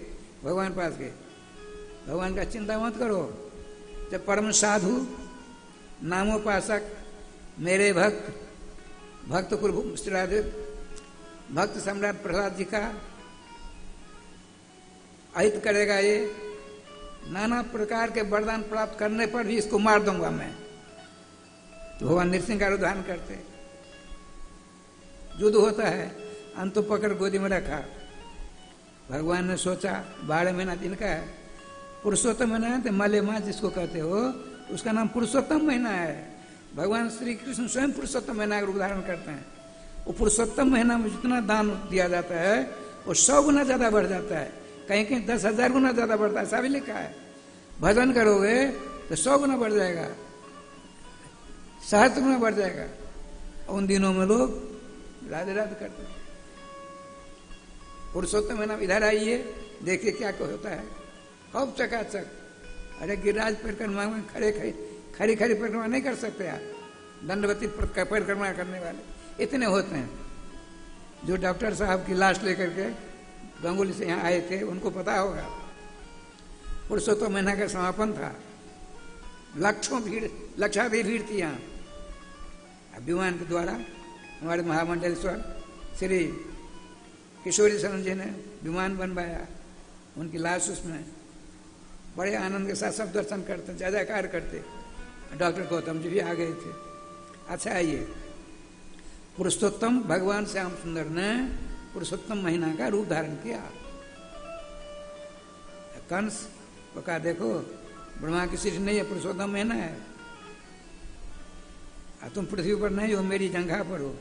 भगवान पास गए। भगवान का चिंता मत करो, जब परम साधु नामोपासक मेरे भक्त कुलभूषित भक्त सम्राट प्रहलाद जी का अहित करेगा, ये नाना प्रकार के वरदान प्राप्त करने पर भी इसको मार दूंगा मैं। तो भगवान नृसिंह का उद्धार करते, युद्ध होता है, अंत पकड़ गोदी में रखा। भगवान ने सोचा 12 महीना दिन का है, पुरुषोत्तम महीना है, तो मलेमास जिसको कहते हो उसका नाम पुरुषोत्तम महीना है। भगवान श्री कृष्ण स्वयं पुरुषोत्तम महीना का रूप धारण करते हैं। वो पुरुषोत्तम महीना में जितना दान दिया जाता है वो 100 गुना ज्यादा बढ़ जाता है, कहीं कहीं 10,000 गुना ज्यादा बढ़ता है, ऐसा भी लिखा है। भजन करोगे तो 100 गुना बढ़ जाएगा, 7 गुना बढ़ जाएगा। उन दिनों में लोग राधे राधे करते हैं। पुरुषोत्तम महीना इधर आइए, देखिए क्या होता है, खूब चकाचक। अरे गिरिराज परिक्रमा में खड़ी परिक्रमा नहीं कर सकते आप, दंडवती परिक्रमा करने वाले इतने होते हैं। जो डॉक्टर साहब की लाश लेकर के गंगोली से यहाँ आए थे उनको पता होगा, पुरुषोत्तम महीना का समापन था, लक्षाधिक भीड़ थी यहाँ। विमान के द्वारा हमारे महामंडलेश्वर श्री किशोरी शरण जी ने विमान बनवाया, उनकी लाश उसमें बड़े आनंद के साथ सब दर्शन करते, जय जयकार करते। डॉक्टर गौतम जी भी आ गए थे। अच्छा, आइए, पुरुषोत्तम भगवान श्याम सुंदर ने पुरुषोत्तम महीना का रूप धारण किया। कंस को कहा, देखो ब्रह्मा की सृष्टि नहीं है, पुरुषोत्तम महीना है, तुम पृथ्वी पर नहीं हो, मेरी जंघा पर हो।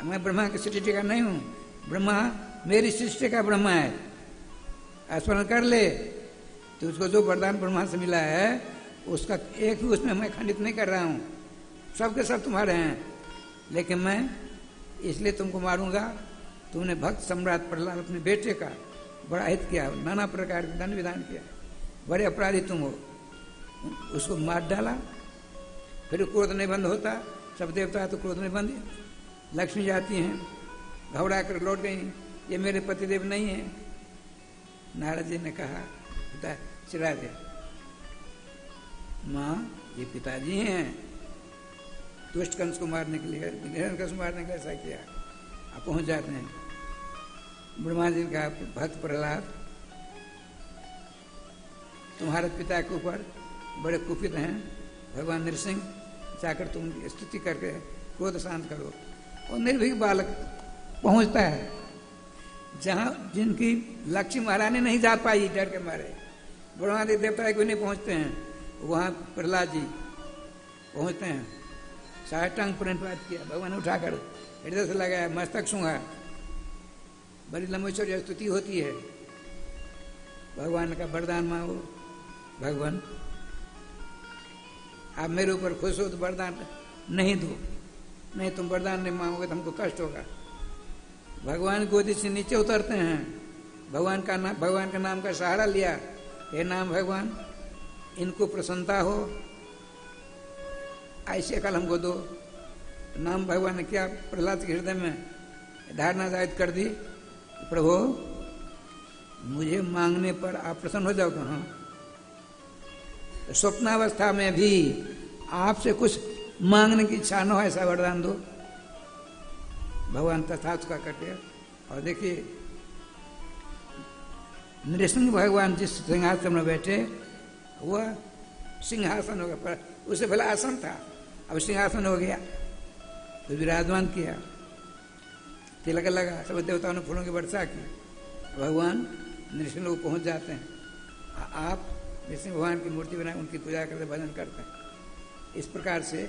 मैं ब्रह्मा की सृष्टि का नहीं हूं, ब्रह्मा मेरी सृष्टि का ब्रह्मा है। स्मरण कर ले, तो उसको जो वरदान ब्रह्मा से मिला है उसका एक भी उसमें मैं खंडित नहीं कर रहा हूं, सबके सब तुम्हारे हैं, लेकिन मैं इसलिए तुमको मारूंगा, तुमने भक्त सम्राट प्रहलाद अपने बेटे का बड़ा हित किया, नाना प्रकार के दंड विधान किया, बड़े अपराधी तुम हो। उसको मार डाला, फिर क्रोध नहीं बंद होता, सब देवता तो क्रोध नहीं बंद। लक्ष्मी जाती हैं, घबरा कर लौट गई, ये मेरे पतिदेव नहीं है। नारद जी ने कहा, पिता चिरा दे, माँ ये पिताजी हैं, दुष्ट कंस को मारने के लिए, कंस को मारने के लिए ऐसा किया। आप पहुंच जाते हैं। ब्रह्मा जी का भक्त प्रहलाद, तुम्हारे पिता के ऊपर बड़े कुपित हैं, भगवान नृसिंह, जाकर तुम स्तुति करके क्रोध शांत करो। और निर्भीक बालक पहुंचता है जहां जिनकी लक्ष्मी महारानी नहीं जा पाई डर के मारे, ब्रह्मादि देवता कोई नहीं पहुंचते हैं, वहां प्रहलाद जी पहुंचते हैं। साष्टांग प्रणिपात किया, भगवान ने उठाकर हृदय से लगाया, मस्तक सूंघा, बड़ी लंबेश्वरी स्तुति होती है। भगवान का वरदान मांगो, भगवान आप मेरे ऊपर खुश हो तो वरदान नहीं दो, नहीं तुम वरदान नहीं मांगोगे तो हमको कष्ट होगा। भगवान गोदी से नीचे उतरते हैं, भगवान का नाम का सहारा लिया, हे नाम भगवान इनको प्रसन्नता हो, ऐसे कल हमको दो। नाम भगवान ने क्या प्रहलाद के हृदय में धारणा जाहिर कर दी, प्रभु मुझे मांगने पर आप प्रसन्न हो जाओगे। हाँ, स्वप्नावस्था में भी आपसे कुछ मांगने की इच्छा न हो, ऐसा वरदान दो। भगवान तथास्तु का करते। और देखिए नृसिंह भगवान जिस सिंहासन में बैठे वह सिंहासन हो गया, पर उससे पहले आसन था, अब सिंहासन हो गया, तो विराजमान किया, तिलक लगा, सब देवताओं ने फूलों की वर्षा की। भगवान नृसिंह लोग पहुंच जाते हैं, आप नृसिंह भगवान की मूर्ति बनाए, उनकी पूजा करते, भजन करते हैं। इस प्रकार से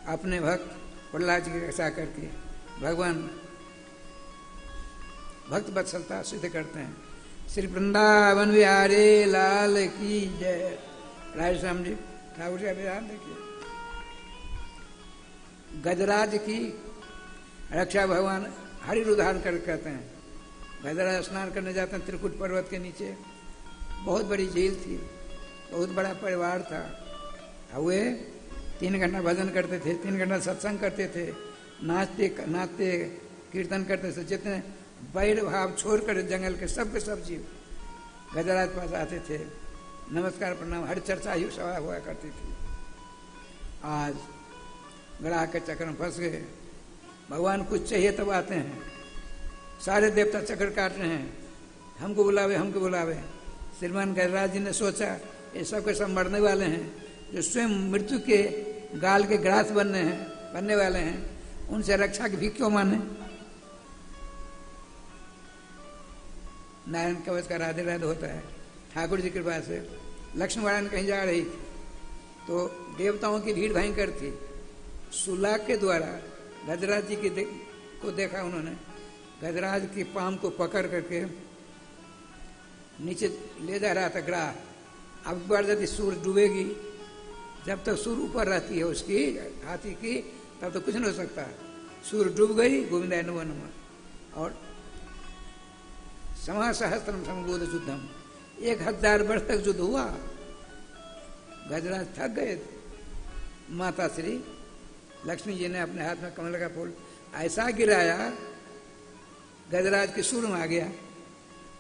अपने भक्त प्रहलाद जी की रक्षा करके भगवान भक्त वत्सलता सिद्ध करते हैं। श्री वृंदावन बिहारी लाल की जय। राधेश्याम जी ठाकुर जी का विधान देखिए, गजराज की रक्षा भगवान हरि रुधारण कर कहते हैं। गजराज स्नान करने जाते हैं त्रिकुट पर्वत के नीचे, बहुत बड़ी झील थी, बहुत बड़ा परिवार था, वे 3 घंटा भजन करते थे, 3 घंटा सत्संग करते थे, नाचते कीर्तन करते थे। जितने बैर भाव छोड़कर जंगल के सब जीव गजराज पास आते थे, नमस्कार प्रणाम, हर चर्चा ही सभा हुआ करती थी। आज ग्राह के चक्कर में फंस गए, भगवान कुछ चाहिए तब आते हैं, सारे देवता चक्कर काट रहे हैं, हमको बुलावे हमको बुलावे। श्रीमान गजराज जी ने सोचा ये सब के सब मरने वाले हैं, जो स्वयं मृत्यु के गाल के ग्रास बनने वाले हैं, उनसे रक्षा की भी क्यों माने। नारायण कवच का राधे राधे होता है। ठाकुर जी की कृपा से लक्ष्मी नारायण कहीं जा रही थी तो देवताओं की भीड़ भयंकर थी, सुलाक के द्वारा गजराज जी को देखा उन्होंने, गजराज की पाम को पकड़ करके नीचे ले जा रहा था ग्राह। अब बार यदि सूर्य डूबेगी, जब तक सूर्य ऊपर रहती है उसकी हाथी की, तब तो कुछ नहीं हो सकता। सूर्य डूब गई, गोविंदाय नमो नमः। और समासहस्त्रम समबोध युद्धम, 1000 वर्ष तक युद्ध हुआ। गजराज थक गए। माता श्री लक्ष्मी जी ने अपने हाथ में कमल का फूल ऐसा गिराया, गजराज के सूर में आ गया।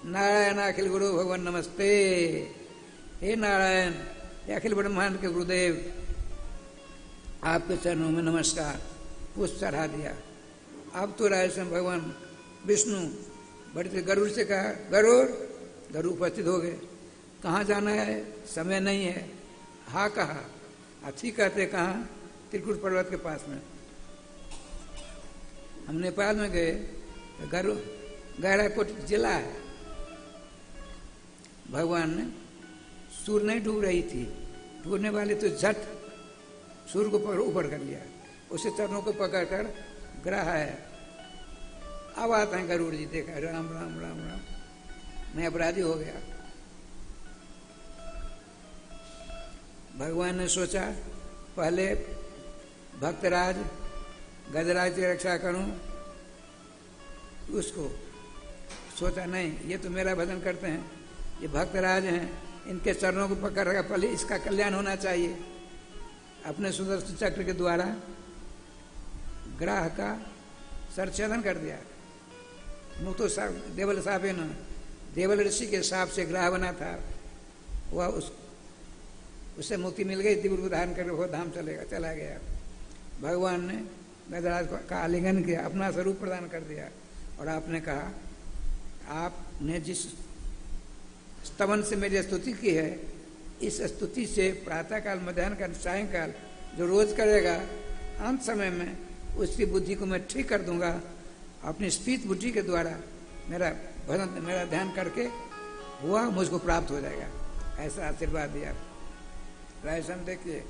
नारायण अखिल गुरु भगवान नमस्ते, हे नारायण, हे अखिल ब्रह्मांड के गुरुदेव, आपके चरणों में नमस्कार, पुष्प चढ़ा दिया। अब तो राजस्थान भगवान विष्णु बड़े थे, गरुड़ से कहा गरुड़, गरुड़ उपस्थित हो गए। कहाँ जाना है, समय नहीं है। हाँ कहा, अच्छी कहते कहाँ, त्रिकुट पर्वत के पास में। हम नेपाल में गए, गरुड़ गैराकोट जिला है। भगवान ने सूर्य नहीं डूब रही थी, डूबने वाले तो झट सूर्य को ऊपर कर लिया, उसे चरणों को पकड़कर ग्रह है। अब आते हैं गरुड़ जी, देखा राम राम राम राम, मैं अपराधी हो गया। भगवान ने सोचा पहले भक्तराज गजराज की रक्षा करूं, उसको सोचा नहीं, ये तो मेरा भजन करते हैं, ये भक्तराज हैं, इनके चरणों को पकड़ रखा, पहले इसका कल्याण होना चाहिए। अपने सुदर्शन चक्र के द्वारा ग्राह का सरछेदन कर दिया। मुँह तो देवल साहब है ना, देवल ऋषि के साप से ग्राह बना था, वह उससे मुक्ति मिल गई, दिव्य रूप धारण करके वो धाम चला गया। भगवान ने गजराज का आलिंगन किया, अपना स्वरूप प्रदान कर दिया, और आपने कहा आपने जिस स्तवन से मेरी स्तुति की है, इस स्तुति से प्रातःकाल, मध्याह्न काल, सायंकाल जो रोज करेगा, अंत समय में उसकी बुद्धि को मैं ठीक कर दूंगा। अपनी स्फीत बुद्धि के द्वारा मेरा भजन, मेरा ध्यान करके हुआ मुझको प्राप्त हो जाएगा, ऐसा आशीर्वाद दिया। राजस्थान देखिए,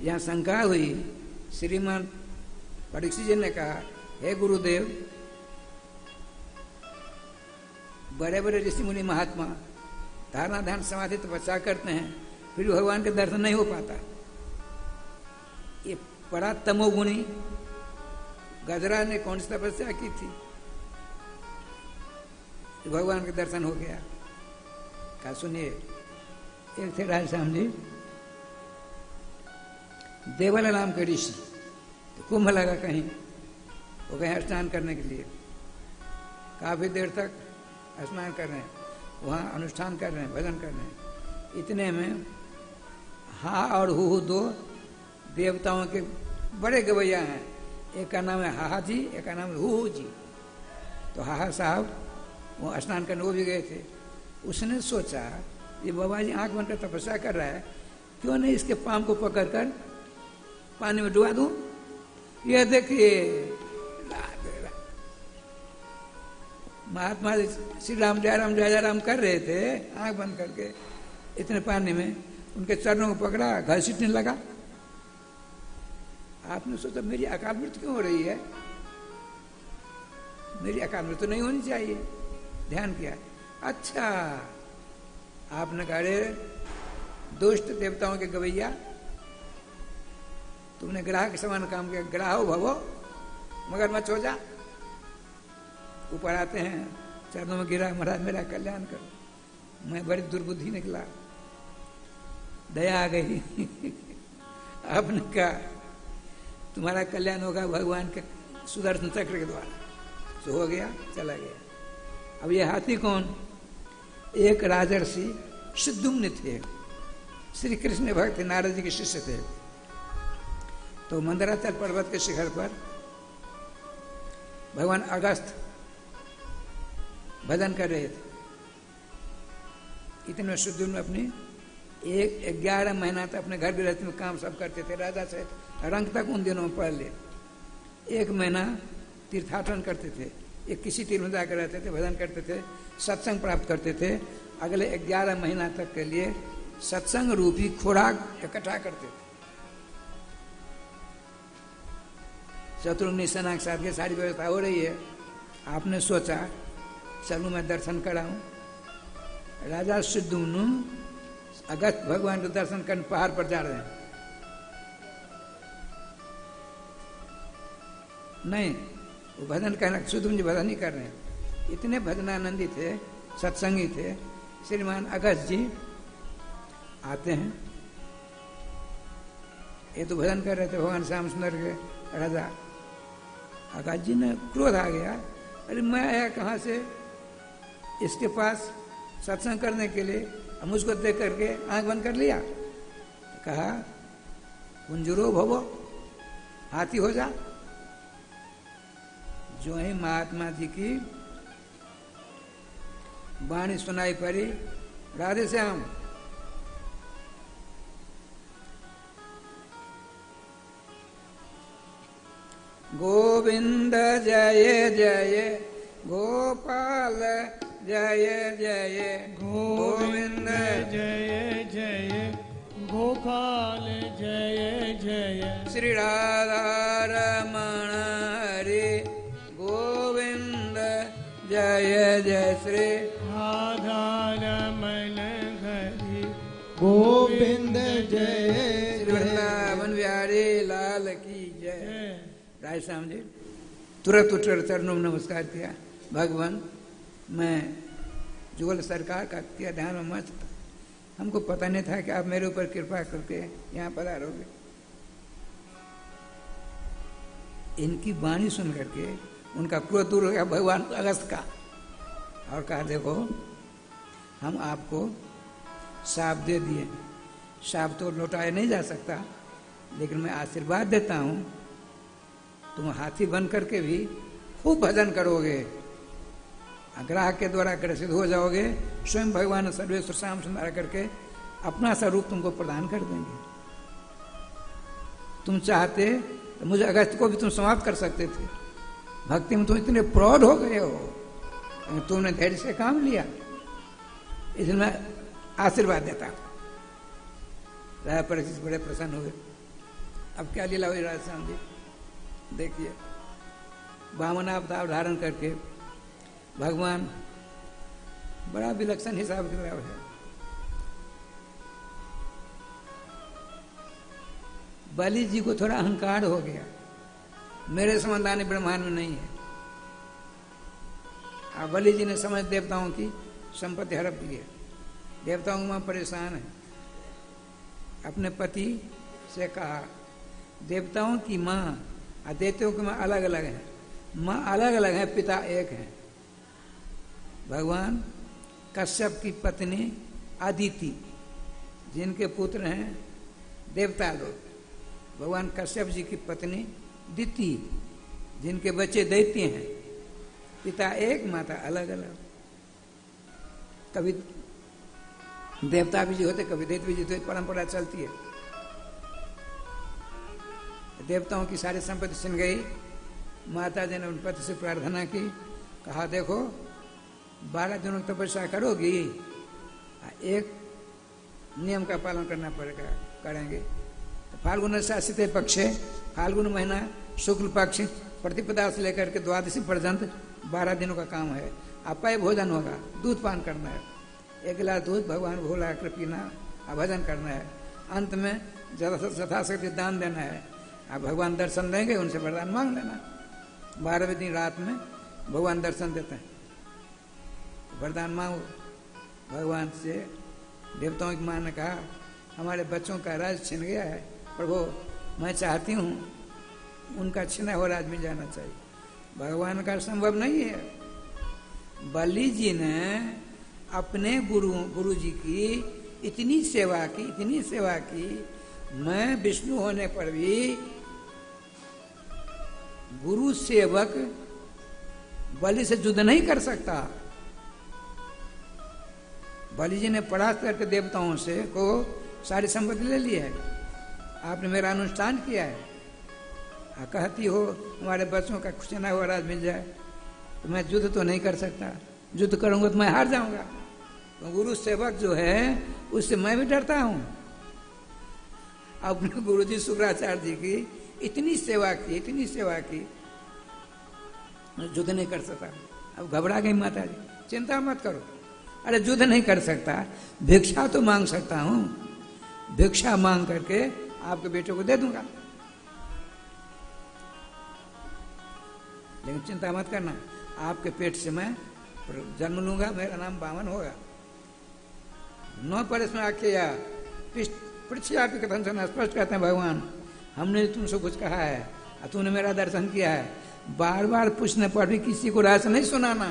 यहाँ शंका हुई, श्रीमान परीक्षित जी ने कहा हे गुरुदेव, बड़े बड़े ऋषि मुनि महात्मा धारणा ध्यान समाधि तपस्या करते हैं, फिर भगवान के दर्शन नहीं हो पाता। ये बड़ा तमोगुणी गजरा ने कौन सी तपस्या की थी, तो भगवान के दर्शन हो गया। क्या सुनिए, एक थे राजश्याम जी, देवल नाम के ऋषि, तो कुंभ लगा कहीं, वो गए स्नान करने के लिए, काफी देर तक स्नान कर रहे हैं, वहाँ अनुष्ठान कर रहे हैं, भजन कर रहे हैं। इतने में हा और हु दो देवताओं के बड़े गवैया हैं, एक का नाम है हाहा जी, एक का नाम है हु जी। तो हाहा साहब वो स्नान करने वो भी गए थे। उसने सोचा ये बाबा जी आंख बंद कर तपस्या कर रहा है, क्यों नहीं इसके पाँव को पकड़कर पानी में डुबा दूं। यह देखिए महात्मा श्री राम जय राम कर रहे थे आंख बंद करके, इतने पानी में उनके चरणों को पकड़ा, घसीटने लगा। आपने सोचा मेरी अकाल मृत्यु क्यों हो रही है, मेरी अकाल मृत्यु नहीं होनी चाहिए। ध्यान किया, अच्छा आपने कहा रे दुष्ट देवताओं के गवैया, तुमने ग्राह के समान काम किया, ग्राहो भवो मगरमच्छ हो जा। ऊपर आते हैं, चरणों में गिरा, महाराज मेरा कल्याण करो। मैं बड़ी दुर्बुद्धि निकला, दया आ गई। आपने कहा तुम्हारा कल्याण होगा भगवान के सुदर्शन चक्र के द्वारा। तो हो गया, चला गया। अब ये हाथी कौन, एक राजर्षि सिद्धुम्न थे, श्री कृष्ण भक्त नारद जी के शिष्य थे। तो मंदराचल पर्वत के शिखर पर भगवान अगस्त भजन कर रहे थे। इतने सिद्धुम्न अपनी 11 महीना तक अपने घर गृहस्थी में काम सब करते थे, राजा से रंग तक उन दिनों में पढ़ ले। 1 महीना तीर्थाटन करते थे, एक किसी तीर्थ में जाकर रहते थे, भजन करते थे, सत्संग प्राप्त करते थे। अगले 11 महीना तक के लिए सत्संग रूपी खुराक इकट्ठा करते थे। शत्रुघ्न सेना के साथ की सारी व्यवस्था हो रही है। आपने सोचा चलूं मैं दर्शन कराऊं। राजा सिद्धुम्न अगस्त भगवान के दर्शन करने पहाड़ पर जा रहे हैं। नहीं, वो भजन कहना, सिद्धुम्न जी भजन ही कर रहे हैं। इतने भजनानंदी थे, सत्संगी थे। श्रीमान अगस्त जी आते हैं, ये तो भजन कर रहे थे भगवान श्याम सुंदर के राजा। अगस्त जी ने क्रोध आ गया, अरे मैं आया कहाँ से इसके पास सत्संग करने के लिए, अब मुझको देख करके आंख बंद कर लिया। कहा कुंजरो भवो, हाथी हो जा। जो ही महात्मा जी की वाणी सुनाई पड़ी, राधे श्याम, गोविंद जय जय गोपाल जय जय गोविंद जय जय गोपाल जय जय श्री राधा रमण हरे गोविंद जय जय श्री राधा रमण हरि गोविंद जय श्री वृंदावन बिहारी लाल की जय। राय श्याम जी तुरंत उठकर चरणों में नमस्कार किया। भगवान, मैं जुगल सरकार का किया ध्यान में मस्त था, हमको पता नहीं था कि आप मेरे ऊपर कृपा करके यहाँ पधारोगे। इनकी वाणी सुन करके उनका क्रोध दूर हो गया भगवान अगस्त का, और कहा देखो हम आपको शाप दे दिए, शाप तो लौटाया नहीं जा सकता, लेकिन मैं आशीर्वाद देता हूँ तुम हाथी बन करके भी खूब भजन करोगे, ग्राहक के द्वारा ग्रसित हो जाओगे, स्वयं भगवान सर्वेश्वर श्याम सुंदर करके अपना सा रूप तुमको प्रदान कर देंगे। तुम चाहते तो मुझे अगस्त को भी तुम समाप्त कर सकते थे, भक्ति में तुम इतने प्रौढ़ हो गए हो, तुमने धैर्य से काम लिया, इसलिए मैं आशीर्वाद देता हूं। राजा परीक्षित बड़े प्रसन्न हुए। अब क्या लीला हुई राजा श्याम जी देखिए, वामन अवतार धारण करके भगवान बड़ा विलक्षण हिसाब किताब है। बलि जी को थोड़ा अहंकार हो गया, मेरे समझदानी ब्रह्मांड में नहीं है। अब बलि जी ने समझ देवताओं की संपत्ति हड़प दी है, देवताओं में परेशान है। अपने पति से कहा देवताओं की माँ और देवताओं की माँ अलग अलग है, माँ अलग अलग है, पिता एक है। भगवान कश्यप की पत्नी अदिति, जिनके पुत्र हैं देवता लोग, भगवान कश्यप जी की पत्नी दिति, जिनके बच्चे दैत्य हैं, पिता एक माता अलग अलग। कभी देवता भी जी होते, कभी दैत्य भी जी होते, परंपरा चलती है। देवताओं की सारी संपत्ति छिन गई, माता जी ने उन पति से प्रार्थना की, कहा देखो 12 दिनों की तपस्या करोगी, एक नियम का पालन करना पड़ेगा, करेंगे। तो फाल्गुन शासित पक्ष है, फाल्गुन महीना शुक्ल पक्ष प्रतिपदा से लेकर के द्वादशी पर्यंत 12 दिनों का काम है। अपेय भोजन होगा, दूध पान करना है, 1 गिलास दूध भगवान भोला कर पीना और भजन करना है। अंत में यथाशक्ति दान देना है। आप भगवान दर्शन देंगे, उनसे वरदान मांग लेना। 12वें दिन रात में भगवान दर्शन देते हैं, वरदान मांगो भगवान से। देवताओं की माँ ने कहा हमारे बच्चों का राज छिन गया है प्रभु, मैं चाहती हूँ उनका छिना हुआ राज मिल जाना चाहिए। भगवान का संभव नहीं है। बलि जी ने अपने गुरु जी की इतनी सेवा की, मैं विष्णु होने पर भी गुरु सेवक बलि से युद्ध नहीं कर सकता। बलि जी ने परास्त करके देवताओं से को सारी संपत्ति ले ली है। आपने मेरा अनुष्ठान किया है, कहती हो हमारे बच्चों का खुशना हुआ राज मिल जाए, तो मैं युद्ध तो नहीं कर सकता, युद्ध करूंगा तो मैं हार जाऊंगा। तो गुरु सेवक जो है उससे मैं भी डरता हूं। अपने गुरु जी शुक्राचार्य जी की इतनी सेवा की, युद्ध नहीं कर सकता। अब घबरा गई माता जी, चिंता मत करो, अरे युद्ध नहीं कर सकता, भिक्षा तो मांग सकता हूं, भिक्षा मांग करके आपके बेटे को दे दूंगा, लेकिन चिंता मत करना, आपके पेट से मैं जन्म लूंगा, मेरा नाम वामन होगा। 9 परस में आके या पृथ्वी आपके कथन से स्पष्ट कहते हैं भगवान, हमने तुमसे कुछ कहा है और तुमने मेरा दर्शन किया है। बार बार पूछने पर भी किसी को रहस्य नहीं सुनाना।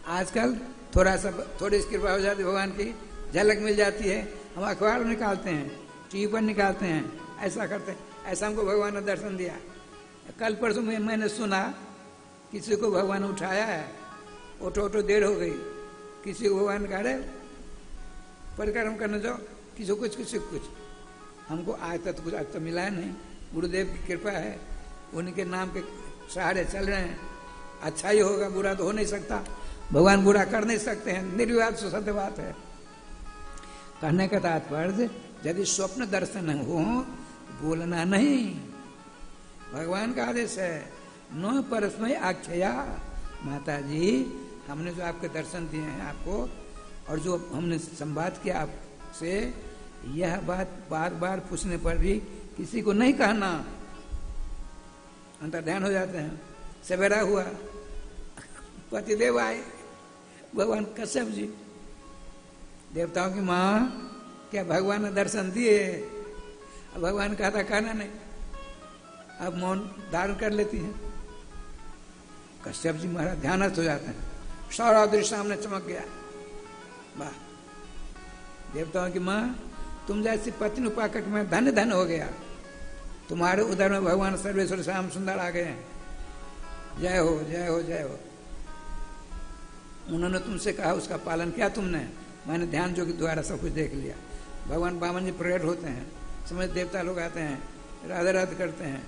आजकल थोड़ी कृपा हो जाती, भगवान की झलक मिल जाती है, हम अखबार निकालते हैं, टीवी पर निकालते हैं, ऐसा करते हैं, ऐसा हमको भगवान ने दर्शन दिया। कल परसों में मैंने सुना किसी को भगवान ने उठाया है, ऑटो देर हो गई, किसी को भगवान कह रहे परिक्रम करने जाओ, किसी को कुछ। हमको आज तक कुछ आज तो मिला है नहीं। गुरुदेव की कृपा है, उनके नाम के सहारे चल रहे हैं। अच्छा ही होगा, बुरा तो हो नहीं सकता, भगवान बुरा कर नहीं सकते हैं, निर्विवाद सत्य बात है। कहने का तात्पर्य यदि स्वप्न दर्शन हो बोलना नहीं, भगवान का आदेश है। न परस्मय आख्या, माता जी हमने जो आपके दर्शन दिए हैं आपको, और जो हमने संवाद किया आपसे, यह बात बार बार पूछने पर भी किसी को नहीं कहना। अंतर ध्यान हो जाते हैं। सवेरा हुआ, पतिदेव आए, भगवान कश्यप जी, देवताओं की माँ, क्या भगवान ने दर्शन दिए? अब भगवान कहता कहना नहीं, अब मौन धारण कर लेती हैं। कश्यप जी महाराज ध्यानस्थ हो जाते हैं, सारा दृश्य सामने चमक गया। वाह, देवताओं की माँ, तुम जैसी पत्नी पाकर के मैं धन्य धन्य हो गया। तुम्हारे उदर में भगवान सर्वेश्वर श्याम सुंदर आ गए हैं। जय हो जय हो जय हो। उन्होंने तुमसे कहा, उसका पालन किया तुमने। मैंने ध्यान जो के द्वारा सब कुछ देख लिया। भगवान बामन जी प्रकट होते हैं, समझ देवता लोग आते हैं, राधे राधे करते हैं।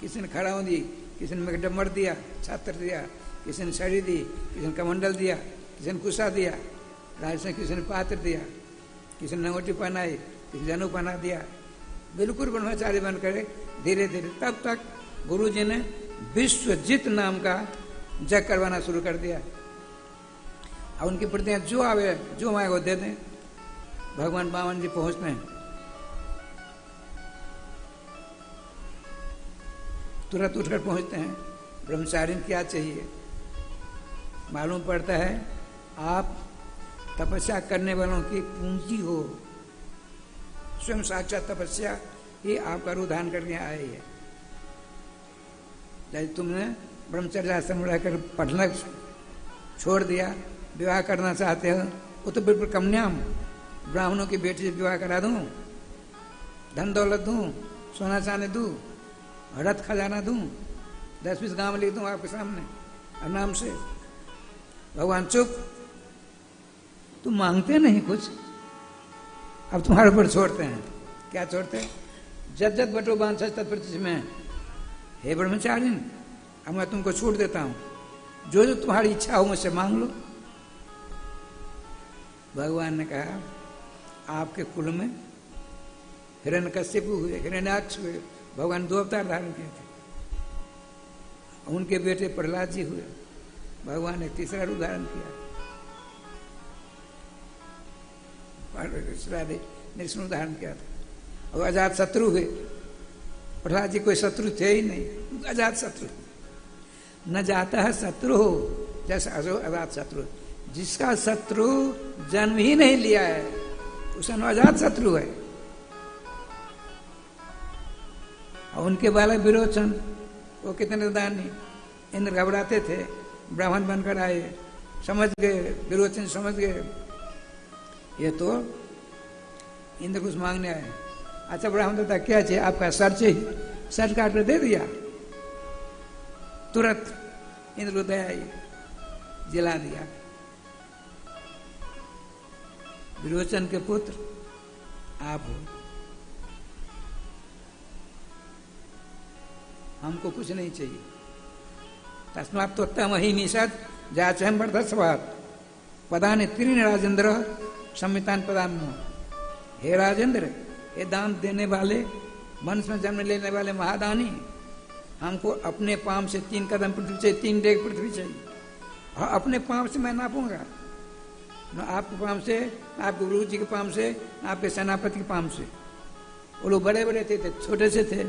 किसी ने खड़ा दी, किसी ने मकडम्बर दिया, छात्र दिया, किसी ने छड़ी दी, किसी ने कमंडल दिया, किसी ने कुशा दिया, राज किसी ने पात्र दिया, किसी ने अंगूठी पहनाई, किसी जनेऊ पहना दिया। बिल्कुल ब्रह्मचारी बन करे धीरे धीरे। तब तक गुरु जी ने विश्वजित नाम का जग करवाना शुरू कर दिया। अब उनकी प्रतियां जो आवे, जो मांगे वो दे दें। भगवान बामन जी पहुंचते हैं, तुरंत उठकर पहुंचते हैं। ब्रह्मचारी क्या चाहिए मालूम पड़ता है। आप तपस्या करने वालों की पूंजी हो, स्वयं साक्षात तपस्या ही आपका रूप धारण करके आई है। यदि तुमने ब्रह्मचर्य आश्रम में रहकर पढ़ना छोड़ दिया, विवाह करना चाहते हो, वो तो बिल्कुल कन्याम, ब्राह्मणों की बेटी से विवाह करा दूं, धन दौलत दूं, सोना चांदी दूं, रथ खजाना दूं, 10-20 गांव लिख दूं आपके सामने आराम से। भगवान चुप, तुम मांगते नहीं कुछ, अब तुम्हारे ऊपर छोड़ते हैं। क्या छोड़ते हैं? जद जद बटो बांध तत्प्रति में, हे ब्रह्मचारिण, अब मैं तुमको छूट देता हूं, जो जो तुम्हारी इच्छा हो मुझसे मांग लो। भगवान ने कहा, आपके कुल में हिरण्यकश्यप हुए, हिरण्याक्ष हुए, भगवान 2 अवतार धारण किए थे। उनके बेटे प्रहलाद जी हुए, भगवान ने 3रा रूप धारण किया, नृसिंह धारण किया था। और अजात शत्रु हुए। प्रहलाद जी कोई शत्रु थे ही नहीं, अजात शत्रु। न जाता है शत्रु हो जैसे अजात शत्रु। जिसका शत्रु जन्म ही नहीं लिया है उसका अजात शत्रु है। और उनके बालक विरोचन, वो कितने दानी, इंद्र घबराते थे, ब्राह्मण बनकर आए, समझ गए, विरोचन समझ गए ये तो इंद्र कुछ मांगने आए। अच्छा ब्राह्मण देवता क्या चाहिए? आपका सर चाहिए, सर काट कर दे दिया। तुरंत इंद्र को दया आई, जिला दिया। विरोचन के पुत्र आप हो, हमको कुछ नहीं चाहिए। तस्मात् त्वत्तम ही निषद जाचहम वर्धस्वात् पदानि त्रीन राजेंद्र संहितान पदान। हे राजेंद्र, ये दान देने वाले, वंश में जन्म लेने वाले महादानी, हमको अपने पांव से 3 कदम पृथ्वी चाहिए, 3 डेग पृथ्वी चाहिए। और अपने पांव से मैं नापूंगा, न आपके पांव से, न आपके गुरु जी के पांव से, न आपके सेनापति के पांव से। वो लोग बड़े बड़े थे, छोटे से थे।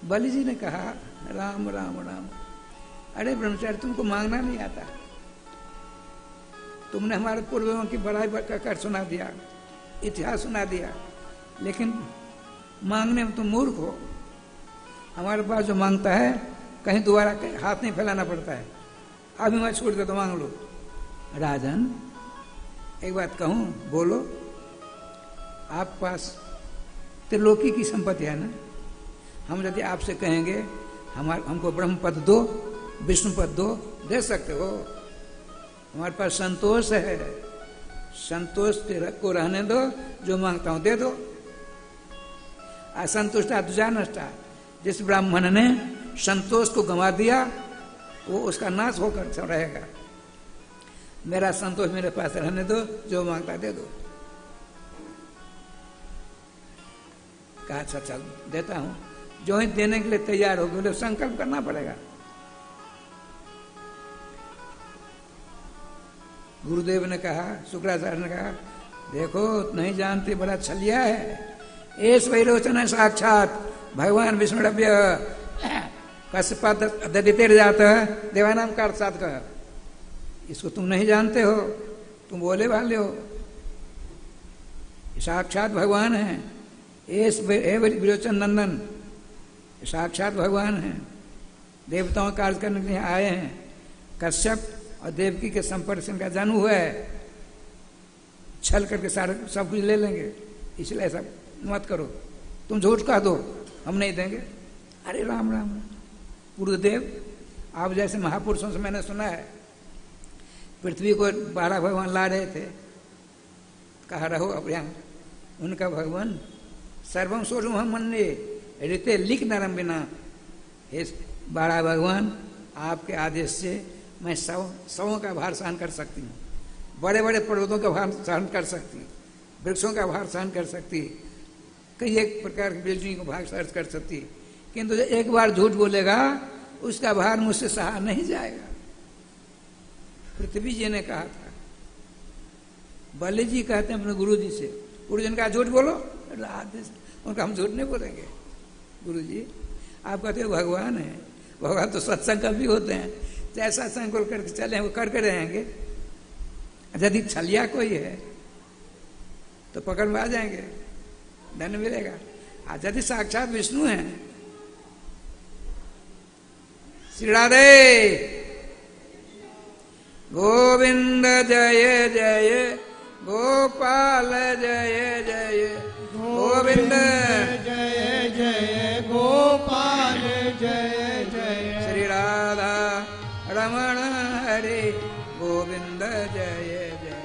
बलि जी ने कहा, राम राम राम, अरे ब्रह्मचारी तुमको मांगना नहीं आता, तुमने हमारे पूर्वजों की बड़ाई कर सुना दिया, इतिहास सुना दिया, लेकिन मांगने में तुम मूर्ख हो। हमारे पास जो मांगता है कहीं दोबारा हाथ नहीं फैलाना पड़ता है। अभी मैं छोड़ दे तो मांग लो। राजन, एक बात कहूं, बोलो। आप पास त्रिलोकी की संपत्ति है ना। हम यदि आपसे कहेंगे हमको ब्रह्म पद दो, विष्णु पद दो, दे सकते हो। हमारे पास संतोष है, संतोष को रहने दो, जो मांगता हूं दे दो। असंतुष्टा दुजा नष्टा, जिस ब्राह्मण ने संतोष को गंवा दिया वो उसका नाश होकर रहेगा। मेरा संतोष मेरे पास रहने दो, जो मांगता दे दो। कहा अच्छा चल देता हूं। जो ही देने के लिए तैयार हो गए, संकल्प करना पड़ेगा। गुरुदेव ने कहा, शुक्राचार्य ने कहा, देखो नहीं जानते, बड़ा छलिया है। एस वैरोचन है साक्षात भगवान विष्णुरव्य कश्यपाद ददितेर जाता है देवानाम का साथ कहा। इसको तुम नहीं जानते हो, तुम बोले वाले हो। साक्षात भगवान है। एस विरोचन नंदन साक्षात भगवान है। देवताओं का कार्य करने के लिए आए हैं। कश्यप और देवकी के संपर्क से इनका जन्म हुआ है। छल करके सारे सब कुछ ले लेंगे, इसलिए ऐसा मत करो। तुम झूठ कह दो, हम नहीं देंगे। अरे राम राम राम। गुरुदेव आप जैसे महापुरुषों से मैंने सुना है, पृथ्वी को 12 भगवान ला रहे थे, कहा रहो अब यहाँ। उनका भगवान सर्वम सोचम हम मन्ने ऋते लिख नरम बिना। हे 12 भगवान, आपके आदेश से मैं सवों का भार सहन कर सकती हूँ, बड़े बड़े पर्वतों का भार सहन कर सकती, वृक्षों का भार सहन कर सकती, कई एक प्रकार की बिल्डिंग को भार सहन कर सकती, किंतु जो एक बार झूठ बोलेगा उसका भार मुझसे सहा नहीं जाएगा। पृथ्वी जी ने कहा था। बल्ले जी कहते हैं अपने गुरु जी से, गुरु जी ने कहा झूठ बोलो, उनका हम झूठ नहीं बोलेंगे। गुरु जी आप कहते हो भगवान है, भगवान तो सत्संकल्प भी होते हैं, चाहे सत्संकल्प करके चले वो करके रहेंगे। यदि छलिया कोई है तो पकड़ में आ जाएंगे, दंड मिलेगा। आज यदि साक्षात विष्णु है, श्री राधे गोविंद जय जय गोपाल जय जय गोविंद जय जय गोपाल जय जय श्री राधा रमण हरे गोविंद जय जय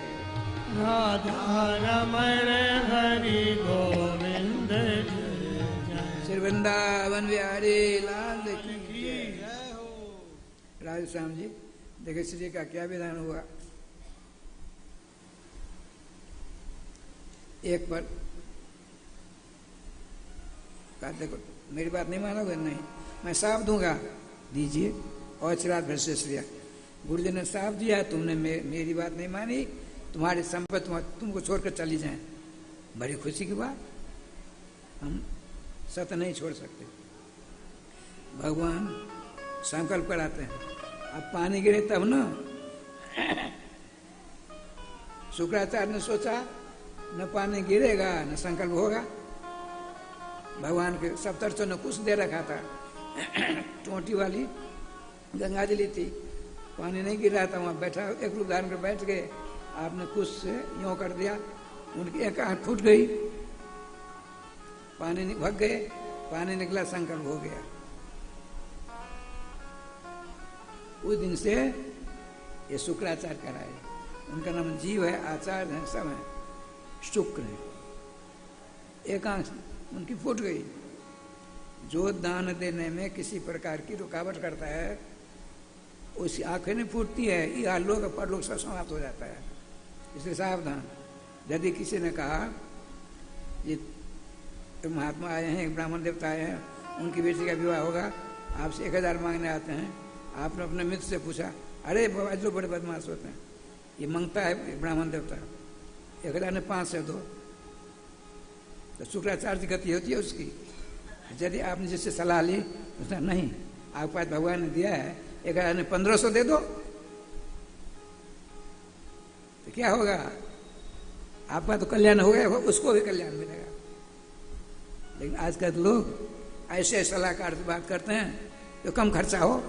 राधा रमण हरि गोविंद जय जय श्री वृंदावन बिहारी लाल की जय हो। राधे श्याम जी देखिए श्री का क्या विधान हुआ। एक पर कहा देखो मेरी बात नहीं मानोगे, नहीं मैं साफ दूंगा, दीजिए। और चिराग भ्रष्टेश्वरिया गुरुजी ने साफ दिया, तुमने मेरी बात नहीं मानी, तुम्हारी संपत्ति तुमको छोड़कर चली जाए। बड़ी खुशी की बात, हम सत्य नहीं छोड़ सकते। भगवान संकल्प कराते हैं। अब पानी गिरे तब ना। शुक्राचार्य ने सोचा न पानी गिरेगा न संकल्प होगा। भगवान के सप्तर्षियों ने कुछ दे रखा था, टोटी वाली गंगाजली थी, पानी नहीं गिर रहा था। वहां बैठा एक रूप धारण कर बैठ गए। आपने कुछ से यूं कर दिया, उनकी एक आंख फूट गई, पानी भग गए, पानी निकला, संकल्प हो गया। उस दिन से ये शुक्राचार्य कराए। उनका नाम जीव है, आचार्य है, सब है, शुक्र है। एक आंख उनकी फूट गई। जो दान देने में किसी प्रकार की रुकावट करता है उसकी आंखें नहीं फूटती है, यह लोग परलोक सब समाप्त हो जाता है। इसलिए सावधान। यदि किसी ने कहा ये तो महात्मा आए हैं, एक ब्राह्मण देवता आए हैं, उनकी बेटी का विवाह होगा, आपसे 1000 मांगने आते हैं, आपने अपने मित्र से पूछा, अरे बाबा जो बड़े बदमाश होते हैं, ये मांगता है ब्राह्मण देवता, 1000 ने 500 दो, तो शुक्राचार्य की गति होती है उसकी। यदि आपने जिससे सलाह ली उसने नहीं, आपके पास भगवान ने दिया है, 1000 ने 1500 दे दो, तो क्या होगा? आपका तो कल्याण हो गया, उसको भी कल्याण मिलेगा। लेकिन आजकल लोग ऐसे सलाहकार से बात करते हैं जो कम खर्चा हो।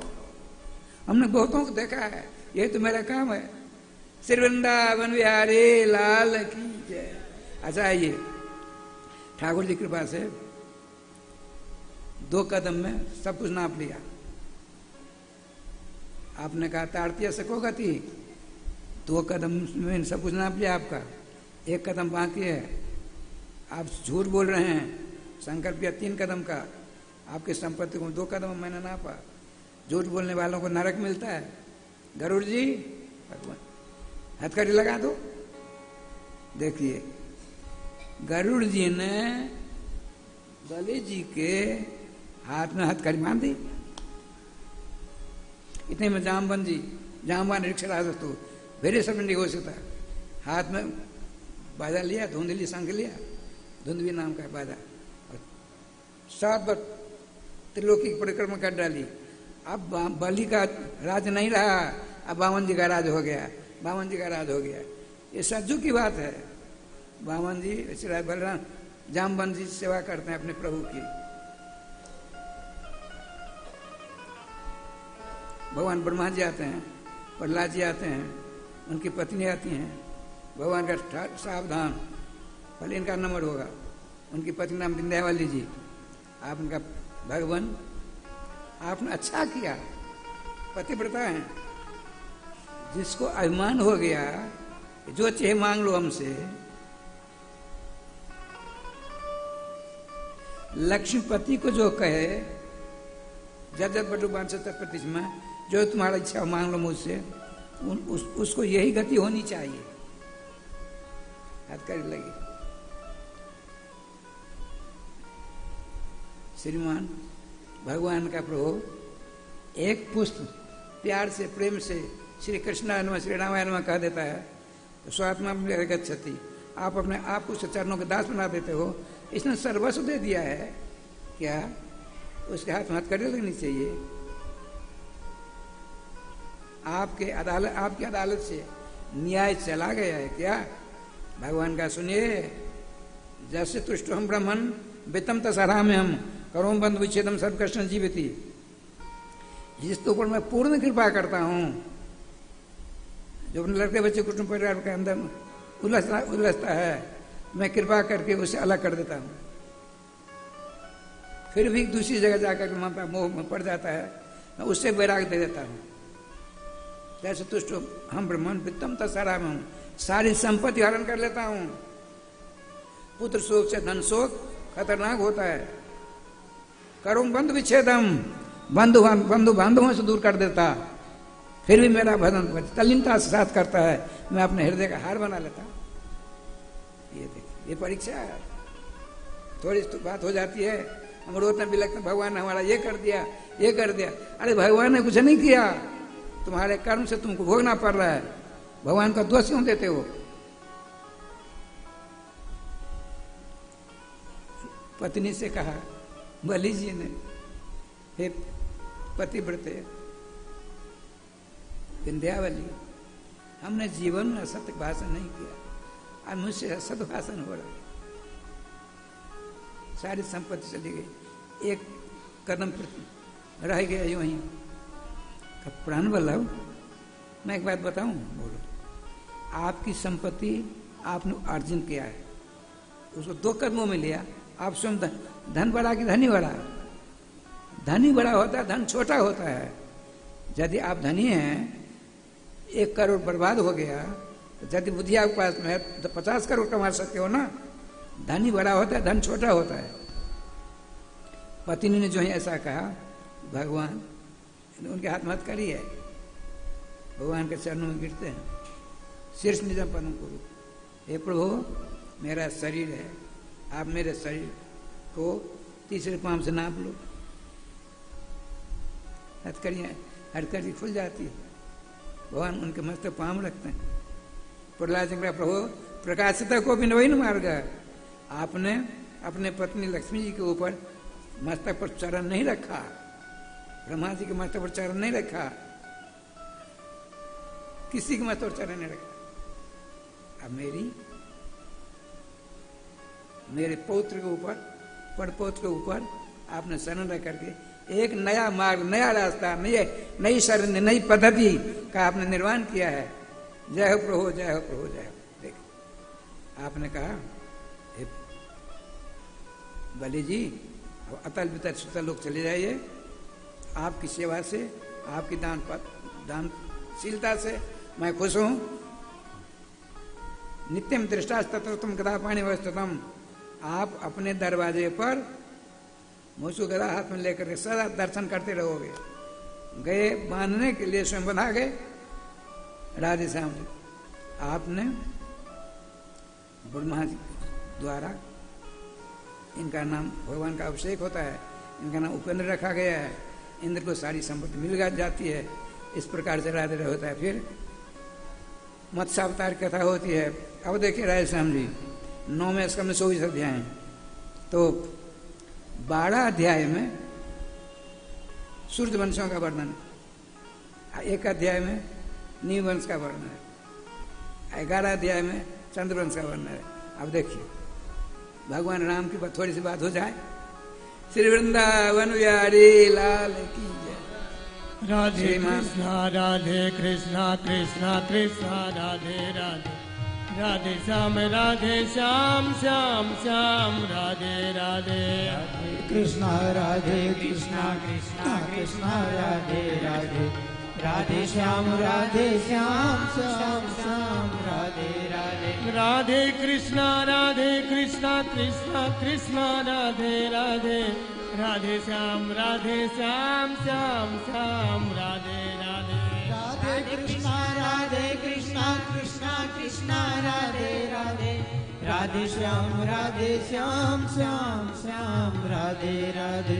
हमने बहुतों को देखा है, यही तो मेरा काम है। श्री वृंदावन बिहारी लाल की जय। अच्छा आइए, ठाकुर जी की कृपा से 2 कदम में सब कुछ नाप लिया। आपने कहा ताड़ती सको गति, 2 कदम में सब कुछ नाप लिया आपका, 1 कदम बाकी है। आप झूठ बोल रहे हैं, संकल्प किया 3 कदम का, आपकी संपत्ति को 2 कदम मैंने नापा। झूठ बोलने वालों को नरक मिलता है। गरुड़ जी हथकड़ी लगा दो। देखिए गरुड़ जी ने बलि जी के हाथ में हथकड़ी मान दी। इतने में जामवान रिक्शा तो वेरे सब नहीं हो सकता, हाथ में बाजा लिया, धुंधली संग लिया, धुंधवी नाम का बाजा, और 7 बार त्रिलोकी की परिक्रमा कर डाली। अब बलि का राज नहीं रहा, अब बामन जी का राज हो गया, बामन जी का राज हो गया। ये सज्जू की बात है। बामन जी श्री बलराम जामवंत जी सेवा करते हैं अपने प्रभु की। भगवान ब्रह्मा जी आते हैं, प्रहलाद जी आते हैं, उनकी पत्नी आती हैं। भगवान का सावधान, पहले इनका नंबर होगा। उनकी पत्नी नाम विंध्यावली जी। आप उनका भगवान आपने अच्छा किया, पतिव्रता है। जिसको अभिमान हो गया जो चाहे मांग लो हमसे, लक्ष्मीपति को जो कहे जब जब बटू 533 में जो तुम्हारा इच्छा मांग लो मुझसे, उसको यही गति होनी चाहिए। हथकड़ी लगी। श्रीमान भगवान का प्रभु एक पुष्प प्यार से प्रेम से श्री कृष्ण श्री रामायण में कह देता है तो स्वात्मा में गच्छति। आप अपने आप को चरणों के दास बना देते हो। इसने सर्वस्व दे दिया है, क्या उसके हाथ में हथकड़ी लगनी चाहिए? आपकी अदालत से न्याय चला गया है क्या? भगवान का सुनिए, जैसे तुष्ट हम ब्रह्मन वितम तसरा में हम करोम बंद विच्छेदम सब कृष्ण जीविती। जिसके ऊपर मैं पूर्ण कृपा करता हूं, जो अपने लड़के बच्चे कुटुंब परिवार के अंदर उलझता है, मैं कृपा करके उसे अलग कर देता हूं। फिर भी दूसरी जगह जाकर माता मोह में पड़ जाता है, मैं उससे वैराग दे देता हूं। जैसे तुष्ट हम ब्रह्मन वित्तम तसारा में हूं, सारी संपत्ति हरण कर लेता हूं। पुत्र शोक से धन शोक खतरनाक होता है। करूं बंधु विच्छेदम, बंधु बांधवों से दूर कर देता। फिर भी मेरा भजन तल्लीनता से साथ करता है, मैं अपने हृदय का हार बना लेता। ये देखिए, ये परीक्षा है। थोड़ी बात हो जाती है, हम रोते भी लगते, भगवान ने हमारा ये कर दिया, ये कर दिया। अरे भगवान ने कुछ नहीं किया, तुम्हारे कर्म से तुमको भोगना पड़ रहा है। भगवान का दोष क्यों देते हो? पत्नी से कहा बलि जी ने, हे पतिव्रते विंध्यावली, हमने जीवन में असत्य भाषण नहीं किया, अब मुझसे असत्य भाषण हो रहा है। सारी संपत्ति चली गई, एक कदम रह गया यूं ही। प्राण वल्लभ, मैं एक बात बताऊं, बोलो। आपकी संपत्ति आपने अर्जन किया है, उसको 2 कदमों में लिया। आप स्वयं धन बड़ा कि धनी बड़ा? धनी बड़ा होता है, धन छोटा होता है। यदि आप धनी हैं, 1 करोड़ बर्बाद हो गया, तो यदि बुद्धि आपके पास में है तो 50 करोड़ कमा सकते हो ना। धनी बड़ा होता है, धन छोटा होता है। पत्नी ने जो है ऐसा कहा, भगवान उनके हाथ में हथकड़ी है, भगवान के चरणों में गिरते हैं, शीर्ष निजम परम गुरु। हे प्रभु, मेरा शरीर है, आप मेरे शरीर को तीसरे पांव से नाप लो। हथकड़ी खुल जाती है, भगवान उनके मस्तक पांव रखते हैं। प्रहलाद जी का प्रभु प्रकाशिता को भी नवीन मार्ग। आपने अपने पत्नी लक्ष्मी जी के ऊपर मस्तक पर चरण नहीं रखा, ब्रह्मा जी के मस्तक पर चरण नहीं रखा, किसी के मस्तक पर चरण नहीं रखा। अब मेरे पौत्र के ऊपर, पड़पौत्र के ऊपर आपने शरण रख करके एक नया मार्ग, नया रास्ता, नई शरण, नई पद्धति का आपने निर्माण किया है। जय हो प्रभु, जय हो प्रभु, जय हो। देख, आपने कहा बोले जी अब अतल बितल सुतल लोग चले जाइए, आपकी सेवा से, आपकी दानशीलता से मैं खुश हूं। नित्यम दृष्टा तत्र तुम गदा पाणी वस्तुतम, आप अपने दरवाजे पर मुझको गदा हाथ में लेकर के सदा दर्शन करते रहोगे। गए बांधने के लिए स्वयं बना गए राधे श्याम जी। आपने ब्रह्मा जी द्वारा इनका नाम, भगवान का अभिषेक होता है, इनका नाम उपेंद्र रखा गया है। इंद्र को सारी संपत्ति मिल जाती है। इस प्रकार से राधे होता है। फिर मत्स्य अवतार कथा होती है। अब देखिए राधे श्याम जी 9वें स्कंद में 24 अध्याय हैं, तो 12 अध्याय में सूर्य वंशों का वर्णन है, 1 अध्याय में नील वंश का वर्णन है, 11 अध्याय में चंद्रवंश का वर्णन है। अब देखिए भगवान राम की थोड़ी सी बात हो जाए। श्री वृंदावन बिहारी लाल की जय। राधे कृष्णा राधे कृष्णा कृष्णा कृष्णा राधे राधे, राधे श्याम श्याम श्याम राधे राधे। कृष्णा राधे कृष्णा कृष्णा कृष्णा राधे राधे, राधे श्याम श्याम श्याम राधे राधे। राधे कृष्णा कृष्णा कृष्णा राधे राधे, राधे श्याम श्याम श्याम राधे राधे। राधे कृष्णा कृष्णा कृष्णा राधे राधे, राधे श्याम श्याम राधे राधे।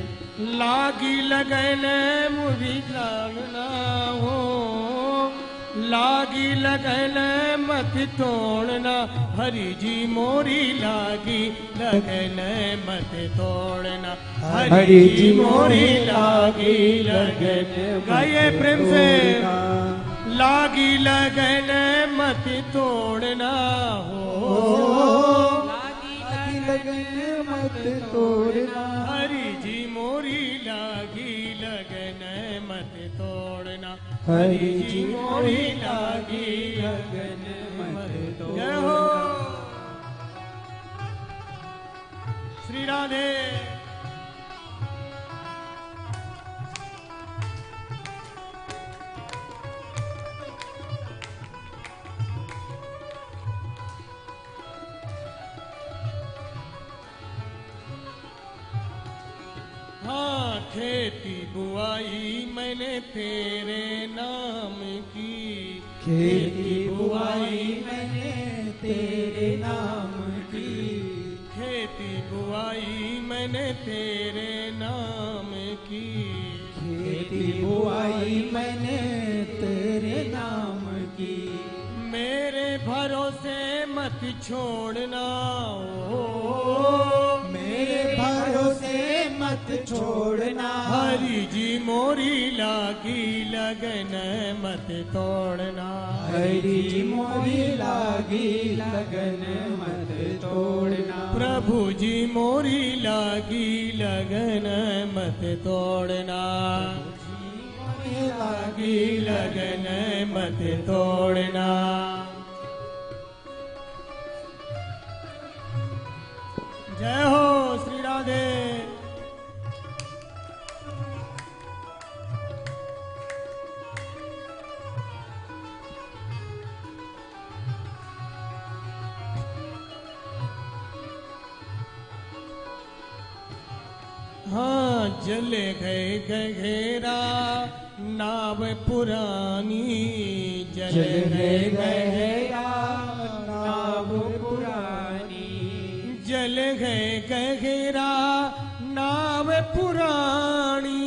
लागी लगन मुझी लागना हो, लागी लगन मत तोड़ना, हरि जी मोरी लागी लगन मत तोड़ना, हरि जी मोरी लागी लगन। गाइए प्रेम से। लागी लगन मत तोड़ना हो, लागी लगन मत तोड़ना, हरि जी मोरी लागी लगन मत तोड़ना, हरि जी मोरी लागी लगन मत तोड़ना। जय हो श्री राधे। हाँ खेती बुआई मैंने तेरे नाम की, खेती बुआई मैंने तेरे नाम की, खेती बुआई मैंने तेरे नाम की, खेती बुआई मैंने तेरे नाम की। मेरे भरोसे मत छोड़ना ओ, मेरे भरोसे मत छोड़ना, हरि जी मोरी लागी लगन मत तोड़ना, हरि जी मोरी लागी लगन मत तोड़ना, प्रभु जी मोरी लागी लगन मत तोड़ना, लागी लगन मत तोड़ना। जय हो श्री राधे। हाँ जले गए गहरा नाव पुरानी, जल गए गहरा नाव पुरानी, जल गए गहरा नाव पुरानी,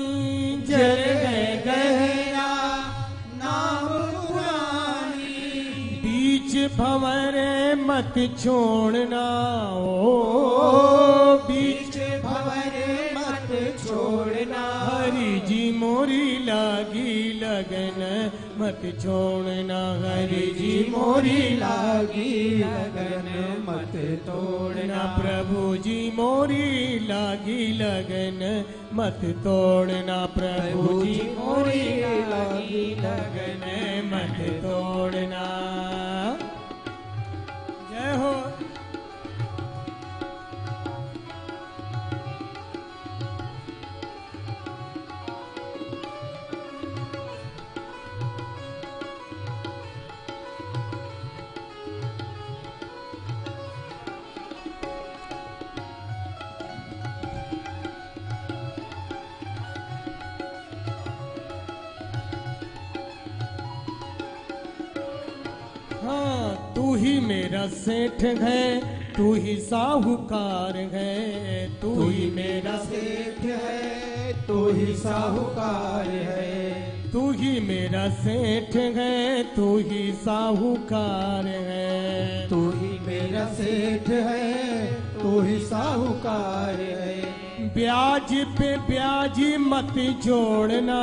जल गए गहरा नाव पुरानी, बीच भंवर मत छोड़ना ओ, बीच भंवर मत छोड़ना, हरि जी मोरी लागी लगन मत छोड़ना, हरि जी मोरी लागी लगन मत तोड़ना, प्रभु जी मोरी लागी लगन मत तोड़ना, प्रभु जी मोरी लागी लगन मत तोड़ना। जय हो हाँ तू ही मेरा सेठ है, तू ही साहूकार है, तू ही मेरा सेठ है, तू ही साहूकार है। तू ही मेरा सेठ है, तू ही साहूकार है। तू ही मेरा सेठ है, तू ही साहूकार है। ब्याज पे ब्याज मत जोड़ना,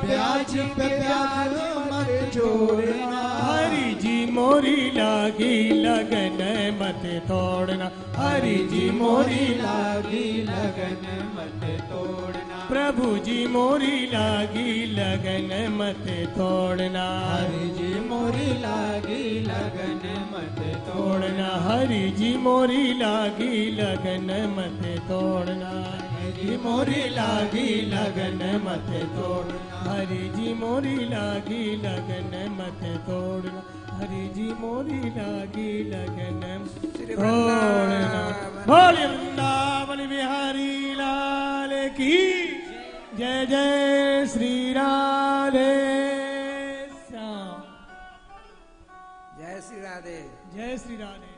ब्याज पे ब्याज मत जोड़ना। हरि जी मोरी लागी लगन मत तोड़ना, हरि जी मोरी लागी लगन मत तोड़ना। प्रभु जी मोरी लागी लगन मत तोड़ना, हरि जी मोरी लागी लगन मत तोड़ना। हरि जी मोरी लागी लगन मत तोड़ना, हरि मोरी लागी लगन मत तोड़ना। हरि जी मोरी लागी लगन मत तोड़ना, हरि जी मोरी लागी लगन तोड़ना। बोल वृंदावन बिहारी लाल की जय। जय श्री राधे श्याम। जय श्री राधे। जय श्री राधे।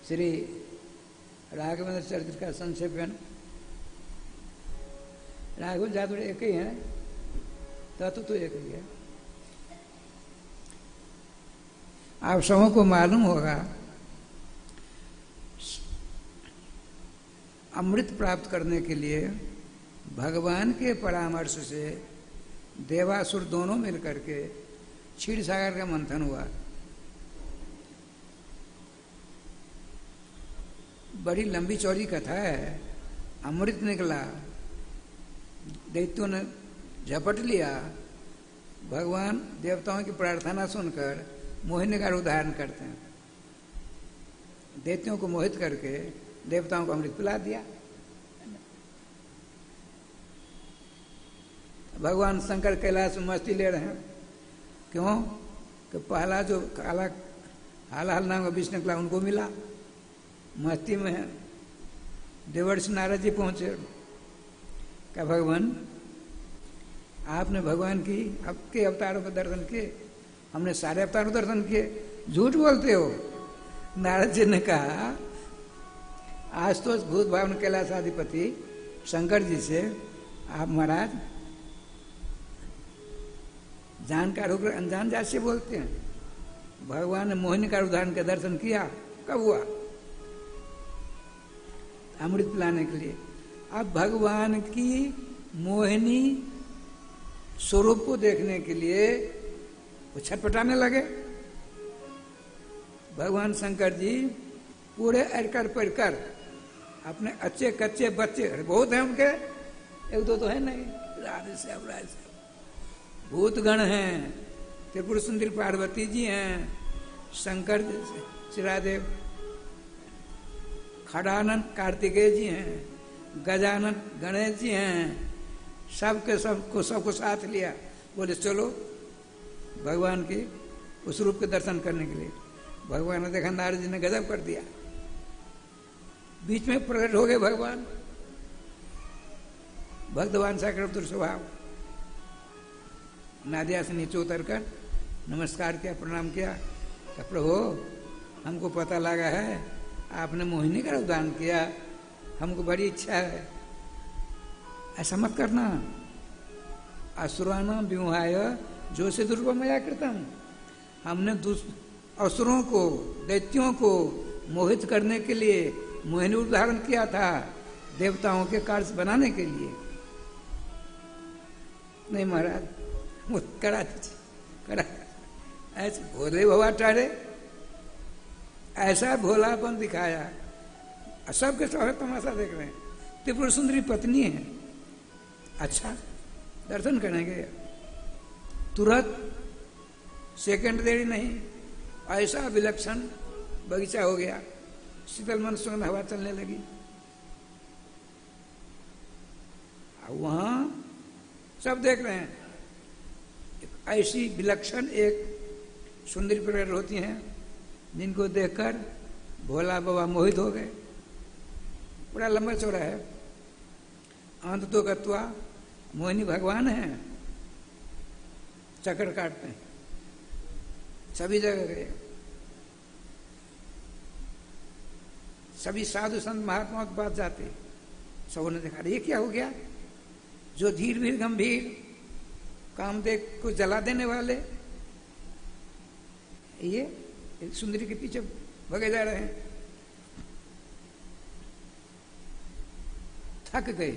श्री राघवेंद्र चरित्र का संक्षेपण। राघवेंद्र जादू एक ही है, तत्व तो एक ही है। आप सबों को मालूम होगा, अमृत प्राप्त करने के लिए भगवान के परामर्श से देवासुर दोनों मिलकर के क्षीर सागर का मंथन हुआ। बड़ी लंबी चौड़ी कथा है। अमृत निकला, दैत्यों ने झपट लिया। भगवान देवताओं की प्रार्थना सुनकर मोहिनी का उदाहरण करते हैं। दैत्यों को मोहित करके देवताओं को अमृत पिला दिया। भगवान शंकर कैलाश में मस्ती ले रहे हैं। क्यों? कि पहला जो काला हाल नाम का विष निकला उनको मिला। मस्ती में है। देवर्षि नारद जी पहुंचे। क्या भगवान, आपने भगवान की आपके अवतारों के दर्शन किए, हमने सारे अवतारों दर्शन किए, झूठ बोलते हो। नारद जी ने कहा, आज तो भूत भावन कैलाशाधिपति शंकर जी से आप महाराज जानकार होकर अनजान जात से बोलते हैं। भगवान ने मोहिनी का उदाहरण के दर्शन किया। कब हुआ? अमृत पिलाने के लिए। अब भगवान की मोहिनी स्वरूप को देखने के लिए वो छटपटाने लगे। भगवान शंकर जी पूरे अरकर परकर अपने अच्छे कच्चे बच्चे, बहुत हैं उनके, एक दो तो है नहीं, राधे श्याम राधे श्याम, भूतगण हैं, त्रिपुर सुंदरी पार्वती जी हैं, शंकर शिरादेव, खड़ानंद कार्तिकेय जी हैं, गजानन गणेश जी हैं। सबके सबको साथ लिया। बोले चलो भगवान के उस रूप के दर्शन करने के लिए। भगवान ने देखा नारद जी ने गजब कर दिया। बीच में प्रकट हो गए भगवान। भक्तवान साकर स्वभाव। नादिया से नीचे उतर कर नमस्कार किया, प्रणाम किया। तो प्रभु, हमको पता लगा है आपने मोहिनी का उदाहरण किया, हमको बड़ी इच्छा है, ऐसा मत करना। असुराणाम विमोहाय जो से दुर्गमया कृतम। हमने असुरों को, दैत्यों को मोहित करने के लिए मोहिनी उदाहरण किया था, देवताओं के कार्य बनाने के लिए। नहीं महाराज, वो करा दीजिए, करा। ऐसे भोले भवा ठहरे, ऐसा भोलापन दिखाया। सबके सब तमाशा देख रहे हैं। त्रिपुर सुंदरी पत्नी है। अच्छा, दर्शन करेंगे। तुरंत सेकंड देरी नहीं, ऐसा विलक्षण बगीचा हो गया। शीतल मन सुगंध हवा चलने लगी। वहां सब देख रहे हैं। ऐसी विलक्षण एक सुंदरी प्रकट होती हैं जिनको देखकर भोला बाबा मोहित हो गए। बड़ा लंबा चौड़ा है। अंत तो गत्वा मोहिनी भगवान है। चक्कर काटते हैं, सभी जगह गए। सभी साधु संत महात्माओं के पास जाते, सबों ने देखा ये क्या हो गया, जो धीर भीर गंभीर कामदेव को जला देने वाले ये सुंदरी के पीछे भगे जा रहे हैं। थक गए,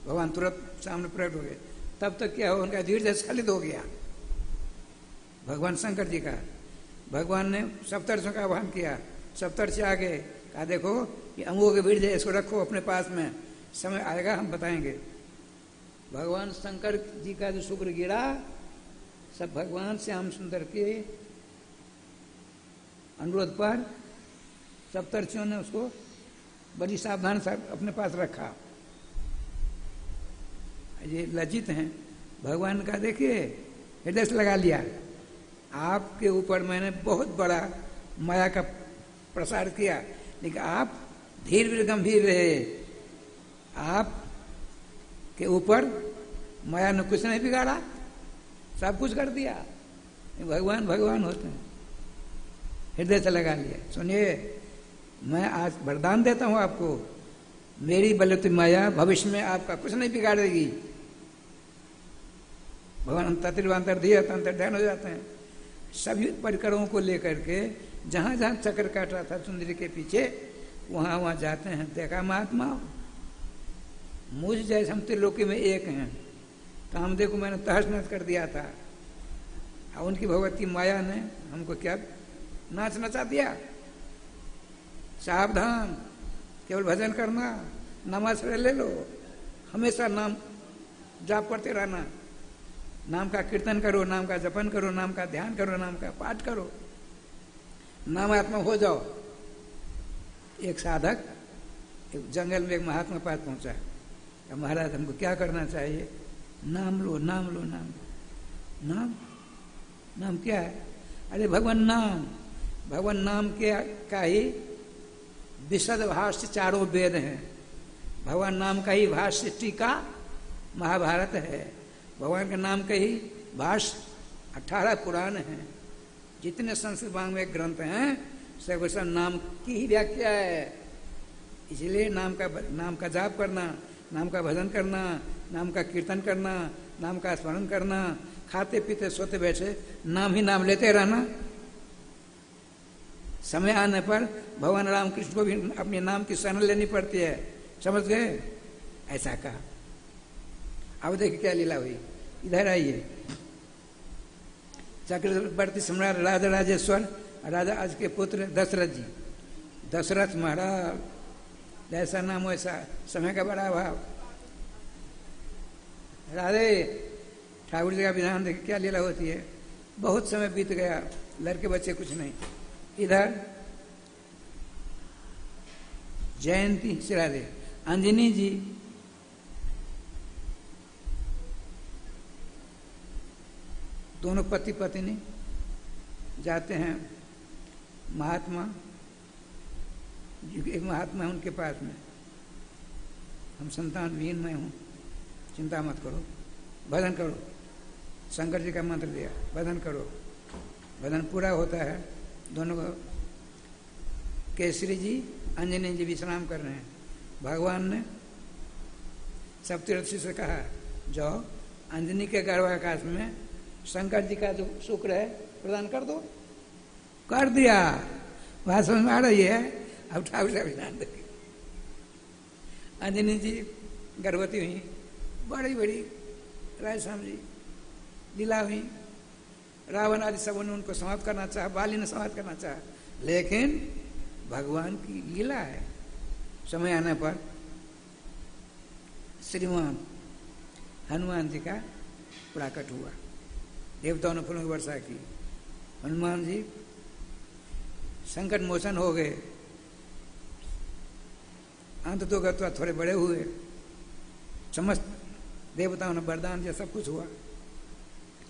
भगवान तुरंत सामने प्रकट हो गए। तब तक क्या हो, उनका धीरज स्खलित हो गया। भगवान शंकर जी का, भगवान ने सप्तर्षियों का आह्वान किया, सप्तर्षि आ गए, कहा देखो ये अमोघ वीर्य है, इसको रखो अपने पास में, समय आएगा हम बताएंगे। भगवान शंकर जी का जो शुक्र गिरा, सब भगवान श्याम सुंदर के अनुरोध पर सप्तर्षियों ने उसको बड़ी सावधान से अपने पास रखा। ये लज्जित हैं, भगवान का देखिए हृदय से लगा लिया, आपके ऊपर मैंने बहुत बड़ा माया का प्रसार किया, लेकिन आप धीर वीर गंभीर रहे, आप के ऊपर माया ने कुछ नहीं बिगाड़ा, सब कुछ कर दिया। भगवान भगवान होते हैं, हृदय से लगा लिया। सुनिए, मैं आज वरदान देता हूं आपको, मेरी बलवती माया भविष्य में आपका कुछ नहीं बिगाड़ेगी। भगवान अंतर्ध्यान हो जाते हैं। सभी परिकरों को लेकर के जहां जहां चक्र काट रहा था सुंदरी के पीछे, वहां वहां जाते हैं। देखा महात्मा, मुझ जैसे हम त्रिलोकी में एक हैं, कामदेव को मैंने तहस नहस कर दिया था, और उनकी भगवती माया ने हमको क्या नाच नचा दिया। सावधान, केवल भजन करना, नामाश्रय ले लो, हमेशा नाम जाप करते रहना, नाम का कीर्तन करो, नाम का जपन करो, नाम का ध्यान करो, नाम का पाठ करो, नामात्मा हो जाओ। एक साधक एक जंगल में एक महात्मा पास पहुंचा, महाराज हमको क्या करना चाहिए? नाम लो, नाम लो, नाम लो। नाम नाम क्या है? अरे भगवान नाम, भगवान नाम के का ही विशद भाष्य चारों वेद हैं, भगवान नाम का ही भाष्य टीका महाभारत है, भगवान के नाम का ही भाष्य 18 पुराण हैं, जितने संस्कृत वांग में ग्रंथ हैं सब नाम की ही व्याख्या है। इसलिए नाम का जाप करना, नाम का भजन करना, नाम का कीर्तन करना, नाम का स्मरण करना, खाते पीते सोते बैठे नाम ही नाम लेते रहना। समय आने पर भगवान राम कृष्ण को भी अपने नाम की शरण लेनी पड़ती है, समझ गए? ऐसा कहा। अब देखिए क्या लीला हुई, इधर आइए। चक्रवर्ती सम्राट राजा राजेश्वर राजा आज के पुत्र दशरथ जी, दशरथ महाराज, जैसा नाम वैसा समय का बड़ा भाव। राधे ठाकुर जी का विधान देखिए क्या लीला होती है। बहुत समय बीत गया, लड़के बच्चे कुछ नहीं। इधर जयंती से राधे अंजनी जी दोनों पति पत्नी जाते हैं महात्मा, एक महात्मा है उनके पास में, हम संतान विहीन मैं हूँ, चिंता मत करो, भजन करो। शंकर जी का मंत्र दिया, भजन करो। भजन पूरा होता है, दोनों को केसरी जी अंजनी जी विश्राम कर रहे हैं। भगवान ने सप्तऋषि से कहा जाओ अंजनी के गर्भाकाश में शंकर जी का जो शुक्र है प्रदान कर दो। कर दिया, बात समझ में आ रही है? अब ठाकुर साहब ध्यान देखिए। अंजनी जी गर्भवती हुई, बड़ी बड़ी राय श्याम जी लीला हुई। रावण आदि सबों ने उनको समाप्त करना चाहा, बाली ने समाप्त करना चाहा, लेकिन भगवान की लीला है। समय आने पर श्रीमान हनुमान जी का प्राकट हुआ, देवताओं ने फूलों की वर्षा की। हनुमान जी संकट मोचन हो गए, अंत तो गत्वा थोड़े बड़े हुए, समस्त देवताओं ने वरदान दिया, सब कुछ हुआ।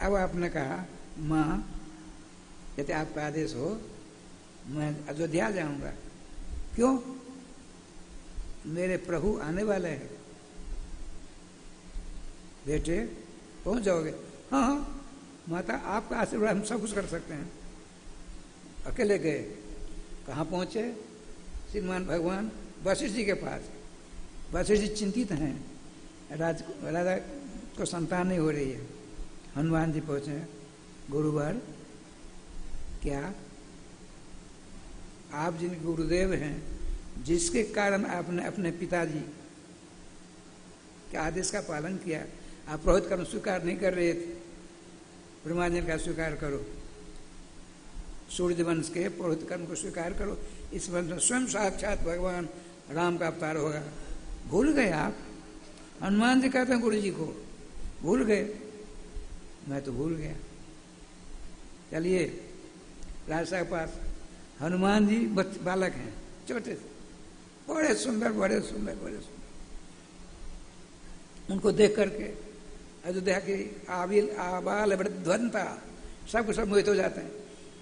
अब आपने कहा माँ यदि आपका आदेश हो मैं अयोध्या जाऊंगा। क्यों? मेरे प्रभु आने वाले हैं। बेटे पहुंच जाओगे? हाँ हाँ माता आपका आशीर्वाद हम सब कुछ कर सकते हैं। अकेले गए, कहाँ पहुँचे? श्रीमान भगवान वशिष्ठ जी के पास। वशिष्ठ जी चिंतित हैं, राजा को संतान नहीं हो रही है। हनुमान जी पहुँचे, गुरुवर क्या आप जिन गुरुदेव हैं, जिसके कारण आपने अपने पिताजी के आदेश का पालन किया, आप पुरोहित कर्म स्वीकार नहीं कर रहे थे, ब्रह्माजी का स्वीकार करो, सूर्य वंश के पुरोहित कर्म को स्वीकार करो। इस वंश में स्वयं साक्षात भगवान राम का अवतार होगा। भूल गए आप? हनुमान जी कहते हैं गुरु जी को, भूल गए? मैं तो भूल गया। चलिए राजा के पास। हनुमान जी बालक हैं, छोटे से, बड़े सुंदर, बड़े सुंदर, बड़े सुंदर। उनको देख करके अयोध्या की आबाल वृद्धवनिता सबको सब मोहित हो जाते हैं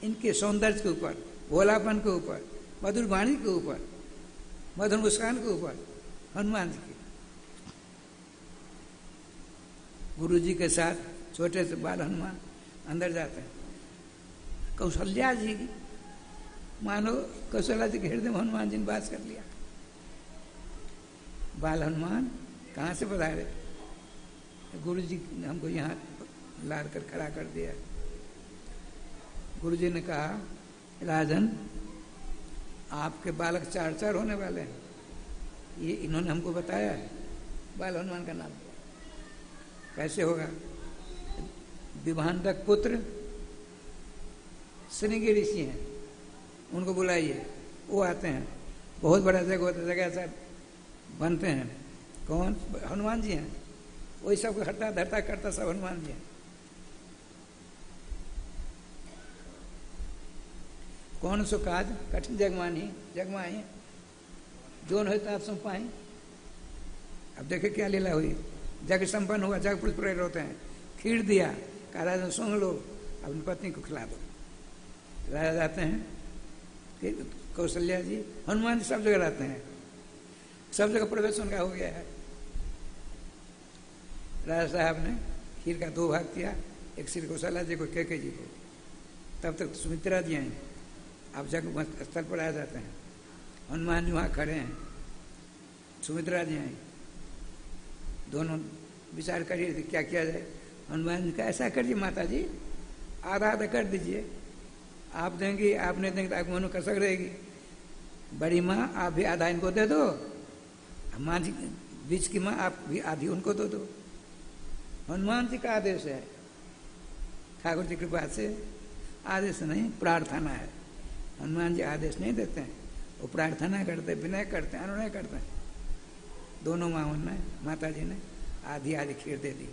इनके सौंदर्य के ऊपर, भोलापन के ऊपर, मधुर वाणी के ऊपर, मधुर मुस्कान के ऊपर। हनुमान जी की गुरु जी के साथ छोटे से बाल हनुमान अंदर जाते हैं। कौशल्या जी, मानो कौशल्या जी के हृदय में हनुमान जी ने वास कर लिया। बाल हनुमान कहाँ से पधारे? गुरु जी ने हमको यहाँ लाद कर खड़ा कर दिया। गुरु जी ने कहा, राजन आपके बालक 4 होने वाले हैं, ये इन्होंने हमको बताया है। बाल हनुमान का नाम कैसे होगा? विभांडक पुत्र श्रृंगी ऋषि हैं, उनको बुलाइए, वो आते हैं। बहुत बड़ा जगह सर बनते हैं। कौन? हनुमान जी हैं। वही सब हरता धरता करता सब हनुमान जी हैं। कौन सो काज कठिन जगमाही जो न होता आप सम पाई। अब देखे क्या लीला हुई। जग संपन्न हुआ, जग प्रेर होते हैं। खीर दिया, कहा राजा सुन लो, अपनी पत्नी को खिला दो। राजा जाते हैं, कौशल्या जी, हनुमान जी सब जगह रहते हैं, सब जगह प्रवेश उनका हो गया है। राजा साहब ने खीर का 2 भाग किया, एक श्री कौशल्या जी को, कैकेयी जी को। तब तक सुमित्रा जी हैं। अब जग स्थल पर आ जाते हैं, हनुमान जी वहाँ खड़े हैं, सुमित्रा जी हैं। दोनों विचार करिए क्या किया जाए। हनुमान जी का ऐसा करिए माता जी, आधा आधा कर दीजिए, आप देंगी, आप नहीं देंगे तो आपको मनु कसक रहेगी। बड़ी माँ आप भी आधा इनको दे दो, माँ जी बीच की माँ आप भी आधी उनको दे दो। हनुमान जी का आदेश है, ठाकुर जी कृपा से आदेश नहीं, प्रार्थना है। हनुमान जी आदेश नहीं देते हैं, वो प्रार्थना करते, विनय करते हैं, अनुनय करते हैं। दोनों माँ ने, माता जी ने आधी आधी खीर दे दी,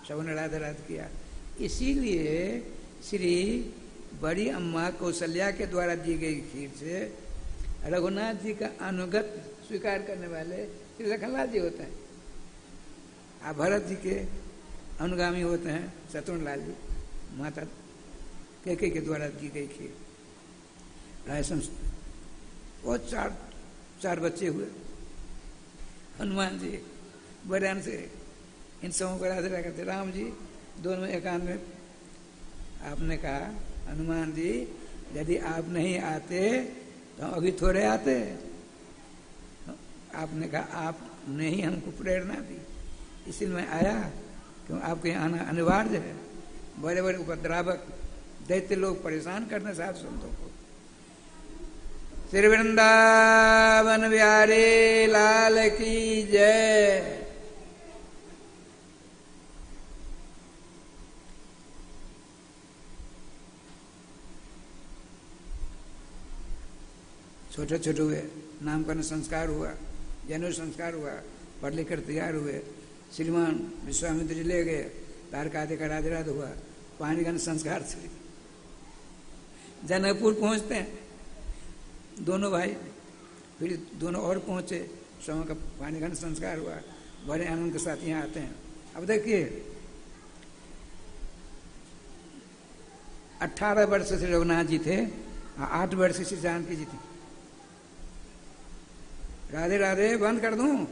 सबने राधे राधे किया। इसीलिए श्री बड़ी अम्मा कौशल्या के द्वारा दी गई खीर से रघुनाथ जी का अनुगत स्वीकार करने वाले श्री लखनलाल जी होते हैं। आप भरत जी के अनुगामी होते हैं शत्रुघ्न जी। माता कैकेयी के द्वारा दी गई खीर। रायसन वो 4 बच्चे हुए। हनुमान जी बड़े से इन सबों को राधे करते। राम जी दोनों एकांत में। आपने कहा, हनुमान जी यदि आप नहीं आते तो अभी थोड़े आते। आपने कहा आपने ही हमको प्रेरणा दी, इसलिए मैं आया, क्यों आपके यहाँ आना अनिवार्य है। बड़े बड़े उपद्रावक दैत्य लोग परेशान करने साथ संतों को। श्री वृंदावन बिहारी लाल की जय। छोटे छोटे हुए, नामकरण संस्कार हुआ, जनेऊ संस्कार हुआ, पढ़ लिख कर तैयार हुए। श्रीमान विश्वामित्र जी ले गए, तारकादि का राधे राधे हुआ, पानीगन संस्कार से जनकपुर पहुँचते हैं दोनों भाई, फिर दोनों और पहुँचे, स्वयं का पानीगन संस्कार हुआ, बड़े आनंद के साथ यहाँ आते हैं। अब देखिए 18 वर्ष से रघुनाथ जी थे, 8 वर्ष से जानकी जी थी। राधे राधे बंद कर दूं?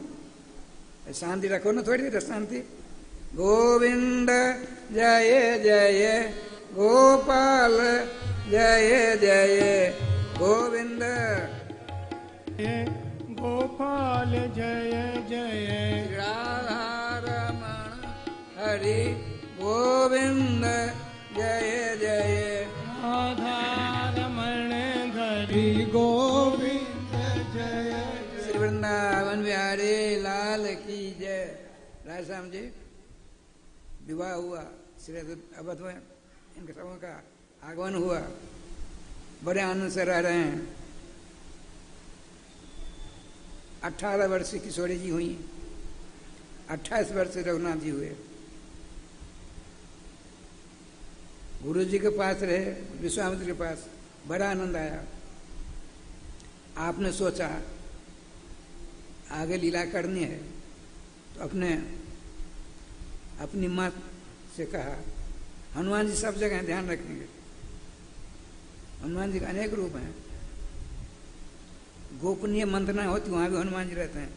शांति रखो ना थोड़ी देर, शांति। गोविंद जय जय गोपाल जय जय गोविंद गोपाल जय जय राधा रमण हरि गोविंद जय जय राधा रमण हरि गोविंद जय श्री वृंदावन बिहारी लाल की जय। राय श्याम जी विवाह हुआ, श्री अवध में इनके सबों का आगमन हुआ, बड़े आनंद से रह रहे हैं। 18 वर्ष की किशोरी जी हुई, 28 वर्ष से रघुनाथ जी हुए। गुरु जी के पास रहे, विश्वामित्र के पास, बड़ा आनंद आया। आपने सोचा आगे लीला करनी है तो अपनी माँ से कहा, हनुमान जी सब जगह ध्यान रखेंगे। हनुमान जी के अनेक रूप हैं, गोपनीय मंत्रणा होती वहां भी हनुमान जी रहते हैं,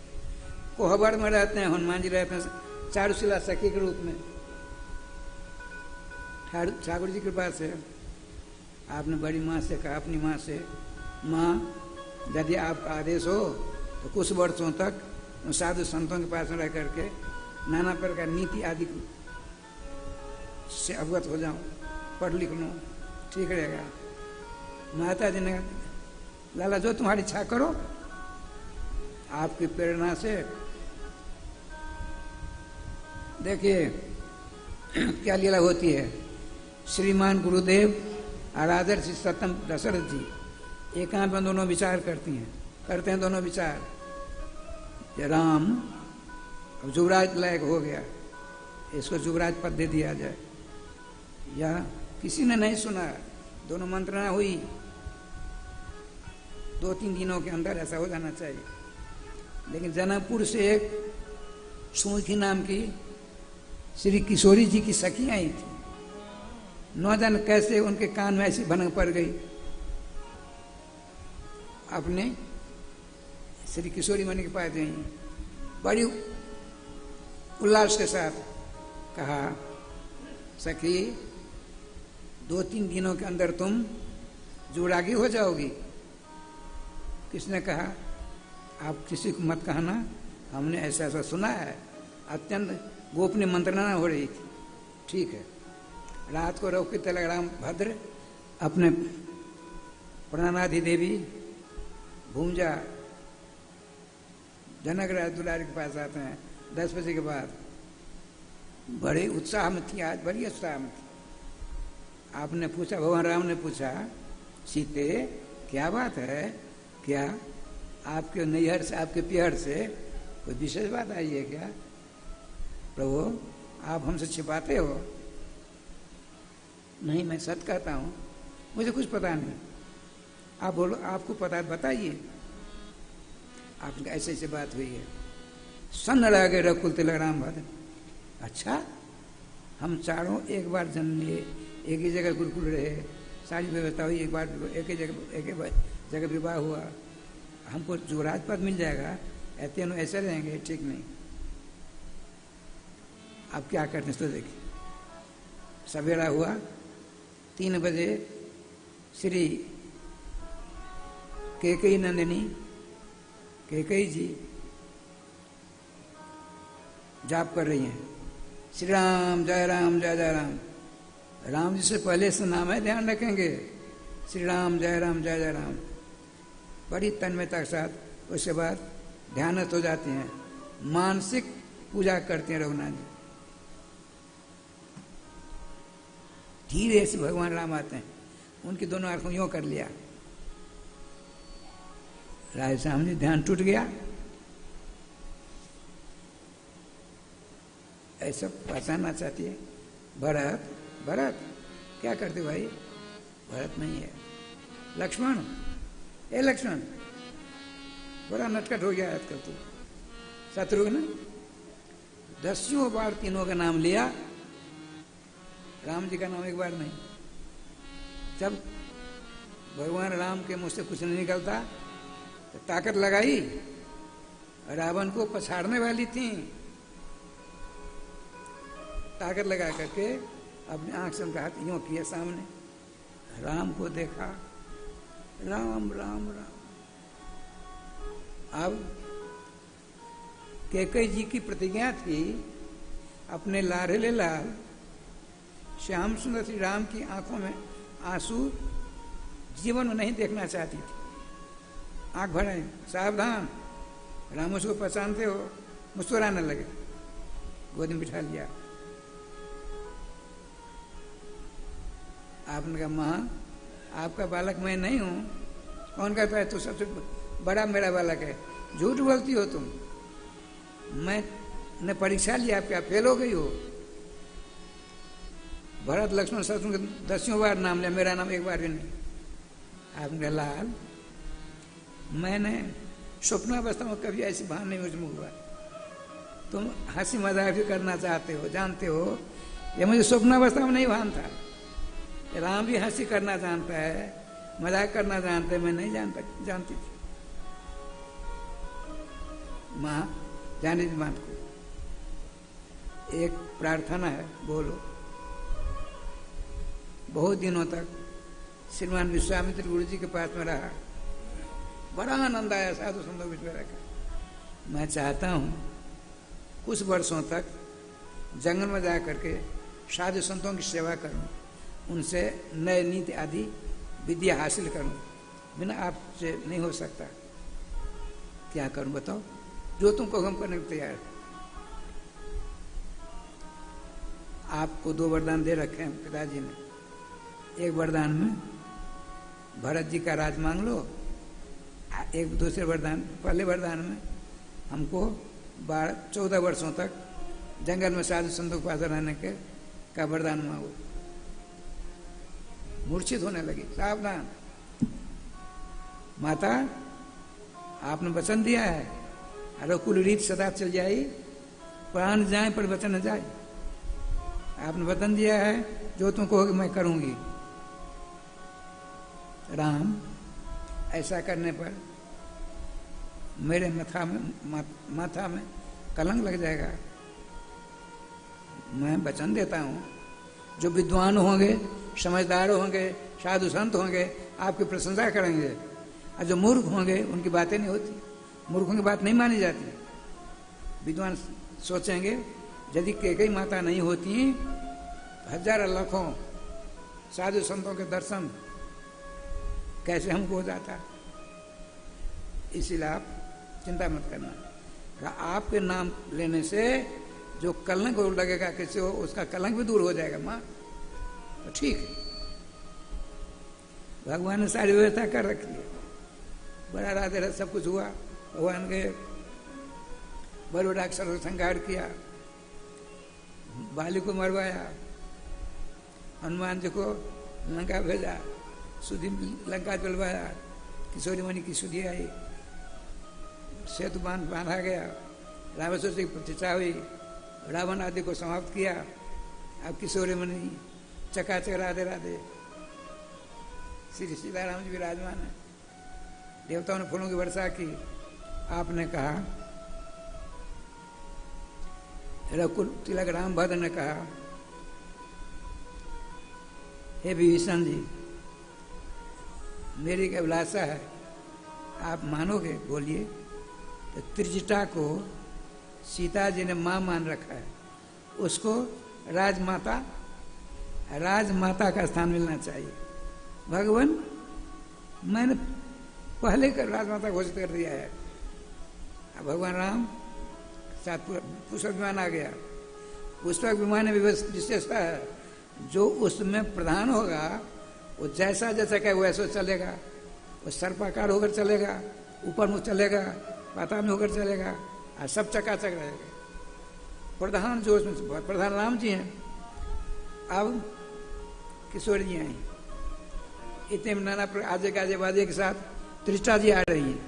कोहबर में रहते हैं हनुमान जी रहते हैं, चारुशिला सखी के रूप में। ठाकुर जी के पास है। आपने बड़ी माँ से कहा, अपनी माँ से, माँ यदि आपका आदेश हो तो कुछ वर्षों तक साधु संतों के पास में रह करके नाना प्रकार नीति आदि से अवगत हो जाऊं, पढ़ लिख लूं, ठीक रहेगा। माता जी ने कहा, लाला जो तुम्हारी इच्छा करो। आपकी प्रेरणा से देखिए क्या लीला होती है। श्रीमान गुरुदेव और आदर्श सतम दशरथ जी एकांत में दोनों विचार करते हैं दोनों विचार। राम अब युवराज लायक हो गया, इसको युवराज पद दे दिया जाए। या किसी ने नहीं सुना, दोनों मंत्रणा हुई, 2-3 दिनों के अंदर ऐसा हो जाना चाहिए। लेकिन जनकपुर से एक सुमुखी नाम की श्री किशोरी जी की सखी आई थी। न जाने कैसे उनके कान में ऐसी भनक पड़ गई। अपने श्री किशोरी मणि के पास गई, बड़ी उल्लास के साथ कहा, सखी 2-3 दिनों के अंदर तुम जुड़ागी हो जाओगी। किसने कहा? आप किसी को मत कहना, हमने ऐसा ऐसा सुना है। अत्यंत गोपनीय मंत्रणा हो रही थी। ठीक है। रात को रोक के तेलग्राम भद्र अपने प्राणाधि देवी भूमजा जनक राज दुलारी के पास आते हैं 10 बजे के बाद। बड़े उत्साह में थी, आज बड़ी उत्साह में थी। आपने पूछा, भगवान राम ने पूछा, सीते क्या बात है, क्या आपके नैहर से, आपके पिहर से कोई विशेष बात आई है क्या? प्रभु आप हमसे छिपाते हो? नहीं, मैं सच कहता हूं, मुझे कुछ पता नहीं। आप बोलो, आपको पता है बताइए। आपकी ऐसे ऐसे बात हुई है। सन लगा गए रकुल तिलग्राम भद्र। अच्छा, हम चारों एक बार जन्म लिए, एक ही जगह गुरुकुल रहे, सारी व्यवस्था हुई, एक बार एक ही जगह विवाह हुआ, हमको युवराज पद मिल जाएगा, ऐसे रहेंगे? ठीक नहीं। आप क्या करते हैं तो देखिए। सवेरा हुआ, 3 बजे श्री कैकेयी नंदिनी कैकेयी जी जाप कर रही हैं, श्री राम जय राम जय जय राम। राम जी से पहले से नाम है, ध्यान रखेंगे, श्री राम जय राम जय जय राम। बड़ी तन्मयता के साथ उसके बाद ध्यानस्थ हो जाते हैं, मानसिक पूजा करते हैं रघुनाथ जी। धीरे से भगवान राम आते हैं, उनकी दोनों आंखों यूं कर लिया। राय श्याम जी ध्यान टूट गया। ऐसा पहचानना चाहती है, भरत भरत क्या करते भाई? भरत नहीं है, लक्ष्मण। ए लक्ष्मण, बड़ा नटखट हो गया आजकल तू। शत्रुघ्न, 10 बार तीनों का नाम लिया, राम जी का नाम एक बार नहीं। जब भगवान राम के मुंह से कुछ नहीं निकलता तो ताकत लगाई, रावण को पछाड़ने वाली थी। ताकत लगा करके अपनी आंख से उनका हाथ यूं किया सामने, राम को देखा, राम राम राम। अब कैकेयी जी की प्रतिज्ञा थी अपने लाडले लाल श्याम सुंदर श्री राम की आंखों में आंसू जीवन में नहीं देखना चाहती थी। आंख भरे, सावधान, राम उसको पहचानते हो, मुस्कुराने लगे, गोदी में बिठा लिया। आपने कहा मां आपका बालक मैं नहीं हूं। कौन कहता है तू सबसे बड़ा मेरा बालक है? झूठ बोलती हो तुम। मैंने परीक्षा लिया, आप क्या फेल हो गई हो? भरत लक्ष्मण शत्रुघ्न के 10 बार नाम लिया, मेरा नाम एक बार भी नहीं। आपने कहा लाल मैंने स्वप्नावस्था में कभी ऐसी भान नहीं मुझे हुआ। तुम हंसी मजाक भी करना चाहते हो, जानते हो ये मुझे स्वप्नावस्था में नहीं भान था। राम भी हंसी करना जानता है, मजाक करना जानता है, मैं नहीं जानती थी। मां जाने दी बात को। एक प्रार्थना है, बोलो। बहुत दिनों तक श्रीमान विश्वामित्र गुरु जी के पास में रहा, बड़ा आनंद आया साधु संतों के बीच में रहकर। मैं चाहता हूं कुछ वर्षों तक जंगल में जा करके साधु संतों की सेवा करूं, उनसे नए नीति आदि विद्या हासिल करूं। बिना आपसे नहीं हो सकता। क्या करूं बताओ? जो तुमको हम करने को तैयार है। आपको 2 वरदान दे रखे हैं पिताजी ने। एक वरदान में भरत जी का राज मांग लो, एक दूसरे वरदान, पहले वरदान में हमको 14 वर्षों तक जंगल में साधु संतों के पास रहने के का वरदान मांगो। मूर्छित होने लगी, सावधान माता आपने वचन दिया है, अरे कुल रीत सदा चल जाई, प्राण जाए पर वचन न जाए। आपने वचन दिया है जो तुम कहोगे मैं करूंगी। राम ऐसा करने पर मेरे माथा में कलंक लग जाएगा। मैं वचन देता हूं जो विद्वान होंगे, समझदार होंगे, साधु संत होंगे आपकी प्रशंसा करेंगे, और जो मूर्ख होंगे उनकी बातें नहीं होती। मूर्खों की बात नहीं मानी जाती। विद्वान सोचेंगे यदि कैकेयी माता नहीं होती तो हजारों लाखों साधु संतों के दर्शन कैसे हमको हो जाता। इसीलिए आप चिंता मत करना। आपके नाम लेने से जो कलंक लगेगा किसी को, उसका कलंक भी दूर हो जाएगा माँ। तो ठीक है, भगवान ने सारी व्यवस्था कर रखी है। बड़ा राधे राधे सब कुछ हुआ। भगवान के बड़े राक्षसों को संहार किया, बाली को मरवाया, हनुमान जी को लंका भेजा, सुधी लंका जलवाया, किशोरी मणि की सुधी आई, सेतु बांधा गया, रावण की प्रतिष्ठा हुई, रावण आदि को समाप्त किया। अब किशोरी मणि चकाचक राधे राधे। श्री सीताराम जी विराजमान है। देवताओं ने फूलों की वर्षा की। आपने कहा, रघुकुल तिलक राम भद्र ने कहा, हे विभीषण जी मेरी एक अभिलाषा है, आप मानोगे? बोलिए। तो त्रिजटा को सीता जी ने मां मान रखा है, उसको राजमाता का स्थान मिलना चाहिए। भगवान मैंने पहले कर राजमाता घोषित कर दिया है। अब भगवान राम साथ पुष्पक विमान आ गया। पुष्पक विमान में विशेषता है, जो उसमें प्रधान होगा वो जैसा जैसा कहे वैसा चलेगा। वो सर्पाकार होकर चलेगा, ऊपर मुख चलेगा, पाताल में होकर चलेगा, और सब चकाचक रहेगा। प्रधान जो उसमें प्रधान राम जी हैं। अब किशोर जी आई, इतने नाना आजे गाजे बाजे के साथ त्रिष्टा जी आ रही हैं।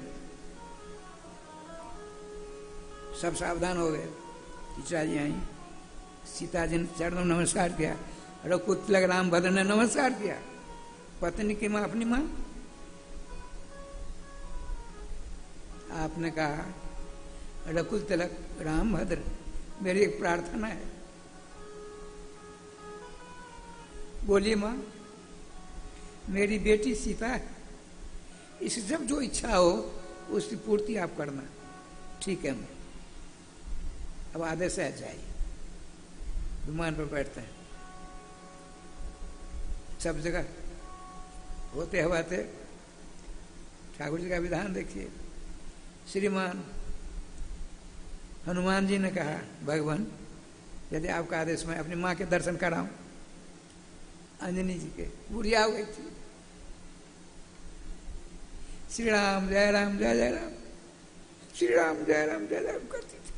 सब सावधान हो गए। त्रिष्टा जी आई, सीता जी ने चरणों में नमस्कार किया, रघुकुल तिलक राम भद्र ने नमस्कार किया। पत्नी की मां अपनी मां। आपने कहा, रघुकुल तिलक राम भद्र मेरी एक प्रार्थना है, बोलिए माँ, मेरी बेटी सीता है, इसकी जब जो इच्छा हो उसकी पूर्ति आप करना। ठीक है मैं अब आदेश आ जाइए। विमान पर बैठते हैं, सब जगह होते हवाते ठाकुर जी का विधान देखिए। श्रीमान हनुमान जी ने कहा, भगवान यदि आपका आदेश मैं अपनी माँ के दर्शन कराऊं, अंजनी जी के बुढ़िया हो गई थी। श्री राम जय राम जय जय राम, श्री राम जय राम जय जय राम करती थी।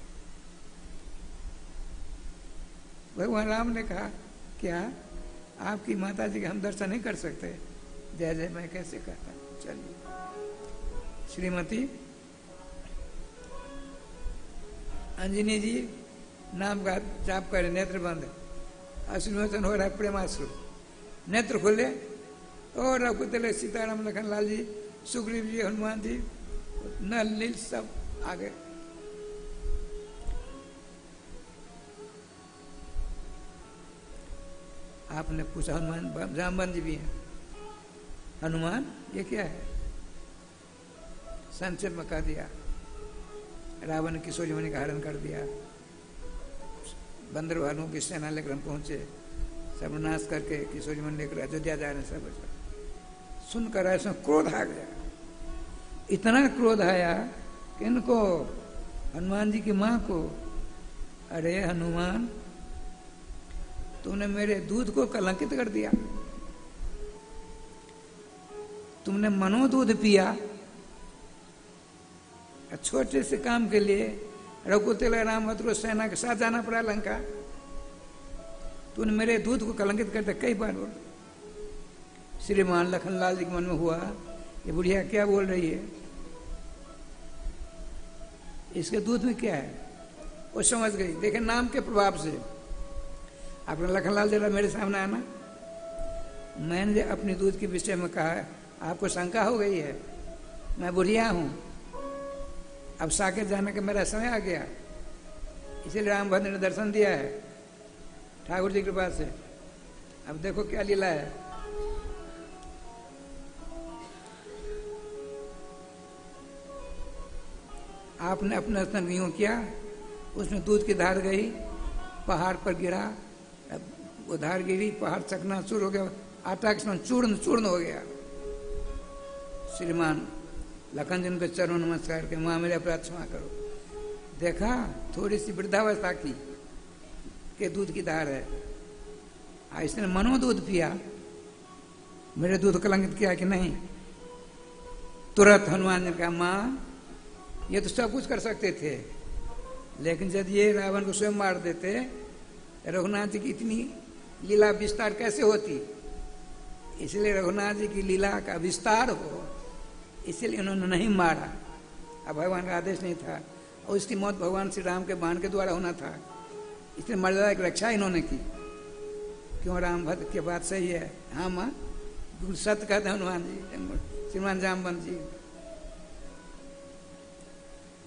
भगवान राम ने कहा, क्या आपकी माता जी के हम दर्शन नहीं कर सकते? जय जय मैं कैसे करता? चलिए। श्रीमती अंजनी जी नाम का जाप करे, नेत्र बंद, अश्रुमोचन हो रहा है, प्रेमाश्रु। नेत्र खोले और रघुकुल सीताराम लखन लाल जी, सुग्रीव जी, हनुमान जी, नल नील सब आ गए। आपने पूछा, हनुमान जामवंत जी भी हैं। हनुमान ये क्या है? संक्षेप में कह दिया, रावण किशोरी मणि का हरण कर दिया, बंदर भालुओं की सेना लेकर हम पहुंचे, सब नाश करके किशोरी मणि लेकर अयोध्या जा रहे हैं। सब सुनकर ऐसा क्रोध आ गया, इतना क्रोध आया कि इनको हनुमान जी की माँ को, अरे हनुमान तुमने मेरे दूध को कलंकित कर दिया, तुमने मनोदूध पिया, छोटे से काम के लिए रघुकुल राम मथुरा सेना के साथ जाना पड़ा लंका, तूने मेरे दूध को कलंकित करते कई बार बोल। श्रीमान लखनलाल जी के मन में हुआ, ये बुढ़िया क्या बोल रही है, इसके दूध में क्या है? वो समझ गई। देखे नाम के प्रभाव से। आपने लखनलाल जरा मेरे सामने आना, मैंने अपने दूध के विषय में कहा, आपको शंका हो गई है, मैं बुढ़िया हूं, अब साकेत जाने का मेरा समय आ गया, इसलिए रामभद्र ने दर्शन दिया है ठाकुर जी की कृपा से। अब देखो क्या लीला है। आपने अपना स्तन यूं किया, उसमें दूध की धार गई, पहाड़ पर गिरा, वो धार गिरी, पहाड़ चकनाचूर हो गया, आटा के चूर्ण चूर्ण हो गया। श्रीमान लखन जी पे चरण नमस्कार के, माँ मेरे अपराध क्षमा करो। देखा थोड़ी सी वृद्धावस्था की के दूध की धार है, इसने मनो दूध पिया, मेरे दूध कलंकित किया कि नहीं? तुरंत हनुमान ने कहा, माँ ये तो सब कुछ कर सकते थे, लेकिन जब ये रावण को स्वयं मार देते, रघुनाथ जी की इतनी लीला विस्तार कैसे होती? इसलिए रघुनाथ जी की लीला का विस्तार हो, इसलिए उन्होंने नहीं मारा। अब भगवान का आदेश नहीं था, और इसकी मौत भगवान श्री राम के बाण के द्वारा होना था, इसलिए मर्यादा की रक्षा इन्होंने की। क्यों राम भद्र की बात सही है? हाँ माँ सत्य कहते हैं हनुमान जी, श्रीमान जामवंत जी।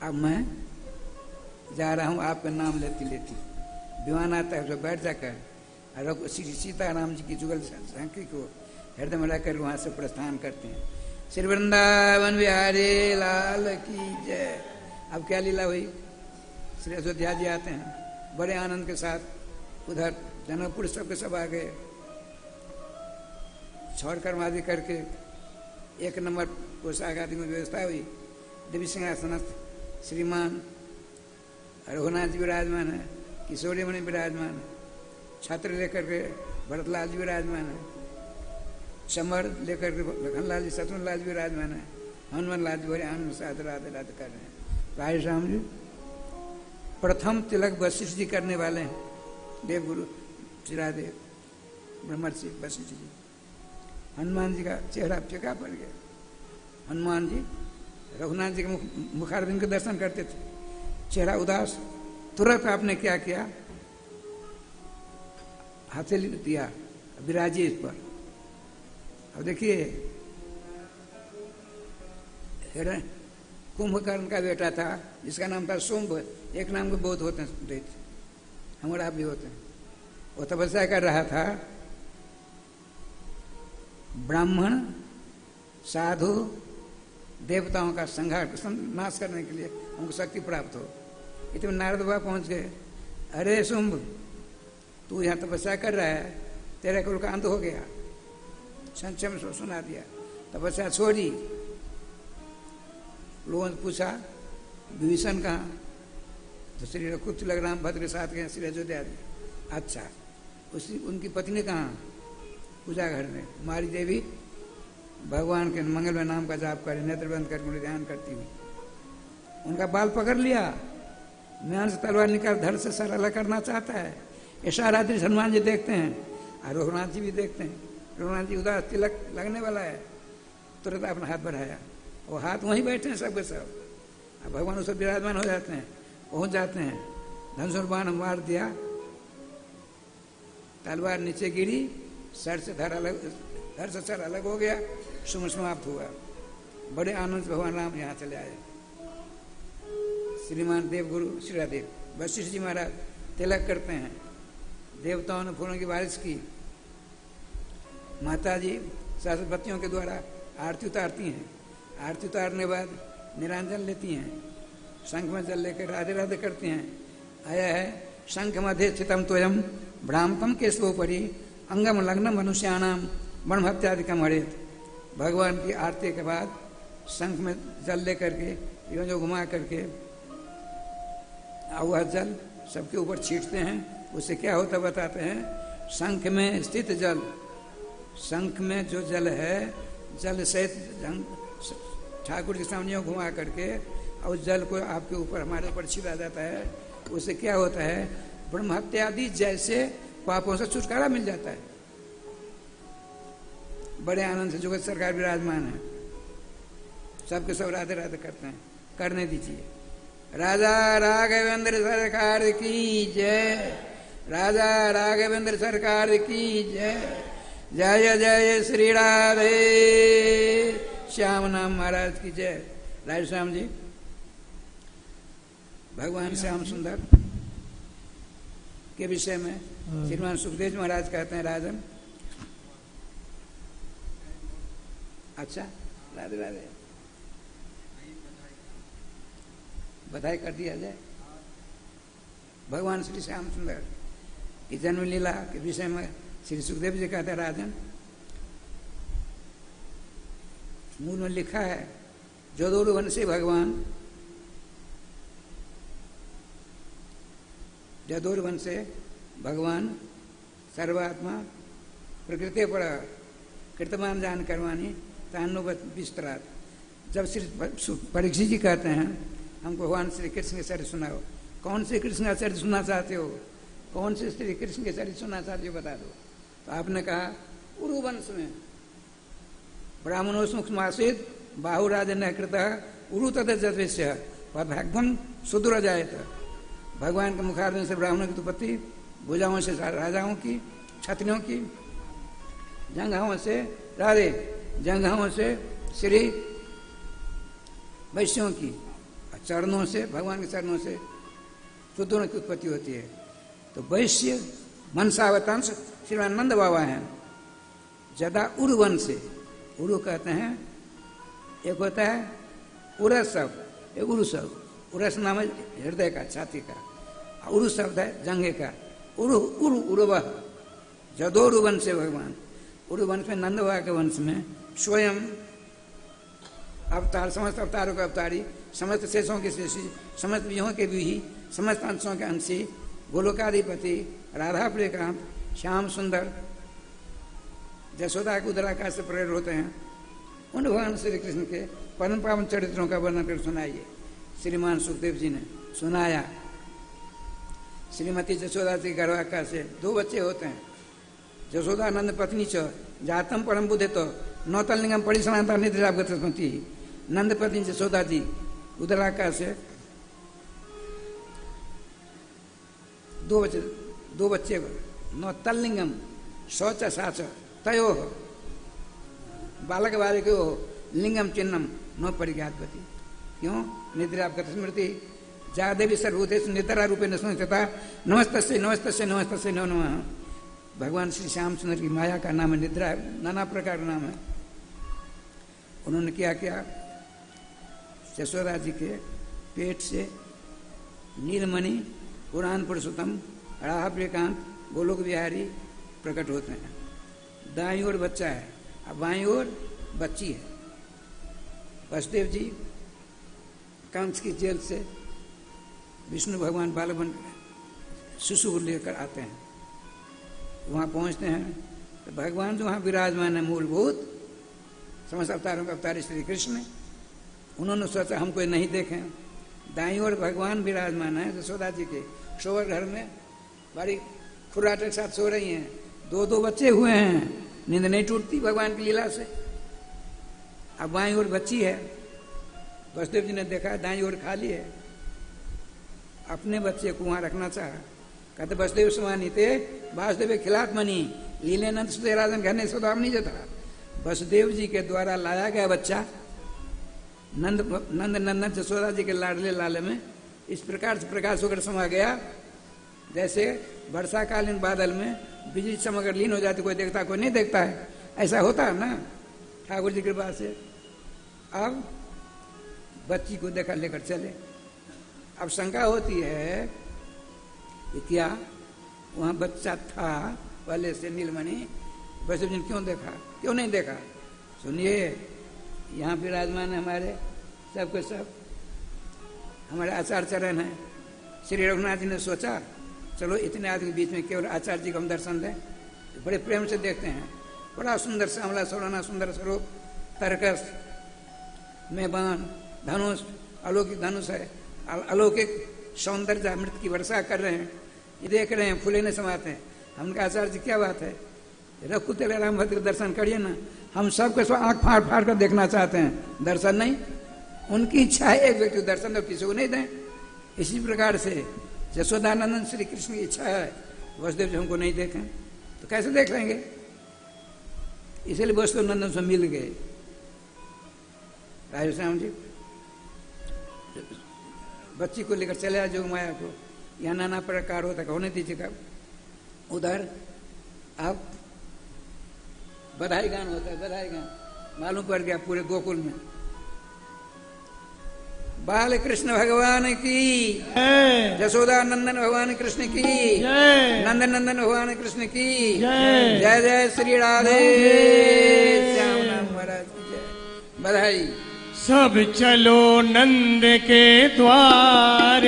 अब मैं जा रहा हूँ आपका नाम लेती लेती, विमान आता है, बैठ जाकर श्री सीताराम जी की जुगल झांकी को हृदय में रखकर वहां से प्रस्थान करते हैं। श्री वृंदावन बिहारी लाल की जय। अब क्या लीला हुई? श्री अयोध्या जी आते हैं बड़े आनंद के साथ, उधर जनकपुर सबके सब आ गए, छौड़ कर्मादि करके एक नंबर पोशाक आदि में व्यवस्था हुई। देवी सिंहासन श्रीमान रघुनाथ जी विराजमान है, किशोरी मणि विराजमान है, छत्र लेकर के भरतलाल जी विराजमान है, समर लेकर के लखनलाल जी शत्रुलाल जी विराजमान है, हनुमान लाल जी बड़े आनंद में साथ राधे राधे कर रहे हैं। राय राम जी प्रथम तिलक वशिष्ठ जी करने वाले हैं, देवगुरु चिरादेव ब्रह्मर्षि वशिष्ठ जी। हनुमान जी का चेहरा फीका पड़ गया। हनुमान जी रघुनाथ जी के मुखारविंद के दर्शन करते थे, चेहरा उदास। तुरंत आपने क्या किया? हाथे दिया, विराजिए इस पर। अब देखिए कुंभकर्ण का बेटा था जिसका नाम था शुंभ, एक नाम के बहुत होते हैं, हमारा भी होते हैं। वो तपस्या कर रहा था, ब्राह्मण साधु देवताओं का संहार नाश करने के लिए हमको शक्ति प्राप्त हो। इतने नारद बाबा पहुंच गए। अरे शुंभ, तू यहाँ तपस्या कर रहा है, तेरा कुल का अंत हो गया। संक्षेप में सुना दिया। तपस्या छोड़ी। लोगों ने पूछा विभीषण कहाँ? तो श्री रघुकुल लग रामभद्र के साथ गए श्री अयोध्या जी। अच्छा, उनकी पत्नी कहाँ? पूजा घर में। मारी देवी भगवान के मंगलमय नाम का जाप करे, नेत्र बंद करके उन्हें ध्यान करती हुई। उनका बाल पकड़ लिया, म्यान से तलवार निकाल धड़ से सर अलग करना चाहता है। ऐसा रात्रि हनुमान जी देखते हैं और रघुनाथ जी भी देखते हैं। रघुनाथ जी उदास तिलक लगने वाला है, तुरंत अपना हाथ बढ़ाया, वो हाथ वहीं बैठे हैं सब के सब। अब भगवान उस विराजमान हो जाते हैं, पहुंच जाते हैं। धनुष बाण मार दिया, तलवार नीचे गिरी, सर से धड़ से सर अलग हो गया, सुमन समाप्त हुआ। बड़े आनंद से भगवान राम यहाँ चले आए। श्रीमान देवगुरु श्रीरादेव वशिष्ठ जी महाराज तिलक करते हैं। देवताओं ने फूलों की बारिश की। माता जी सरस्वतियों के द्वारा आरती उतारती हैं। आरती उतारने बाद निरंजन लेती हैं, शंख में जल लेकर राधे राधे करती हैं। आया है शंख मध्य स्थितम त्वयम भ्रामतम केशवोपरि अंगम लग्नम मनुष्याणाम ब्रह्मत्यादिकम हरेत। भगवान की आरती के बाद शंख में जल लेकर के यो जो घुमा करके वह जल सबके ऊपर छींटते हैं। उससे क्या होता बताते हैं। शंख में स्थित जल, शंख में जो जल है, जल सहित ठाकुर के सामने घुमा करके और जल को आपके ऊपर हमारे ऊपर छिड़ा जाता है। उससे क्या होता है, ब्रह्म हत्यादि जैसे पापों से छुटकारा मिल जाता है। बड़े आनंद से जुगत सरकार विराजमान है, सबके सब राधे राधे करते हैं। करने दीजिए। राजा राघवेंद्र सरकार की जय, राजा राघवेंद्र सरकार की जय। जय जय श्री राधे श्याम नाम महाराज की जय। राधे श्याम जी। भगवान श्याम सुंदर के विषय में श्रीमान सुखदेव महाराज कहते हैं, राजन। अच्छा, राधे राधे। बधाई कर दिया जाए। भगवान श्री श्याम सुंदर की जन्म लीला के विषय में श्री सुखदेव जी कहते हैं, राजन, मूल में लिखा है, जदोरवंशी भगवान, जदोरवंशे भगवान सर्वात्मा प्रकृति पर कृतमान जान करवानी तानुवत विस्तरात। जब श्री परीक्षित जी कहते हैं, हमको भगवान श्री कृष्ण के चरित्र सुनाओ। कौन से कृष्ण का चरित्र सुनना चाहते हो? कौन से श्री कृष्ण के चरित्र सुनना चाहते हो, बता दो। तो आपने कहा उरुवंश में ब्राह्मणोस्मुखमासीत बाहुराजन कृत उरु तदस्य भाग्यम सुदूर जाए। भगवान के मुखारविंद से ब्राह्मणों की उत्पत्ति, भुजाओं से राजाओं की, क्षत्रियों की, जंघाओं से राधे, जंघाओं से श्री वैश्यों की, चरणों से भगवान के चरणों से शुद्धों की उत्पत्ति होती है। तो वैश्य मनसावतांश श्रीमानंद बाबा हैं। जदा उरुवंश से, उरु कहते हैं, एक होता है उरस शब्द, एक उरु शब्द। उरस नाम है हृदय का, छाती का। उरु शब्द है जंघे का। उरु उरु उर्व जदोरु वंश से भगवान। उरु वंश में नंद बाबा के वंश में स्वयं अवतार, समस्त अवतारों का अवतारी, समस्त शेषों के शेषी, समस्त विहों के विही, समस्त अंशों के अंशी, गोलोकाधिपति, राधा प्रियकांत, श्याम सुंदर, जसोदा के उदराकाश से प्रेरित होते हैं। उन भगवान श्री कृष्ण के परम पावन चरित्रों का वर्णन कर सुनाइए। श्रीमान सुखदेव जी ने सुनाया। श्रीमती जसोदा जी गर्भाकाश से 2 बच्चे होते हैं। जसोदा नंद पत्नी च जातम परम बुद्धे तो नौतलिंगम परिसनाता निद्रागतस्मति। नंद पत्नी जसोदा जी उदराकाश से 2 बच्चे नौतलिंगम शौच साच तयो बालक बालिक हो लिंगम चिन्हम न परिज्ञातपति। क्यों? निद्रागत स्मृति जादेवी सर्वभूतेषु नितरा रूपे न स्थिता। नमस्तस्य नमस्तस्य नमस्तस्य नमो नमः। भगवान श्री श्यामचंद्र की माया का नाम है निद्रा, नाना प्रकार का नाम है। उन्होंने क्या किया, यशोदा जी के पेट से नीलमणि, पुराण पुरुषोत्तम, राह एकांत, गोलोक बिहारी प्रकट होते हैं। दाईं ओर बच्चा है, अब बाईं ओर बच्ची है। वसुदेव जी कंस की जेल से विष्णु भगवान बालक बन शिशु को लेकर आते हैं। वहाँ पहुँचते हैं तो भगवान जो वहाँ विराजमान है मूलभूत समस्त अवतारों का अवतार श्री कृष्ण, उन्होंने सोचा हम कोई नहीं देखें। दाईं ओर भगवान विराजमान है यशोदा जी के शोवर घर में, बड़ी फुर्राटे के साथ सो रही हैं। दो दो बच्चे हुए हैं, नींद नहीं टूटती भगवान की लीला से। अब बाईं ओर बच्ची है, वसुदेव जी ने देखा दाईं ओर खाली है, अपने बच्चे को वहां रखना चाहा। कहते वसुदेव समानी थे वासुदेव खिलात मनी लीले नंद सुदे राजन घने सुदाम नहीं जता। वसुदेव जी के द्वारा लाया गया बच्चा नंद नंदन यशोदा जी के लाडले लाले में इस प्रकार से प्रकाश होकर समा गया जैसे वर्षाकालीन बादल में बिजली चमक लीन हो जाती, कोई देखता कोई नहीं देखता है, ऐसा होता है ना ठाकुर जी की कृपा से। अब बच्ची को देखा लेकर चले। अब शंका होती है कि क्या वहां बच्चा था पहले से नीलमणि, वैसे दिन क्यों देखा, क्यों नहीं देखा? सुनिए, यहाँ विराजमान है हमारे सबके सब हमारे आचार्य चरण है। श्री रघुनाथ जी ने सोचा चलो इतने आदमी के बीच में केवल आचार्य जी को हम दर्शन दें, तो बड़े प्रेम से देखते हैं। बड़ा सुंदर श्यामला सोलाना सुंदर स्वरूप, तरकस में बाण, धनुष, अलौकिक धनुष है, अलौकिक सौंदर्य अमृत की वर्षा कर रहे हैं। ये देख रहे हैं, फूले नहीं समाते हैं। हमने कहा आचार्य जी क्या बात है, रघु तेरे राम भद्र दर्शन करिए ना। हम सबके सब आंख फाड़ फाड़ कर देखना चाहते हैं, दर्शन नहीं। उनकी इच्छा है एक व्यक्ति को दर्शन दो, किसी को नहीं दें। इसी प्रकार से यशोदानंदन श्री कृष्ण की इच्छा है वसुदेव जी हमको नहीं देखें तो कैसे देख लेंगे, इसलिए वसुदेव नंदन से मिल गए। राजू श्याम जी बच्ची को लेकर चले आए जोग माया को, यहाँ नाना प्रकार होता होने दीजिएगा। उधर अब बधाई गान होता है, बधाई गान मालूम पड़ गया पूरे गोकुल में। बाल कृष्ण भगवान की यशोदा नंदन भगवान कृष्ण की, नंदन नंदन भगवान कृष्ण की जय जय श्री राधे श्याम नाम महाराज की जय। बधाई। सब चलो नंद के द्वार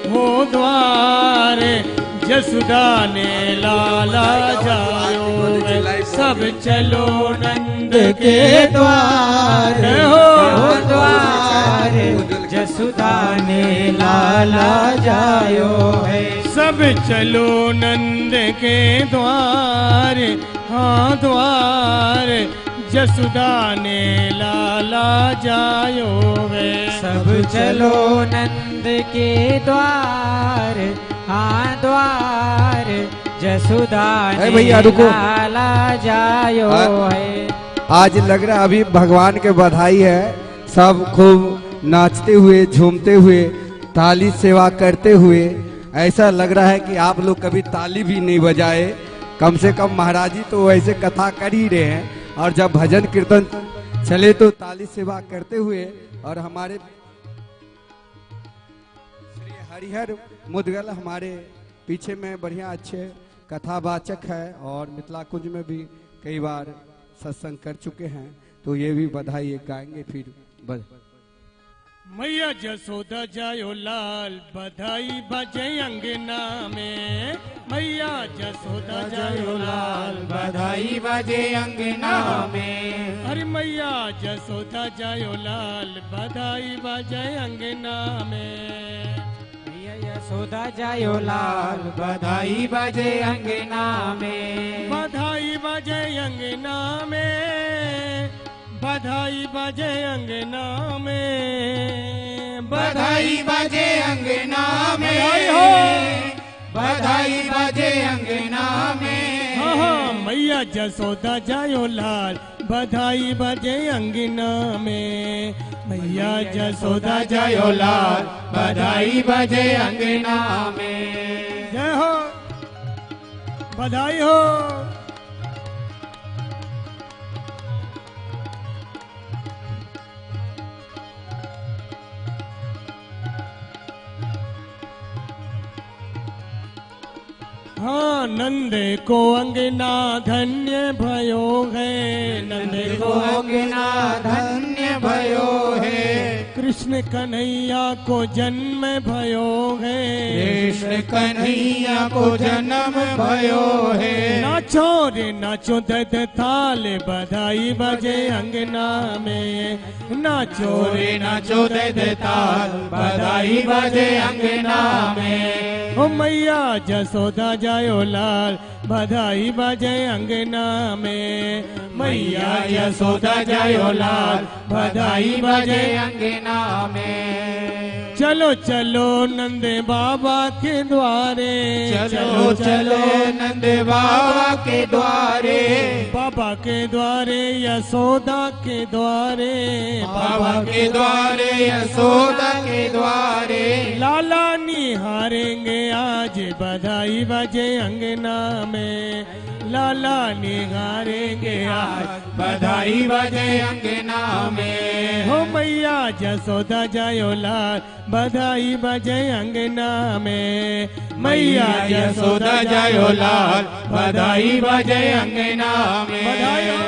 हो द्वार, यशोदा ने लाला जायो। सब चलो नंद के द्वार हो द्वार, यशोदा ने लाला जायो है। सब चलो नंद के द्वार, हाँ द्वार, यशोदा ने लाला जायो है। सब चलो नंद के द्वार, हाँ द्वार, यशोदा ने लाला जायो है। आज लग रहा अभी भगवान के बधाई है, सब खूब नाचते हुए झूमते हुए ताली सेवा करते हुए। ऐसा लग रहा है कि आप लोग कभी ताली भी नहीं बजाए, कम से कम महाराज जी तो वैसे कथा कर ही रहे हैं, और जब भजन कीर्तन चले तो ताली सेवा करते हुए। और हमारे श्री हरिहर मुदगल हमारे पीछे में बढ़िया अच्छे कथावाचक है, और मिथिला कुंज में भी कई बार सत्संग कर चुके हैं, तो ये भी बधाई गाएंगे। फिर मैया यशोदा जायो लाल, बधाई बजे अंगना में। मैया यशोदा जायो लाल, बधाई बजे अंगना में। अरे मैया यशोदा जायो लाल, बधाई बजे अंगना में। मैया यशोदा जायो लाल, बधाई बजे अंगना में। बधाई बजे अंगना में, बधाई बजे अंगना में। बधाई बजे अंगना में, बधाई बजे अंगना में। हाँ हाँ मैया यशोदा जायो लाल, बधाई बजे अंगना में। मैया यशोदा जायो लाल, बधाई बजे अंगना में। जय हो। बधाई हो। हाँ नंदे को अंगना धन्य भयो है, नंदे को अंगना धन्य भयो है, कृष्ण कन्हैया को जन्म भयो है, कृष्ण कन्हैया को जन्म भयो है। नाचो रे नाचो दद ताल बधाई बजे अंगना में, नाचो रे नाचो दद ताल बधाई बजे अंगना में। ओ मैया जसोदा जायो लाल बधाई बजे अंगना में, मैया यशोदा जायो लाल बधाई बजे अंगना में। चलो चलो नंदे बाबा के द्वारे, चलो चलो नंदे बाबा के द्वारे, बाबा के द्वारे यशोदा के द्वारे, बाबा के द्वारे यशोदा के द्वारे। लाला निहारेंगे आज बधाई बजे अंगना में, लाला निहारेंगे आज बधाई बजे अंगना में। हो मैया जसोदा जायो लाल बधाई बजे अंगना में, मैया यशोदा जायो लाल बधाई बजे अंगना में। बधाई हो।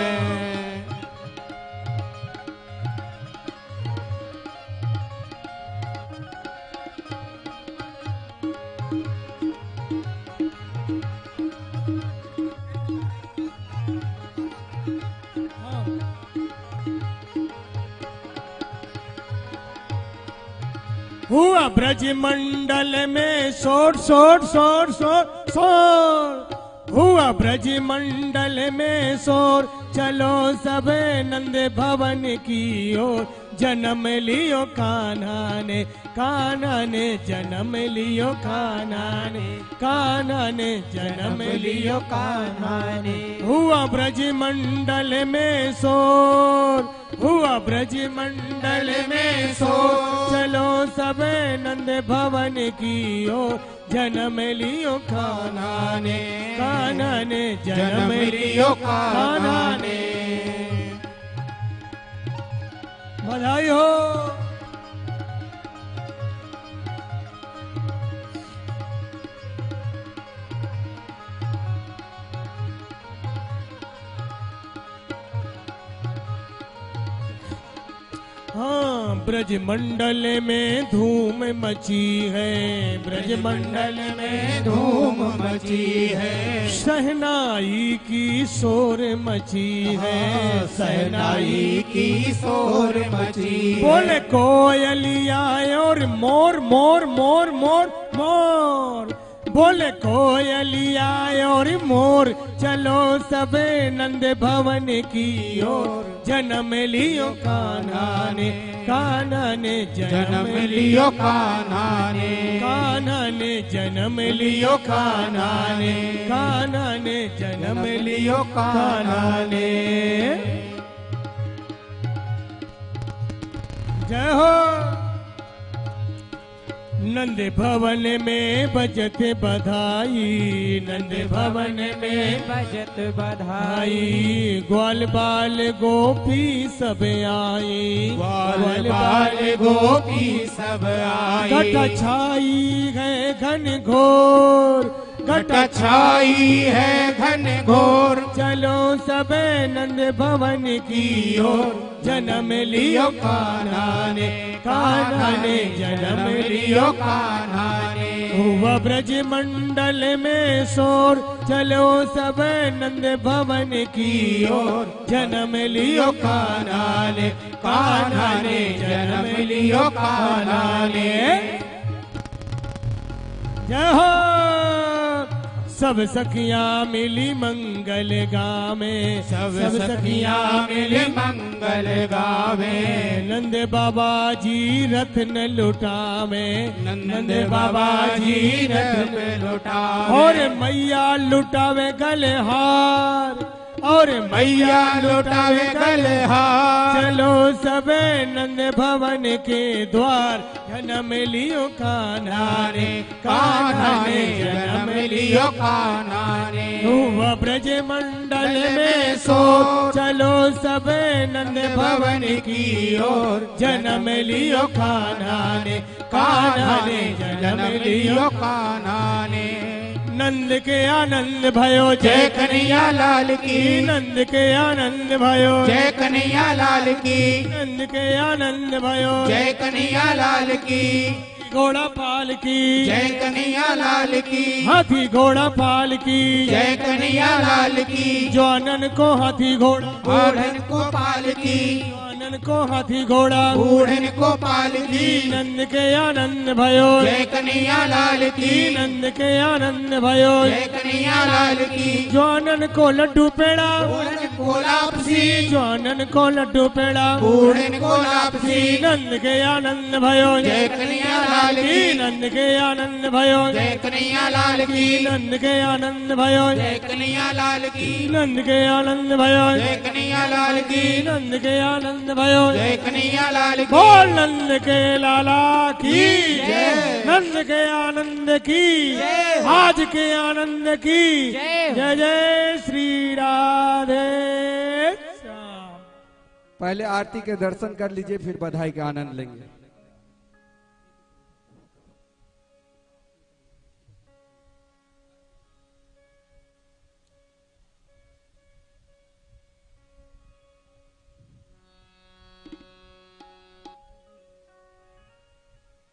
हुआ ब्रज मंडल में शोर शोर शोर शोर शोर, हुआ ब्रज मंडल में शोर, चलो सबे नंद भवन की ओर। जन्म लियो कान्हा ने, कान्हा ने जन्म लियो कान्हा ने, कान्हा ने जन्म लियो कान्हा ने। हुआ ब्रज मंडल में शोर, हुआ ब्रज मंडल में शोर, चलो सबे नंद भवन की ओर। जन्म लियो कान्हा ने, कान्हा ने जन्म लियो कान्हा ने। बधाई हो। हाँ ब्रज मंडल में धूम मची है, ब्रज मंडल में धूम मची है, शहनाई की शोर मची है, शहनाई की शोर मची। बोले कोयलिया और मोर मोर मोर मोर मोर, बोले कोयलिया और मोर, चलो सबे नंद भवन की ओर। जन्म लियो कान्हा ने, कान्हा ने जन्म लियो कान्हा ने, कान्हा ने जन्म लियो कान्हा ने, कान्हा ने जन्म लियो कान्हा ने। जय हो। नंद भवन में बजत बधाई, नंद भवन में बजत बधाई, ग्वाल बाल गोपी सब आई, ग्वाल बाल गोपी सब आई। घट छाई है घन घोर, घट छाई है घन घोर, चलो सबे नंद भवन की ओर। जन्म लियो कान्हा ने, कान्हा ने जन्म लियो कान्हा ने। हुआ ब्रज मंडल में शोर, चलो सब नंद भवन की ओर। जन्म लियो कान्हा ने, कान्हा ने जन्म लियो कान्हा ने। जय हो। सब सखियां मिली मंगल गावे, सब सखियां मिली मंगल गावे। नंद बाबा जी रत्न लुटावे, नंद बाबा जी रत्न लुटावे। और मैया लुटावे गले हार, और मैया लुटावे गले हार। चलो सबे नंद भवन के द्वार, जन्म लियो कान्हा ने, कान्हा ने जन्म लियो कान्हा ने। हुआ ब्रज मंडल में सो, चलो सबे नंद भवन की ओर, जन्म लियो कान्हा ने, कान्हा ने जन्म लियो कान्हा ने। नंद के आनंद भयो जय कन्हैया लाल की, नंद के आनंद भयो जय कन्हैया लाल की, नंद के आनंद भयो जय कन्हैया लाल की, घोड़ा पाल की जय कन्हैया लाल की, हाथी घोड़ा पाल की जय कन्हैया लाल की, जवानन को हाथी घोड़ा, बूढ़न को पाल की, जवानन को हाथी घोड़ा, बूढ़न को पाल की, नंद के आनंद भयो जय कन्हैया लाल की, नंद के आनंद भयो जय कन्हैया लाल की, जवानन को लड्डू पेड़ा, बूढ़न को लापसी, जवानन को लड्डू पेड़ा, बूढ़न को लापसी, नंद के आनंद भयो जय कन्हैया लाल की, नंद के आनंद भयो जय कन्हैया लाल की, नंद के आनंद भयो जय कन्हैया लाल की, नंद के आनंद भयो जय कन्हैया लाल की, नंद के आनंद भयो जय कन्हैया लाल की, बोल नंद के लाला की जय। नंद के आनंद की आज के आनंद की जय जय श्री राधे श्याम। पहले आरती के दर्शन कर लीजिए, फिर बधाई का आनंद लेंगे।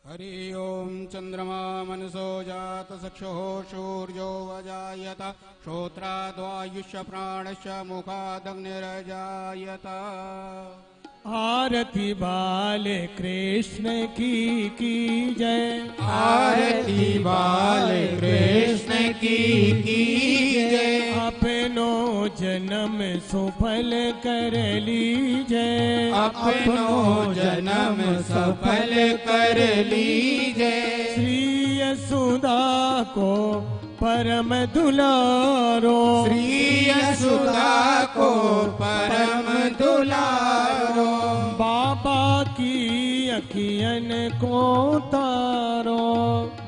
हरि ओम चंद्रमा मनसो जात चक्षुः सूर्यो अजायत श्रोत्राद्वायुष्य प्राणस्य मुखादग्निरजायत। आरती बाल कृष्ण की जय, आरती बाल कृष्ण की जय। अपनो जन्म सुफल कर लीजय, अपनो जन्म सफल कर लीजय। श्री यशोदा को परम दुलारो, श्री यशोदा को परम दुलारो। बाबा की अखियन को तारो,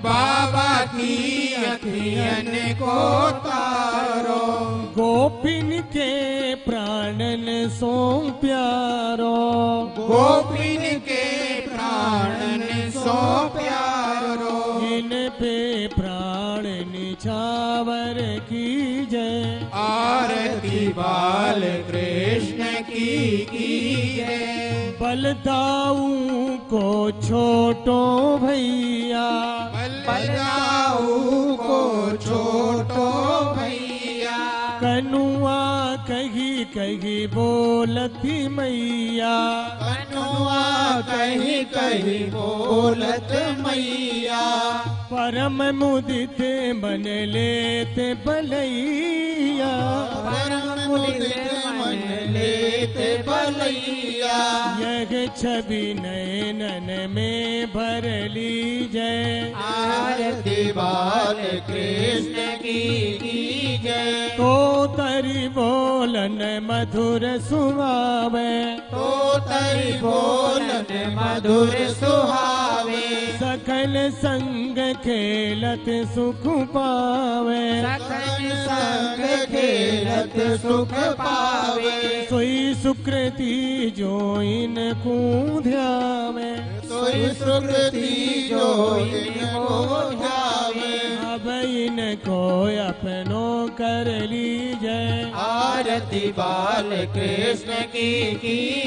बाबा की अखियन को तारो। गोपिन के प्राणन सो प्यारो, गोपिन के प्राणन सो प्यारो। इन पे प्राण निछावर की जय, आरती बाल कृष्ण की जय। बलदाऊ को छोटो भैया, बलदाऊ को छोटो भैया। कनुआ कही कही बोलती मैया, कनुआ कही कही बोलत मैया। परम मुदित मन लेते बलैया, परम मुदित मन लेते बलैया। यह छवि नयनन में भर लीजय, आरती बाल कृष्ण की जय। तो तरी बोलन मधुर सुहावे, तो तरी बोलन मधुर सुहावे। सकल संग खेलत सुख पावे, सकल संग खेलत सुख पावे। सोई सुकृति जो इनको ध्यावे, सोई सुकृति जो इनको ध्यावे। अब इनको अपनो कर लीजय, आरती बाल कृष्ण की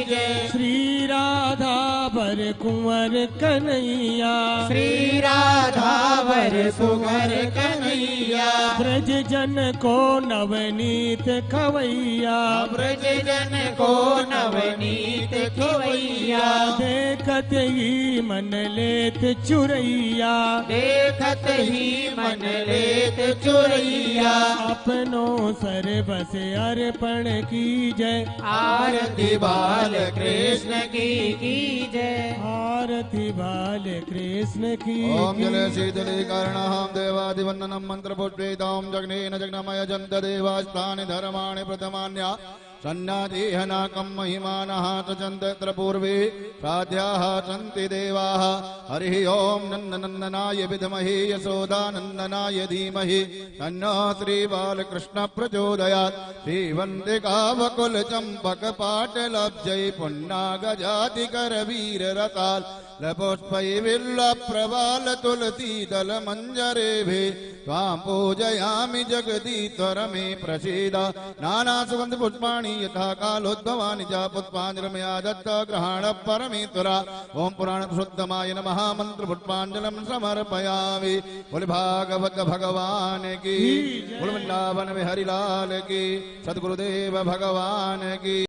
जय। श्री राधा बर कुंवर कन्हैया, श्री राधा वर सुगर कन्हैया। ब्रज जन को नवनीत खवैया, ब्रज जन को नवनीत खवैया। देखत ही ही मन लेत चुरैया, देखत ही मन लेत चुरैया। अपनों सर्वस अर्पण की जय, आरती बाल कृष्ण की जय। आरती बाल कृष्ण की। ओम जल शीतलीकर्णः देवादिवन्दनं मन्त्रपुष्पेतां जग्नेन जग्नमय जन्त देवास्तानि धर्माणि प्रथमान्या सन्नादेहनाकं महिमानः तचन्त्र पूर्वे साध्याः सन्ति देवाः। हरिः ओं नन्दनन्दनाय विद्महे यशोदानन्दनाय धीमहि तन्नो श्रीबालकृष्ण प्रचोदयात्। श्रीवन्दिकावकुलचम्पकपाटलब्जै पुन्नागजातिकरवीररताल् लपुष्पै विल्लप्रबालतुलसीदलमञ्जरेभिः त्वां पूजयामि जगदीश्वर मे प्रसीद। नानासुगन्धपुष्पाणि यथा कालोद्भवानि च पुष्पाञ्जलिमया दत्त ग्रहण परमेश्वरा। ओं पुराणशुद्धमाय नमः मन्त्रपुष्पाञ्जलिं समर्पयामि। बोल भागवत भगवान की, बोल वृंदावन बिहारी लाल की, सद्गुरुदेव भगवान की।